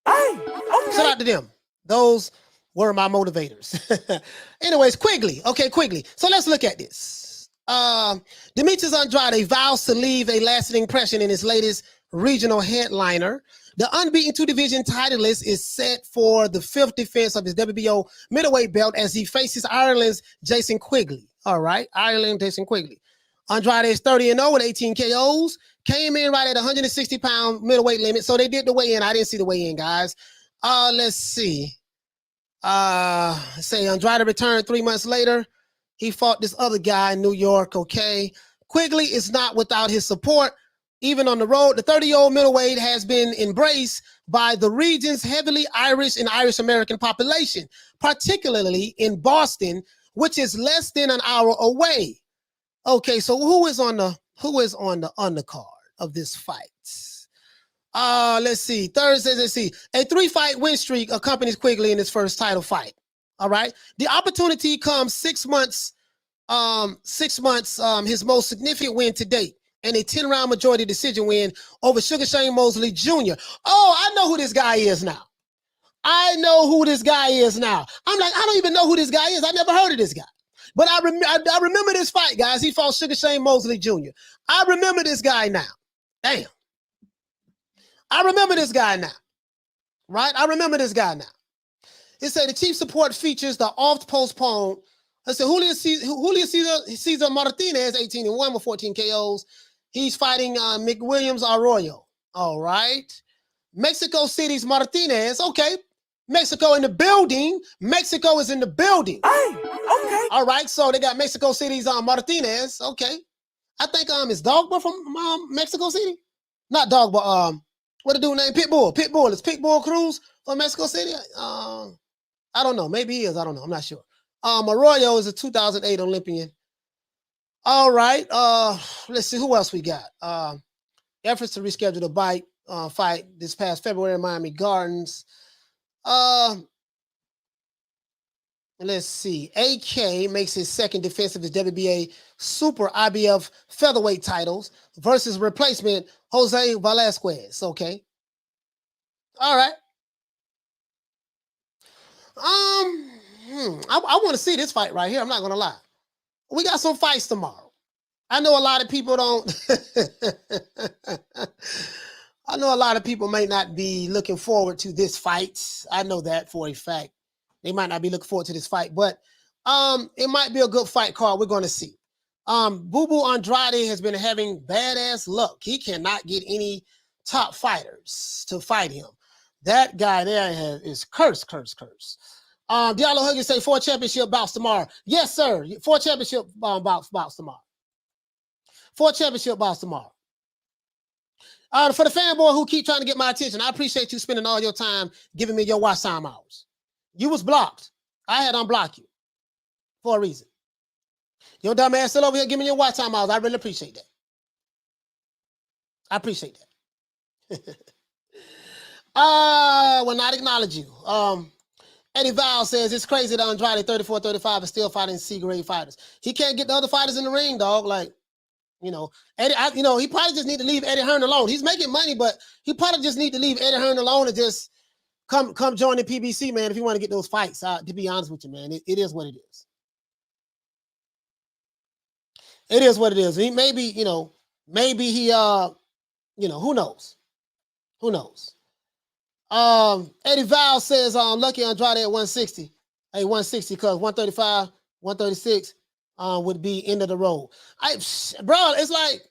Hey, okay. Shout out to them. Those were my motivators. Anyways, Quigley. Okay, Quigley. So let's look at this. Demetrius Andrade vows to leave a lasting impression in his latest regional headliner. The unbeaten two-division titleist is set for the 5th defense of his WBO middleweight belt as he faces Ireland's Jason Quigley. All right, Ireland, Jason Quigley. Andrade is 30-0 with 18 KOs. Came in right at 160-pound middleweight limit. So they did the weigh-in. I didn't see the weigh-in, guys. Let's see. Say Andrade returned 3 months later. He fought this other guy in New York, okay? Quigley is not without his support. Even on the road, the 30-year-old middleweight has been embraced by the region's heavily Irish and Irish-American population, particularly in Boston, which is less than an hour away. Okay, so who is on the undercard of this fight? Let's see. Thursday, let's see. A 3-fight win streak accompanies Quigley in his first title fight. All right. The opportunity comes 6 months, his most significant win to date, and a 10-round majority decision win over Sugar Shane Mosley Jr. Oh, I know who this guy is now. I'm like, I don't even know who this guy is. I never heard of this guy. But I remember this fight, guys. He fought Sugar Shane Mosley Jr. I remember this guy now. Damn. I remember this guy now. Right? I remember this guy now. It said the chief support features the oft-postponed. I said Julio Cesar Martinez, 18-1 with 14 KOs. He's fighting McWilliams Arroyo. All right. Mexico City's Martinez. Okay. Mexico in the building. Mexico is in the building. Hey, okay. All right. So they got Mexico City's Martinez. Okay. I think it's Dogba from Mexico City. Not Dogba. What the dude named Pitbull? Pitbull. Is Pitbull Cruz from Mexico City? I don't know. Maybe he is. I don't know. I'm not sure. Arroyo is a 2008 Olympian. All right. Let's see who else we got. Efforts to reschedule the fight this past February in Miami Gardens. Let's see. AK makes his second defense of his WBA Super IBF featherweight titles versus replacement Jose Velasquez. Okay. All right. I want to see this fight right here. I'm not gonna lie. We got some fights tomorrow. I know a lot of people don't. I know a lot of people may not be looking forward to this fight. I know that for a fact. They might not be looking forward to this fight, but it might be a good fight card. We're going to see. Boo Boo Andrade has been having badass luck. He cannot get any top fighters to fight him. That guy there is cursed. Diallo Huggins say 4 championship bouts tomorrow. Yes, sir. 4 championship bouts tomorrow. 4 championship bouts tomorrow. For the fanboy who keep trying to get my attention, I appreciate you spending all your time giving me your watch time hours. You was blocked. I had to unblock you for a reason. Your dumb ass still over here giving me your watch time hours. I really appreciate that. I appreciate that. Will not acknowledge you. Eddie Val says it's crazy that Andrade 34-35 is still fighting C-grade fighters. He can't get the other fighters in the ring, dog. Like, you know, Eddie, he probably just need to leave Eddie Hearn alone. He's making money, but he probably just need to leave Eddie Hearn alone and just come join the PBC, man, if you want to get those fights. To be honest with you, man, it is what it is. It is what it is. He maybe he, who knows? Who knows? Eddie Val says lucky Andrade at 160. Hey, 160 because 135, 136 would be end of the road. Bro, it's like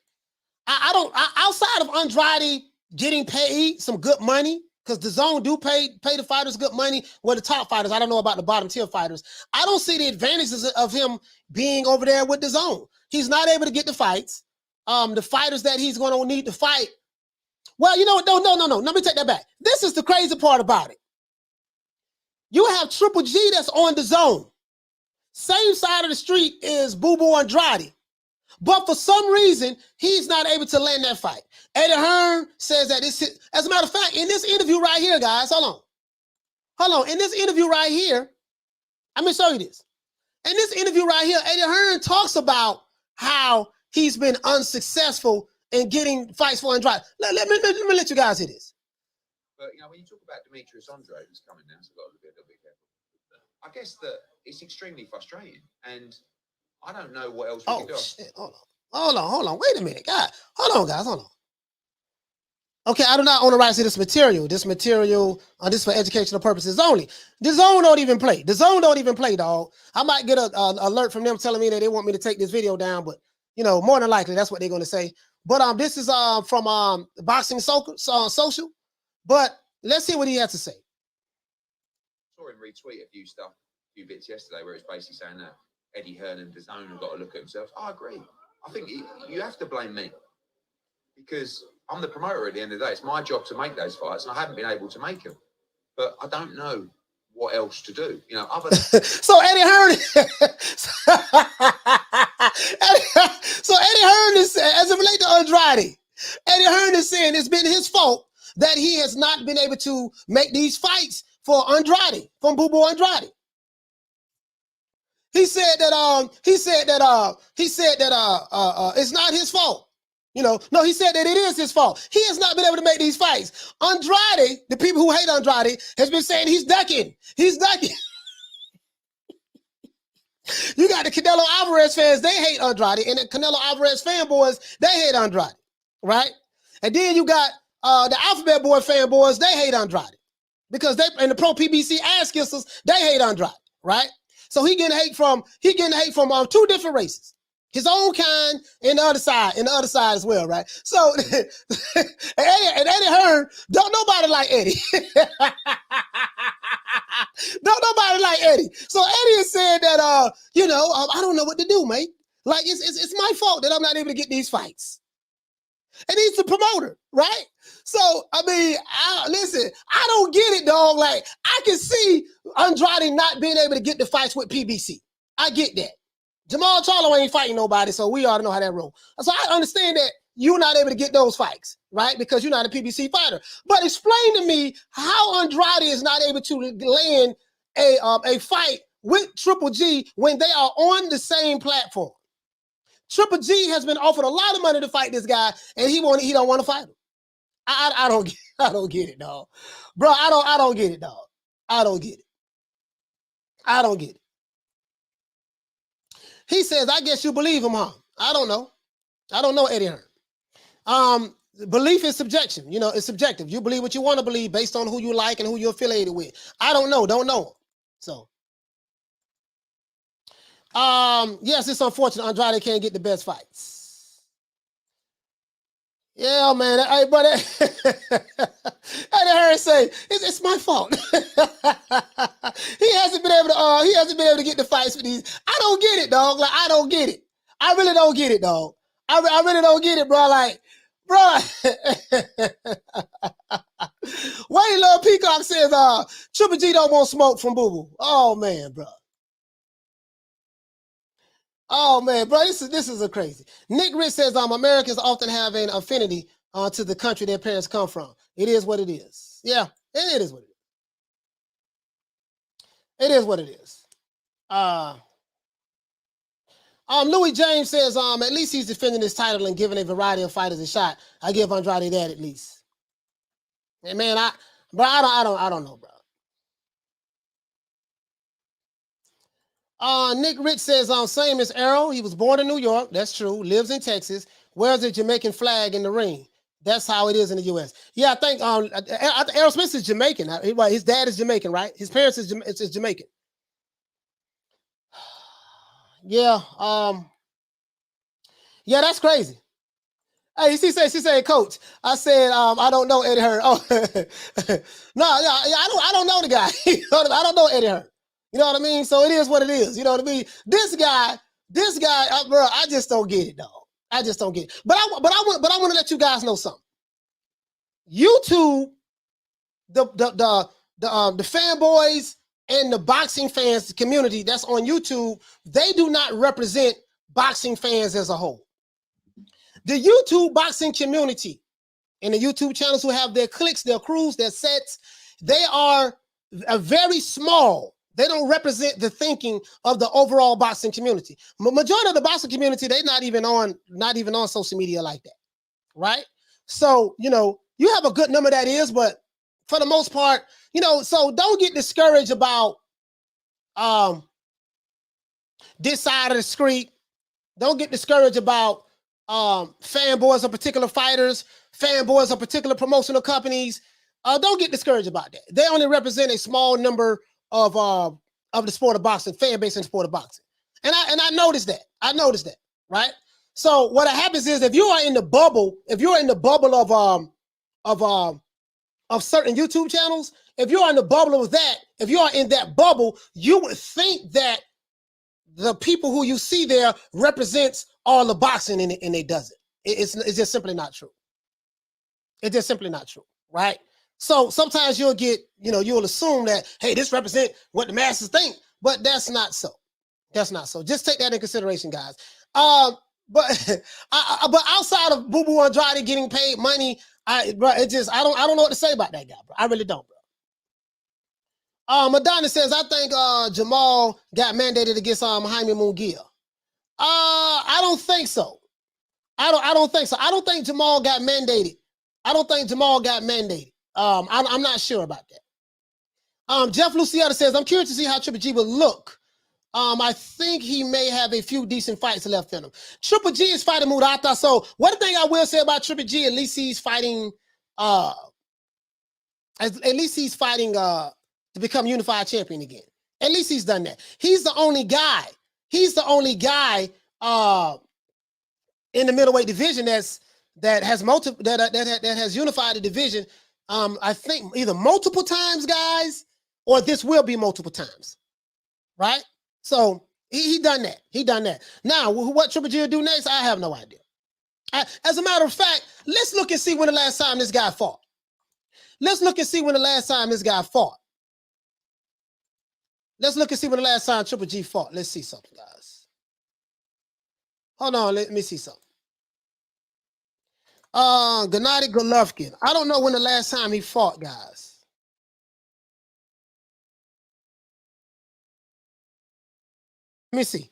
I don't outside of Andrade getting paid some good money, because the zone do pay the fighters good money. Well, the top fighters, I don't know about the bottom tier fighters. I don't see the advantages of him being over there with the zone. He's not able to get the fights. The fighters that he's going to need to fight. Well, you know what? No. Let me take that back. This is the crazy part about it. You have Triple G that's on the zone. Same side of the street is Boo Boo Andrade. But for some reason, he's not able to land that fight. Eddie Hearn says that as a matter of fact, in this interview right here, guys, hold on. In this interview right here, I'm going to show you this. In this interview right here, Eddie Hearn talks about how he's been unsuccessful in getting fights for Andrade. Let me let you guys hear this. But, when you talk about Demetrius Andrade, who's coming now, so I've got to be a little bit careful. I guess that it's extremely frustrating, and I don't know what else we can do. Shit. Hold on. Wait a minute, God. Hold on, guys. Okay, I do not own the rights to this material. This is for educational purposes only. The zone don't even play. Dog. I might get an alert from them telling me that they want me to take this video down, but more than likely that's what they're going to say. But this is from Boxing Social. But let's hear what he has to say. I saw him retweet a few bits yesterday where it's basically saying that Eddie Hearn and DAZN have got to look at themselves. I agree. I think you have to blame me, because I'm the promoter at the end of the day. It's my job to make those fights, and I haven't been able to make them. But I don't know what else to do, other than... So Eddie Hearn... So Eddie Hearn is, as it relates to Andrade, Eddie Hearn is saying it's been his fault that he has not been able to make these fights for Andrade, from Boo Boo Andrade. He said that it's not his fault. No, he said that it is his fault. He has not been able to make these fights. Andrade, the people who hate Andrade, has been saying he's ducking. You got the Canelo Alvarez fans, they hate Andrade, and the Canelo Alvarez fanboys, they hate Andrade, right? And then you got the Alphabet Boy fanboys, they hate Andrade, because and the pro PBC ass kissers, they hate Andrade, right? So he getting hate from two different races, his own kind and the other side as well, right? So and Eddie Hearn, don't nobody like Eddie. Don't nobody like Eddie. So Eddie has said that I don't know what to do, mate. Like it's my fault that I'm not able to get these fights. And he's the promoter, right? So, listen, I don't get it, dog. Like, I can see Andrade not being able to get the fights with PBC. I get that. Jamal Charlo ain't fighting nobody, so we ought to know how that rolls. So I understand that you're not able to get those fights, right? Because you're not a PBC fighter. But explain to me how Andrade is not able to land a fight with Triple G when they are on the same platform. Triple G has been offered a lot of money to fight this guy, and he don't want to fight him. I don't get it. I don't get it, dog. Bro, I don't get it, dog. I don't get it. I don't get it. He says, I guess you believe him, huh? I don't know. I don't know Eddie Hearn. Belief is subjection. You know, it's subjective. You believe what you want to believe based on who you like and who you're affiliated with. I don't know. Don't know him. So, yes, it's unfortunate Andrade can't get the best fights. Yeah, man. Hey, but Eddie Hearn say it's my fault. He hasn't been able to get the fights for these. I don't get it, dog. Like, I don't get it. I really don't get it, dog. I really don't get it, bro. Like, bro. Wayne Love Peacock says, Triple G don't want smoke from Boo Boo. Oh man, bro. Oh man, bro, this is a crazy. Nick Rich says, Americans often have an affinity to the country their parents come from. It is what it is. Yeah, it is what it is. It is what it is. Louis James says, at least he's defending his title and giving a variety of fighters a shot. I give Andrade that at least. And man, I don't know, bro. Nick Rich says, same as Errol. He was born in New York. That's true. Lives in Texas. Wears a Jamaican flag in the ring. That's how it is in the U.S. Yeah, I think Errol Smith is Jamaican. His dad is Jamaican, right? His parents is Jamaican. Yeah. Yeah, that's crazy. Hey, she said, Coach. I said, I don't know Eddie Hearn. Oh, no, yeah, I don't know the guy. I don't know Eddie Hearn. You know what I mean? So it is what it is. You know what I mean? This guy, bro, I just don't get it, dog. I just don't get it. But I want to let you guys know something. YouTube, the fanboys and the boxing fans community that's on YouTube, they do not represent boxing fans as a whole. The YouTube boxing community and the YouTube channels who have their clicks, their crews, their sets, they are a very small. They don't represent the thinking of the overall boxing community. Majority of the boxing community, they're not even on social media like that, right? So, you know, you have a good number that is, but for the most part, you know, so don't get discouraged about this side of the street. Don't get discouraged about fanboys of particular fighters, fanboys of particular promotional companies. Don't get discouraged about that. They only represent a small number of the sport of boxing, fan base in the sport of boxing. And I noticed that. I noticed that, right? So what happens is if you are in the bubble, of certain YouTube channels, if you're in the bubble of that, if you are in that bubble, you would think that the people who you see there represents all the boxing in it, and it doesn't. It's just simply not true. It's just simply not true, right? So sometimes you'll get, you know, you'll assume that, hey, this represents what the masses think, but that's not so. That's not so. Just take that in consideration, guys. But outside of Boo Boo Andrade getting paid money, I don't know what to say about that guy, bro. I really don't, bro. Madonna says, I think Jamal got mandated against Jaime Munguia. I don't think so. I don't think so. I don't think Jamal got mandated. I'm not sure about that. Jeff Lucietta says, I'm curious to see how Triple G will look. I think he may have a few decent fights left in him. Triple G is fighting Murata. So one thing I will say about Triple G, at least he's fighting to become unified champion again. At least he's done that. He's the only guy. In the middleweight division that has unified the division. I think either multiple times, guys, or this will be multiple times, right? So he done that. He done that. Now, what Triple G will do next, I have no idea. As a matter of fact, let's look and see when the last time this guy fought. Let's look and see when the last time this guy fought. Let's look and see when the last time Triple G fought. Let's see something, guys. Hold on, let me see something. Gennady Golovkin. I don't know when the last time he fought, guys. Let me see.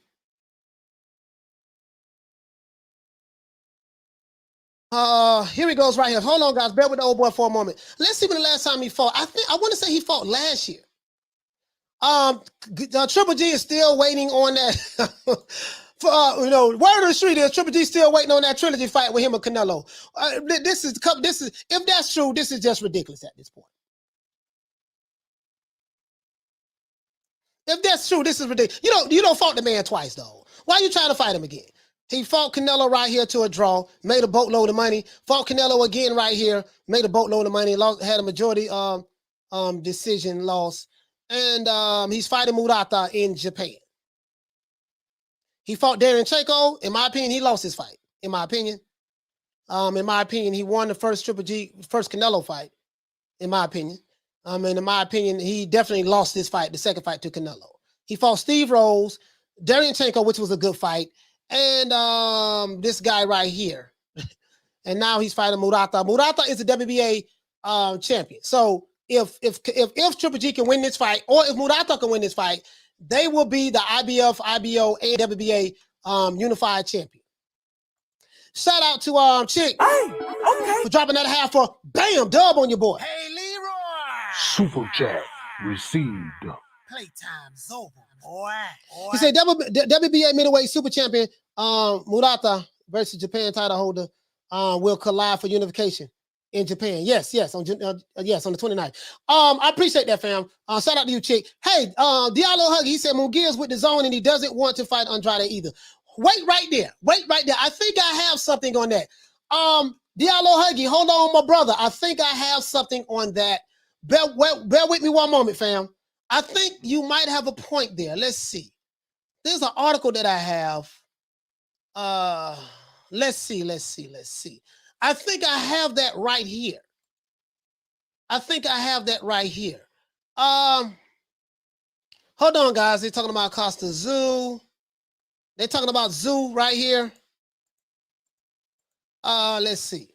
Here he goes right here. Hold on, guys. Bear with the old boy for a moment. Let's see when the last time he fought. I want to say he fought last year. Triple G is still waiting on that. Word of the street is Triple G still waiting on that trilogy fight with him and Canelo. This is if that's true, this is just ridiculous at this point. If that's true, this is ridiculous. You don't fault the man twice though. Why are you trying to fight him again? He fought Canelo right here to a draw, made a boatload of money. Fought Canelo again right here, made a boatload of money. Had a majority decision loss, and he's fighting Murata in Japan. He fought Darren Chaco. In my opinion, he lost his fight. In my opinion, he won the first first Canelo fight. In my opinion, and in my opinion, he definitely lost this fight, the second fight to Canelo. He fought Steve Rose, Darren Chaco, which was a good fight, and this guy right here. And now he's fighting Murata. Murata is a WBA champion. So if Triple G can win this fight, or if Murata can win this fight, they will be the IBF, IBO, and WBA unified champion. Shout out to Chick for dropping that half for bam dub on your boy. Hey, Leroy. Super chat received. Playtime's over, boy. He said WBA middleweight super champion Murata versus Japan title holder will collide for unification in Japan. Yes, on the 29th. I appreciate that, fam. Shout out to you, Chick. Hey, Diallo Huggy, he said Munguia's with the zone and he doesn't want to fight Andrade either. Wait right there. I think I have something on that. Diallo Huggy, hold on, my brother. I think I have something on that. Bear with me one moment, fam. I think you might have a point there. Let's see. There's an article that I have. Let's see. I think I have that right here. Hold on, guys. They're talking about Costa Zoo. They're talking about Zoo right here. Let's see.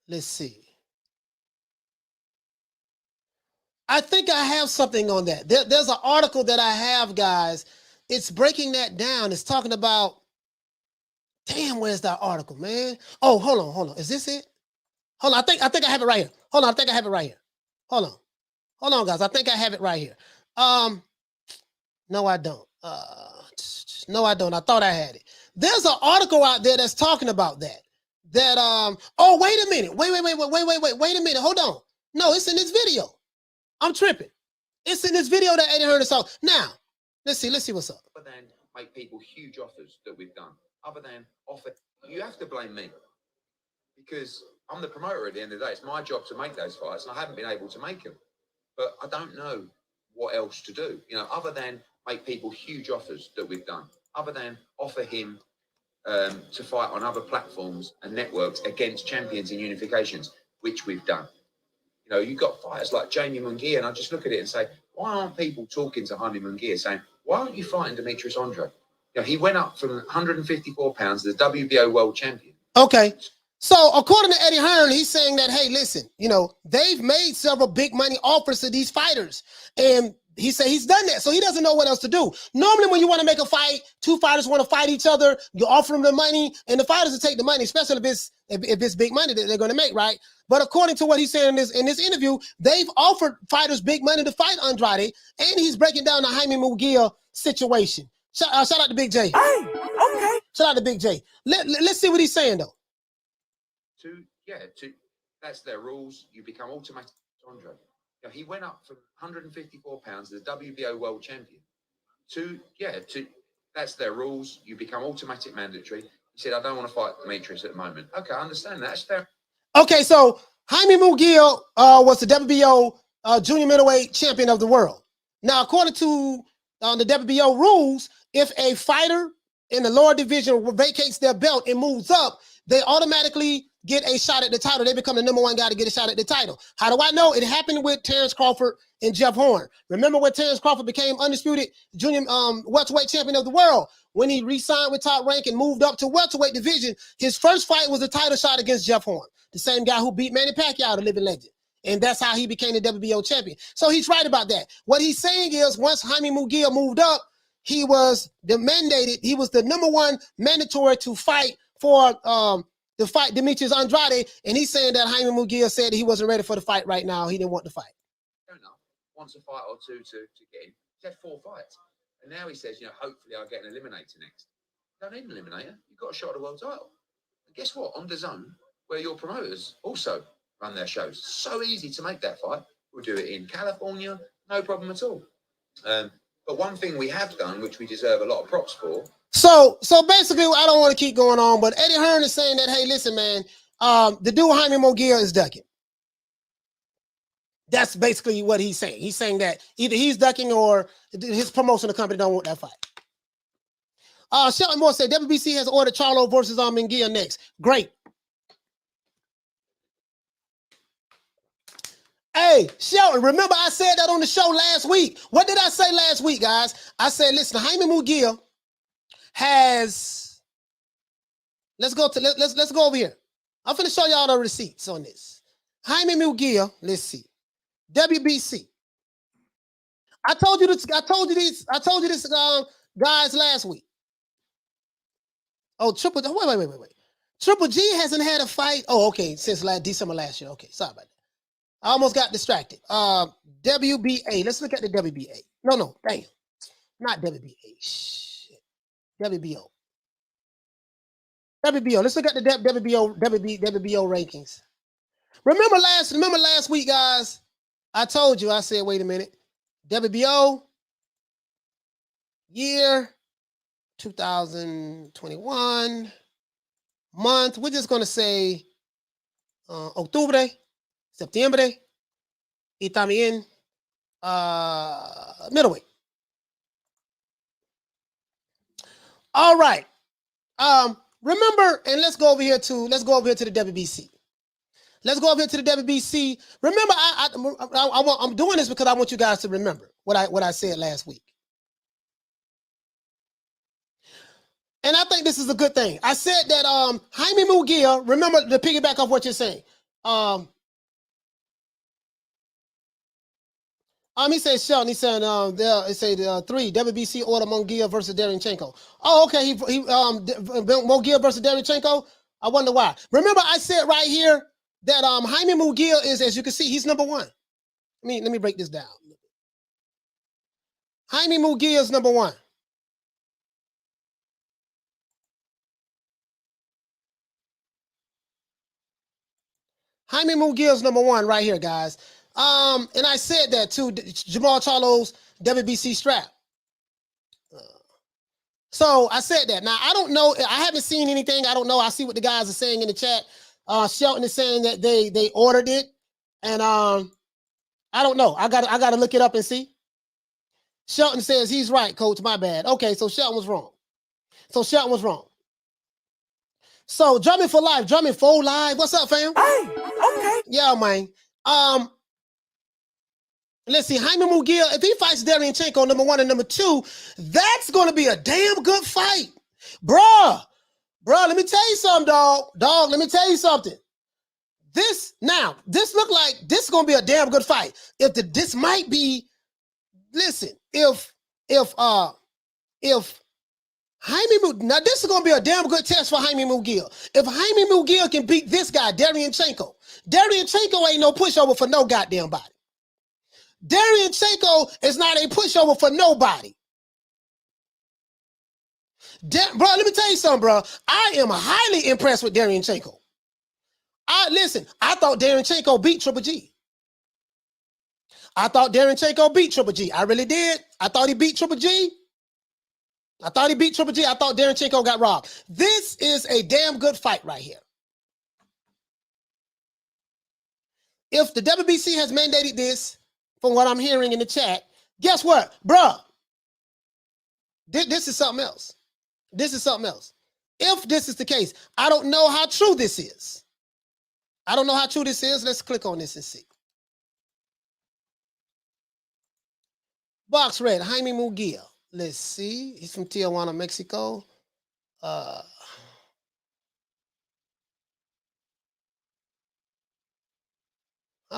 Let's see. I think I have something on that. There's an article that I have, guys. It's breaking that down. It's talking about, damn, where's that article, man? Oh, hold on. Is this it? Hold on. I think I have it right here. Hold on. I think I have it right here. Hold on, guys. I think I have it right here. No, I don't. No, I don't. I thought I had it. There's an article out there that's talking about that. Oh, wait a minute. Wait a minute. Hold on. No, it's in this video. I'm tripping. It's in this video that Eddie Hearn saw. Now, let's see what's up. Other than make people huge offers that we've done. Other than offer, you have to blame me. Because I'm the promoter at the end of the day. It's my job to make those fights, and I haven't been able to make them. But I don't know what else to do. Other than make people huge offers that we've done. Other than offer him to fight on other platforms and networks against champions in unifications, which we've done. You've got fighters like Jamie Munguia, and I just look at it and say, why aren't people talking to Jaime Munguia saying, why aren't you fighting Demetrius Andrade? He went up from 154 pounds to the WBO world champion. Okay. So according to Eddie Hearn, he's saying that, hey, listen, they've made several big money offers to these fighters. And he said he's done that, so he doesn't know what else to do. Normally, when you want to make a fight, two fighters want to fight each other, you offer them the money, and the fighters will take the money, especially if it's big money that they're going to make, right? But according to what he's saying in this interview, they've offered fighters big money to fight Andrade, and he's breaking down the Jaime Munguia situation. Shout out to Big J. Hey, okay. Shout out to Big J. Let's see what he's saying, though. That's their rules. You become automatic Andrade. He went up from 154 pounds to the WBO world champion. That's their rules. You become automatic mandatory. He said, I don't want to fight Demetrius at the moment. Okay, I understand that. That's fair. Okay, so Jaime Munguia was the WBO junior middleweight champion of the world. Now, according to the WBO rules, if a fighter in the lower division vacates their belt and moves up, they automatically get a shot at the title. They become the number one guy to get a shot at the title. How do I know? It happened with Terence Crawford and Jeff Horn. Remember when Terence Crawford became undisputed junior welterweight champion of the world? When he re-signed with Top Rank and moved up to welterweight division, his first fight was a title shot against Jeff Horn, the same guy who beat Manny Pacquiao, the living legend. And that's how he became the WBO champion. So he's right about that. What he's saying is once Jaime Munguia moved up, he was the mandated. He was the #1 mandatory to fight for to fight Demetrius Andrade, and he's saying that Jaime Munguia said he wasn't ready for the fight right now. He didn't want to fight. Fair enough. Wants a fight or two to get him. He's had 4 fights. And now he says, hopefully I'll get an eliminator next. You don't need an eliminator. You've got a shot at the world title. And guess what? On DAZN, where your promoters also run their shows. So easy to make that fight. We'll do it in California. No problem at all. But one thing we have done, which we deserve a lot of props for. So basically, I don't want to keep going on, but Eddie Hearn is saying that, hey, listen, man, the dude Jaime Munguia is ducking. That's basically what he's saying. He's saying that either he's ducking or his promotional company don't want that fight. Shelton Moore said WBC has ordered Charlo versus Munguia next. Great. Hey, Shelton, remember I said that on the show last week. What did I say last week, guys? I said, listen, Jaime Munguia has. Let's go over here. I'm finna show y'all the receipts on this. Jaime Munguia, let's see. WBC. I told you this, guys, last week. Oh, wait. Triple G hasn't had a fight. Oh, okay, since December last year. Okay, sorry about that. I almost got distracted. WBA. Let's look at the WBA. No, damn. Not WBA. Shit. WBO. Let's look at the WBO rankings. Remember last week, guys? I told you, I said, wait a minute. WBO year 2021 month. We're just gonna say octubre, septiembre, y también middleweight. All right. Remember, and let's go over here to the WBC. Let's go over here to the WBC. Remember, I'm doing this because I want you guys to remember what I said last week. And I think this is a good thing. I said that Jaime Munguia, remember to piggyback off what you're saying. He said Shelton. He said it said 3 WBC order Munguia versus Derevyanchenko. Oh, okay. He Munguia versus Derevyanchenko. I wonder why. Remember, I said right here that Jaime Munguia is, as you can see, he's #1. Let me break this down. Jaime Munguia is #1. Jaime Munguia is #1 right here, guys. And I said that too. Jamal Charlo's WBC strap. So I said that. Now I don't know. I haven't seen anything. I don't know. I see what the guys are saying in the chat. Shelton is saying that they ordered it, and I don't know. I gotta look it up and see. Shelton says he's right, coach. My bad. Okay, so Shelton was wrong. So Drumming for life, Drumming for life. What's up, fam? Hey, okay. Yeah, man. Let's see. Jaime Munguia, if he fights Derevyanchenko #1 and #2, that's gonna be a damn good fight, bruh. Let me tell you something, dog. Let me tell you something. This look like this is gonna be a damn good fight. This might be. Listen, if Jaime Munguia, now this is gonna be a damn good test for Jaime Munguia. If Jaime Munguia can beat this guy, Derevyanchenko ain't no pushover for no goddamn body. Derevyanchenko is not a pushover for nobody. Bro, let me tell you something, bro. I am highly impressed with Derevyanchenko. I thought Derevyanchenko beat Triple G. I really did. I thought he beat Triple G. I thought Derevyanchenko got robbed. This is a damn good fight right here. If the WBC has mandated this, from what I'm hearing in the chat, guess what, bruh? This is something else. If this is the case, I don't know how true this is. Let's click on this and see. Box red, Jaime Munguia. Let's see. He's from Tijuana, Mexico. I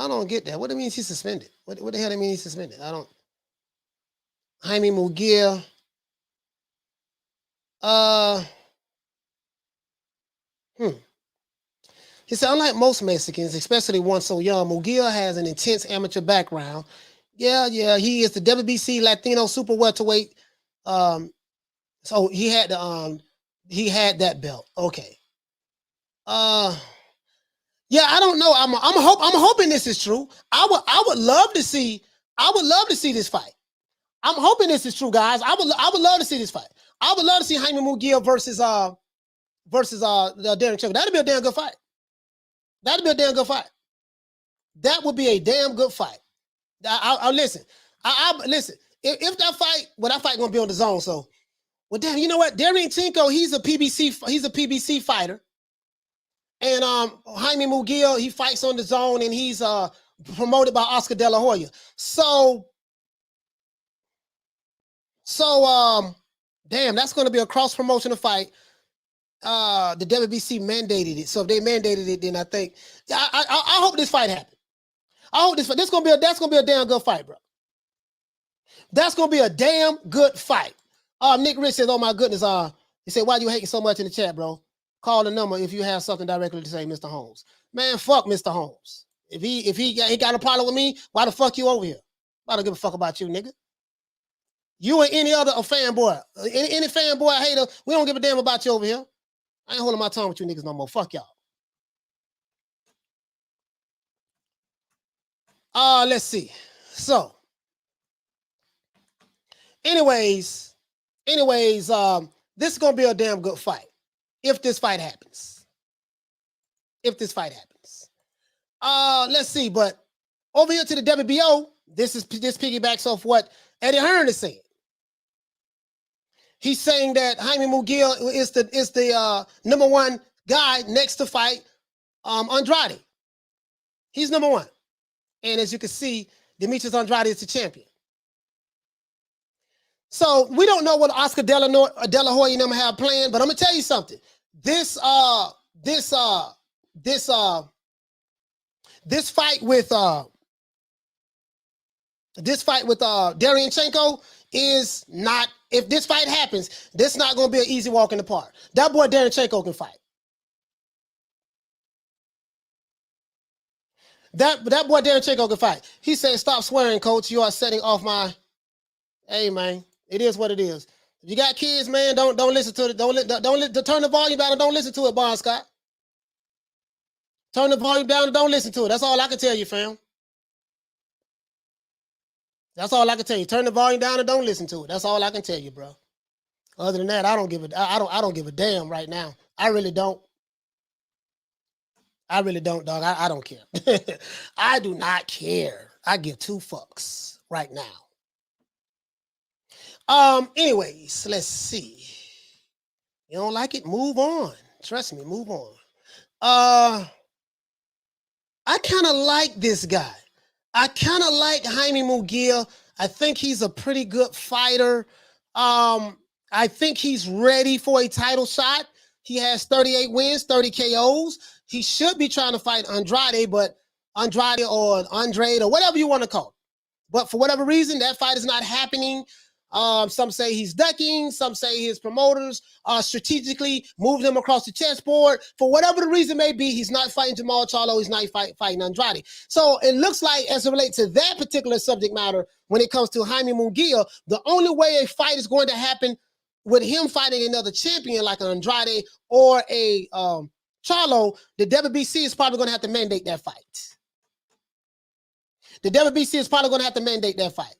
don't get that. What it means he's suspended? What the hell it mean he's suspended? I don't. Jaime Munguia. He said, unlike most Mexicans, especially one so young, Munguia has an intense amateur background. Yeah, he is the WBC Latino super welterweight. So he had that belt. Okay. Yeah, I don't know. I'm hoping this is true. I would love to see this fight. I'm hoping this is true, guys. I would love to see this fight. I would love to see Jaime Munguia versus Darren Checo. That'd be a damn good fight. That'd be a damn good fight. That would be a damn good fight. I'll listen. Listen. If that fight, that fight gonna be on the zone. So, well, damn, you know what? Darren Checo, he's a PBC fighter. And Jaime Munguia, he fights on the zone, and he's promoted by Oscar De La Hoya. So damn, that's going to be a cross-promotional fight. The WBC mandated it. So if they mandated it, then I think, I hope this fight happens. I hope this fight. That's gonna be a damn good fight, bro. That's gonna be a damn good fight. Nick Rich says, "Oh my goodness, he said, why you hating so much in the chat, bro? Call the number if you have something directly to say, Mr. Holmes. Man, fuck Mr. Holmes. If he got a problem with me, why the fuck you over here? I don't give a fuck about you, nigga. You and any other fanboy, any fanboy hater, we don't give a damn about you over here. I ain't holding my tongue with you niggas no more. Fuck y'all. Let's see. So, anyways, this is gonna be a damn good fight. If this fight happens. Let's see. But over here to the WBO, this piggybacks off what Eddie Hearn is saying. He's saying that Jaime Munguia is the number one guy next to fight Andrade. He's number one. And as you can see, Demetrius Andrade is the champion. So we don't know what Oscar De La Hoya and them have planned, but I'm gonna tell you something. This fight with Darianchenko is not. If this fight happens, this is not going to be an easy walk in the park. That boy Darianchenko can fight. That boy Darianchenko can fight. He said, "Stop swearing, coach. You are setting off my." Hey man, it is what it is. If you got kids, man, don't listen to it. Don't turn the volume down and don't listen to it, Bon Scott. Turn the volume down and don't listen to it. That's all I can tell you, fam. That's all I can tell you. Turn the volume down and don't listen to it. That's all I can tell you, bro. Other than that, I don't give a damn right now. I really don't. Dog. I don't care. I do not care. I give two fucks right now. Anyways, let's see. You don't like it? Move on. Trust me, move on. I kind of like this guy. I kind of like Jaime Munguia. I think he's a pretty good fighter. I think he's ready for a title shot. He has 38 wins, 30 KOs. He should be trying to fight Andrade, but Andrade or whatever you want to call it. But for whatever reason, that fight is not happening. Some say he's ducking. Some say his promoters strategically moved him across the chessboard. For whatever the reason may be, he's not fighting Jamal Charlo. He's not fighting Andrade. So it looks like, as it relates to that particular subject matter, when it comes to Jaime Munguia, the only way a fight is going to happen with him fighting another champion like an Andrade or a Charlo, the WBC is probably going to have to mandate that fight. The WBC is probably going to have to mandate that fight.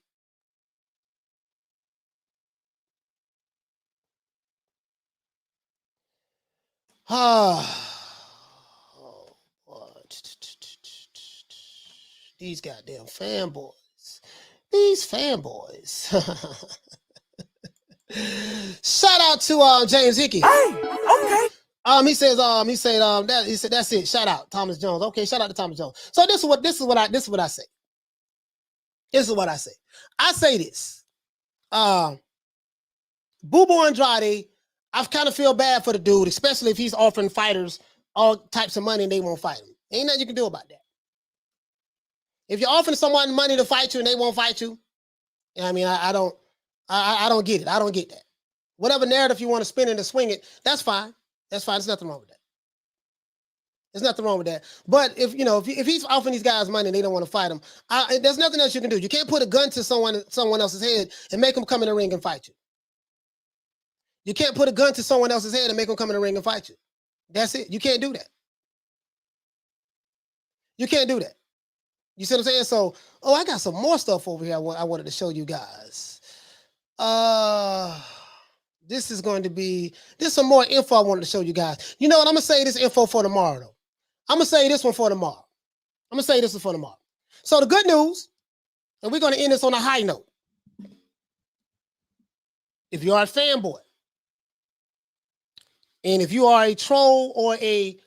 These goddamn fanboys. These fanboys. Shout out to James Hickey. Hey, okay. He said that's it. Shout out Thomas Jones. Okay, shout out to Thomas Jones. So this is what I say. This is what I say. I say this. Bubu Andrade, I kind of feel bad for the dude, especially if he's offering fighters all types of money and they won't fight him. Ain't nothing you can do about that. If you're offering someone money to fight you and they won't fight you, I mean, I don't get it. I don't get that. Whatever narrative you want to spin it and swing it, that's fine. That's fine. There's nothing wrong with that. There's nothing wrong with that. But if he's offering these guys money and they don't want to fight him, there's nothing else you can do. You can't put a gun to someone else's head and make them come in the ring and fight you. You can't put a gun to someone else's head and make them come in the ring and fight you. That's it. You can't do that. You can't do that. You see what I'm saying? So, I got some more stuff over here I wanted to show you guys. This is some more info I wanted to show you guys. You know what? I'm going to say this info for tomorrow, though. I'm going to say this one for tomorrow. So the good news, and we're going to end this on a high note. If you are a fanboy, and if you are a troll or a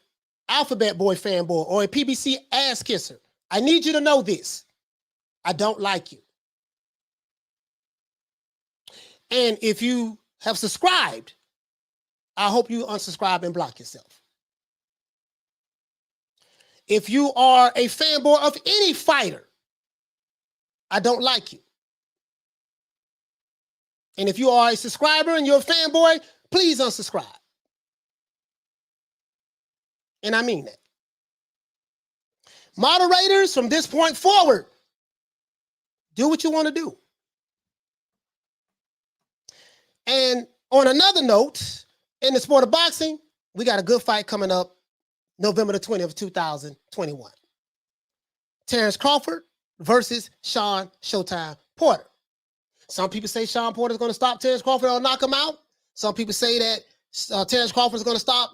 Alphabet Boy fanboy or a PBC ass kisser, I need you to know this. I don't like you. And if you have subscribed, I hope you unsubscribe and block yourself. If you are a fanboy of any fighter, I don't like you. And if you are a subscriber and you're a fanboy, please unsubscribe. And I mean that. Moderators, from this point forward, do what you want to do. And on another note, in the sport of boxing, we got a good fight coming up November the 20th, 2021. Terence Crawford versus Shawn Showtime Porter. Some people say Shawn Porter is going to stop Terence Crawford or knock him out. Some people say that Terence Crawford is going to stop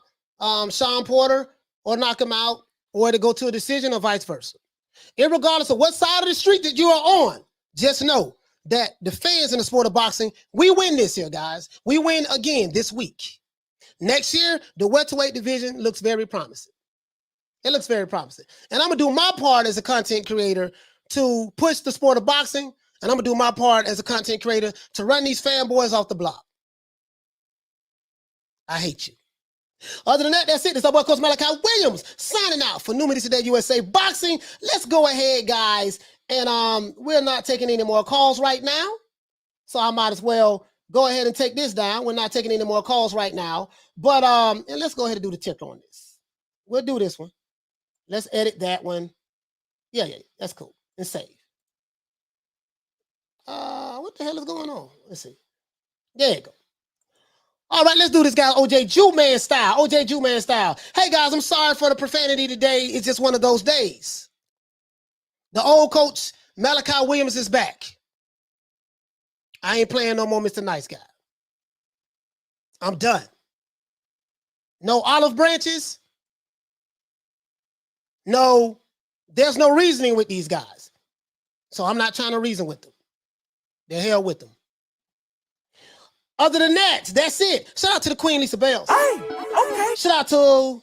Shawn Porter or knock him out, or to go to a decision or vice versa. Irregardless of what side of the street that you are on, just know that the fans in the sport of boxing, we win this here, guys. We win again this week. Next year, the welterweight division looks very promising. It looks very promising. And I'm going to do my part as a content creator to push the sport of boxing, and I'm going to do my part as a content creator to run these fanboys off the block. I hate you. Other than that, that's it. It's our boy, Coach Malachi Williams, signing out for New Media Today USA Boxing. Let's go ahead, guys. And we're not taking any more calls right now. So I might as well go ahead and take this down. We're not taking any more calls right now. But and let's go ahead and do the ticker on this. We'll do this one. Let's edit that one. Yeah, that's cool. And save. What the hell is going on? Let's see. There you go. All right, let's do this, guys. OJ Jew-Man style. OJ Jew-Man style. Hey, guys, I'm sorry for the profanity today. It's just one of those days. The old coach, Malachi Williams, is back. I ain't playing no more Mr. Nice Guy. I'm done. No olive branches. No, there's no reasoning with these guys. So I'm not trying to reason with them. The hell with them. Other than that, that's it. Shout out to the Queen Lisa Bells. Hey, okay. Shout out to,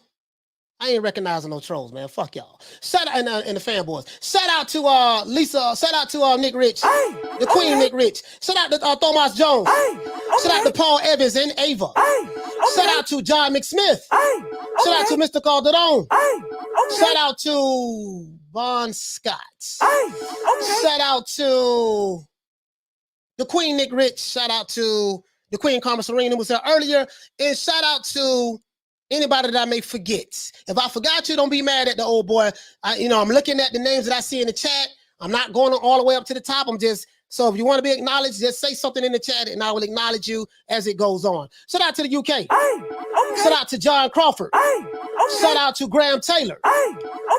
I ain't recognizing no trolls, man. Fuck y'all. Shout out and the fanboys. Shout out to Lisa. Shout out to Nick Rich. Hey, the Queen Nick Rich. Shout out to Thomas Jones. Hey, shout out to Paul Evans and Ava. Hey, shout out to John McSmith. Hey, shout out to Mr. Calderon. Hey, shout out to Bon Scott. Hey, shout out to the Queen Nick Rich. Shout out to the Queen Carmen Serene, who was there earlier. And shout out to anybody that I may forget. If I forgot you, don't be mad at the old boy. I'm looking at the names that I see in the chat. I'm not going all the way up to the top. So if you want to be acknowledged, just say something in the chat and I will acknowledge you as it goes on. Shout out to the UK. Hey, okay. Shout out to John Crawford. Hey, okay. Shout out to Graham Taylor. Hey,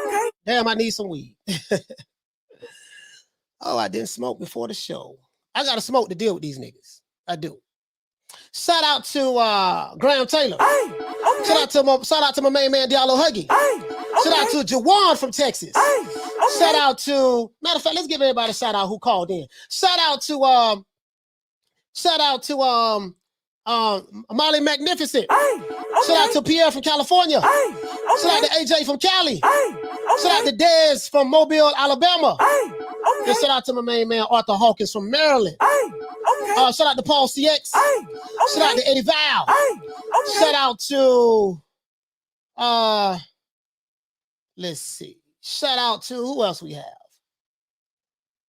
okay. Damn, I need some weed. Oh, I didn't smoke before the show. I got to smoke to deal with these niggas. I do. Shout out to Graham Taylor. Hey, okay. Shout out to my main man Diallo Huggy. Hey, okay. Shout out to Jawan from Texas. Hey, okay. Shout out to, matter of fact, let's give everybody a shout out who called in. Shout out to Molly Magnificent. Hey, okay. Shout out to Pierre from California. Hey, okay. Shout out to AJ from Cali. Hey, okay. Shout out to Dez from Mobile, Alabama. Hey, okay. And shout out to my main man Arthur Hawkins from Maryland. Hey, okay. Shout out to Paul CX. Hey, okay. Shout out to Eddie Val. Hey, okay. Shout out to let's see. Shout out to who else we have?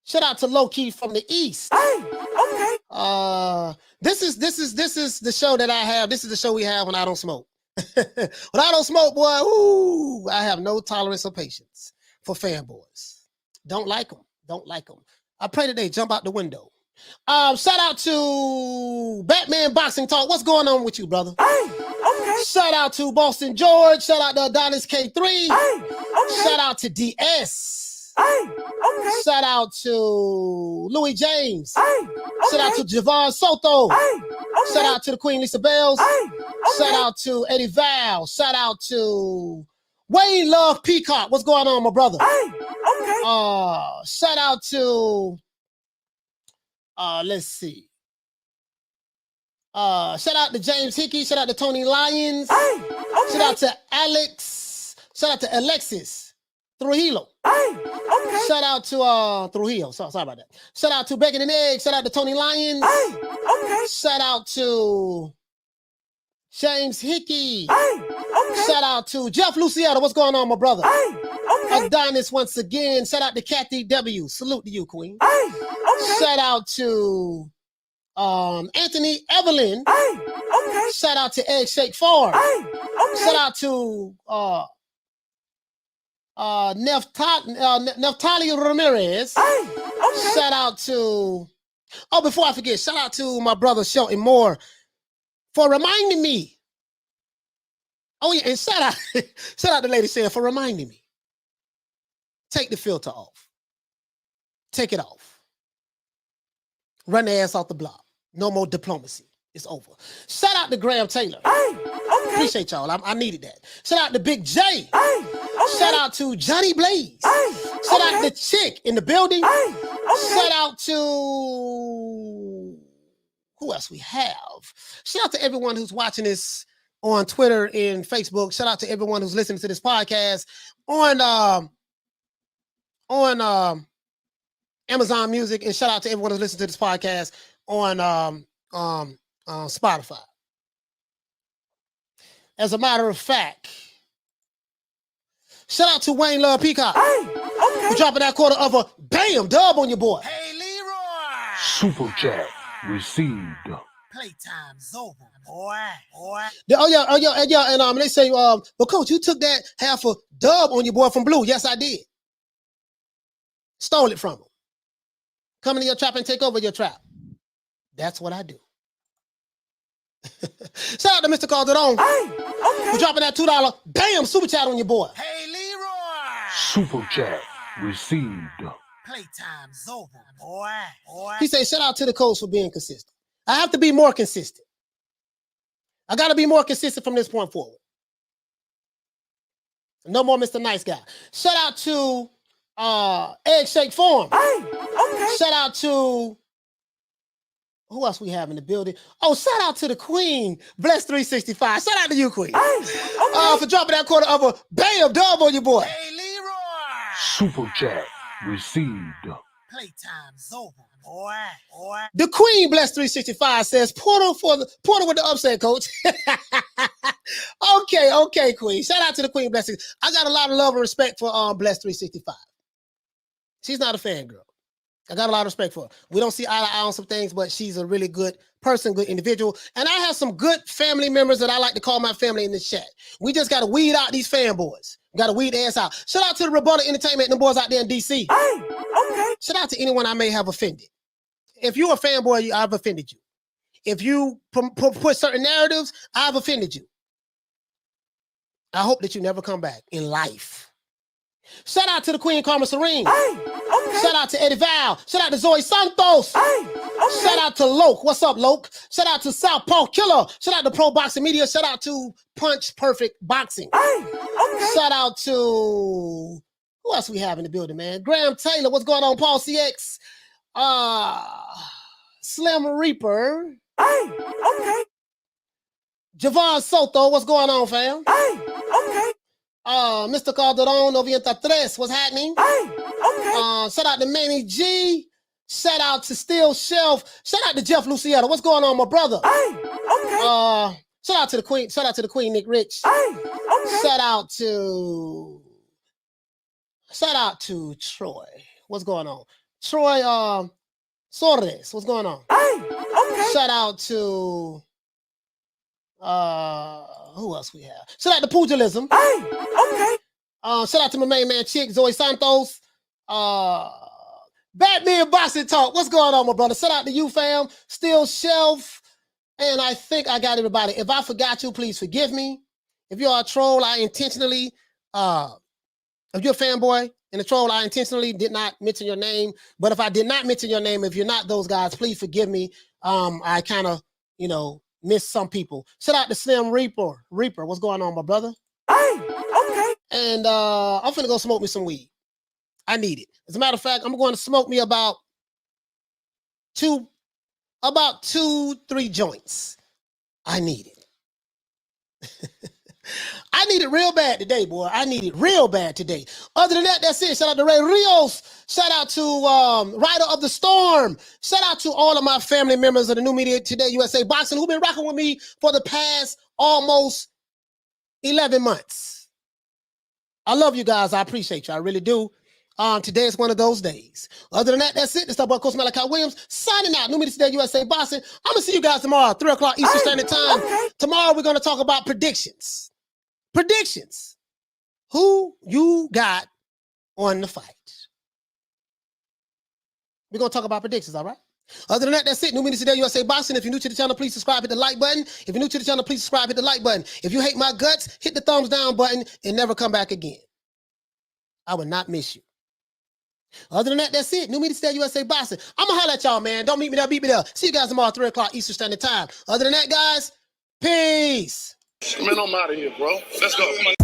Shout out to Low Key from the East. Hey, okay. This is the show that I have. This is the show we have when I don't smoke. When I don't smoke, boy, ooh, I have no tolerance or patience for fanboys. Don't like them. Don't like them. I pray that they jump out the window. Shout out to Batman Boxing Talk. What's going on with you, brother? Okay. Shout out to Boston George. Shout out to Adonis K3. Okay. Shout out to DS. Okay. Shout out to Louis James. Okay. Shout out to Javon Soto. Okay. Shout out to the Queen Lisa Bells. Okay. Shout out to Eddie Val. Shout out to Wayne Love Peacock. What's going on, my brother? Okay. Shout out to let's see. Shout out to James Hickey. Shout out to Tony Lyons. Shout out to Alex. Shout out to Alexis Trujillo. Shout out to Trujillo. Sorry about that. Shout out to Bacon and Eggs. Shout out to Tony Lyons. Shout out to James Hickey. Shout out to Jeff Luciano. What's going on, my brother? Adonis once again. Shout out to Kathy W. Salute to you, Queen. Shout out to Anthony Evelyn. Shout out to Egg Shake Farm. Shout out to Neftali Ramirez. Shout out to before I forget, shout out to my brother Shelton Moore for reminding me. Oh yeah, and shout out to Lady Sarah for reminding me. Take the filter off. Take it off. Run the ass off the block. No more diplomacy. It's over. Shout out to Graham Taylor. Appreciate y'all. I needed that. Shout out to Big J. Shout out to Johnny Blaze. Shout out to Chick in the building. Shout out to who else we have? Shout out to everyone who's watching this on Twitter and Facebook. Shout out to everyone who's listening to this podcast on Amazon Music, and shout out to everyone who's listening to this podcast on Spotify. As a matter of fact, shout out to Wayne Love Peacock for dropping that quarter of a bam dub on your boy. Hey, Leroy. Super chat received. Playtime's over, boy. And they say, but coach, you took that half a dub on your boy from Blue. Yes, I did. Stole it from him. Come into your trap and take over your trap. That's what I do. Shout out to Mr. Calderon for dropping that $2 bam super chat on your boy. Hey, Leroy. Super chat received. Playtime's over, boy. He said, shout out to the coach for being consistent. I have to be more consistent. I got to be more consistent from this point forward. No more Mr. Nice Guy. Shout out to Egg Shake Farm. Shout out to who else we have in the building? Oh, shout out to the Queen, Bless 365. Shout out to you, Queen. For dropping that quarter of a bam dub on your boy. Hey, Leroy. Super chat received. Playtime's over, boy. The Queen, Bless 365 says Porter with the upset, coach. Okay, Queen. Shout out to the Queen, Bless. I got a lot of love and respect for Bless 365. She's not a fangirl. I got a lot of respect for her. We don't see eye to eye on some things, but she's a really good person, good individual. And I have some good family members that I like to call my family in the chat. We just got to weed out these fanboys. We got to weed their ass out. Shout out to the Rebuttal Entertainment and the boys out there in D.C. Shout out to anyone I may have offended. If you're a fanboy, I've offended you. If you put certain narratives, I've offended you. I hope that you never come back in life. Shout out to the Queen Karma Serene. Shout out to Eddie Val. Shout out to Zoe Santos. Shout out to Loke. What's up, Loke? Shout out to Southpaw Killer. Shout out to Pro Boxing Media. Shout out to Punch Perfect Boxing. Shout out to who else we have in the building, man? Graham Taylor. What's going on, Paul CX? Slim Reaper. Javon Soto. What's going on, fam? Mr. Calderon, 93, what's happening? Shout out to Manny G. Shout out to Steel Shelf. Shout out to Jeff Luciano. What's going on, my brother? Shout out to the Queen. Shout out to the Queen, Nick Rich. Shout out to Troy. What's going on? Troy Soares. What's going on? Shout out to who else we have? Shout out to Pugilism. Shout out to my main man Chick, Zoe Santos. Batman Boxing Talk. What's going on, my brother? Shout out to you, fam. Still Shelf. And I think I got everybody. If I forgot you, please forgive me. If you're a troll, I intentionally, if you're a fanboy and a troll, I intentionally did not mention your name. But if I did not mention your name, if you're not those guys, please forgive me. I kind of, missed some people. Shout out to Slim Reaper. Reaper, what's going on, my brother? And I'm finna go smoke me some weed. I need it. As a matter of fact, I'm going to smoke me about 2-3 joints. I need it. I need it real bad today, boy. I need it real bad today. Other than that, that's it. Shout out to Ray Rios. Shout out to Rider of the Storm. Shout out to all of my family members of the New Media Today USA Boxing who've been rocking with me for the past almost 11 months. I love you guys. I appreciate you. I really do. Today is one of those days. Other than that, that's it. This is boy Coach Malachi Williams signing out. New Media Today USA Boxing. I'm gonna see you guys tomorrow, 3 o'clock Eastern Standard Time. Tomorrow we're gonna talk about predictions. Predictions. Who you got on the fight? We're gonna talk about predictions, all right? Other than that, that's it. New Media Today USA Boxing. If you're new to the channel, please subscribe, hit the like button. If you're new to the channel, please subscribe, hit the like button. If you hate my guts, hit the thumbs down button and never come back again. I will not miss you. Other than that, that's it. New Media Today USA Boxing. I'm gonna holler at y'all, man. Don't meet me there, beat me there. See you guys tomorrow, 3 o'clock Eastern Standard Time. Other than that, guys, peace. Man, I'm out of here, bro. Let's go. Come on.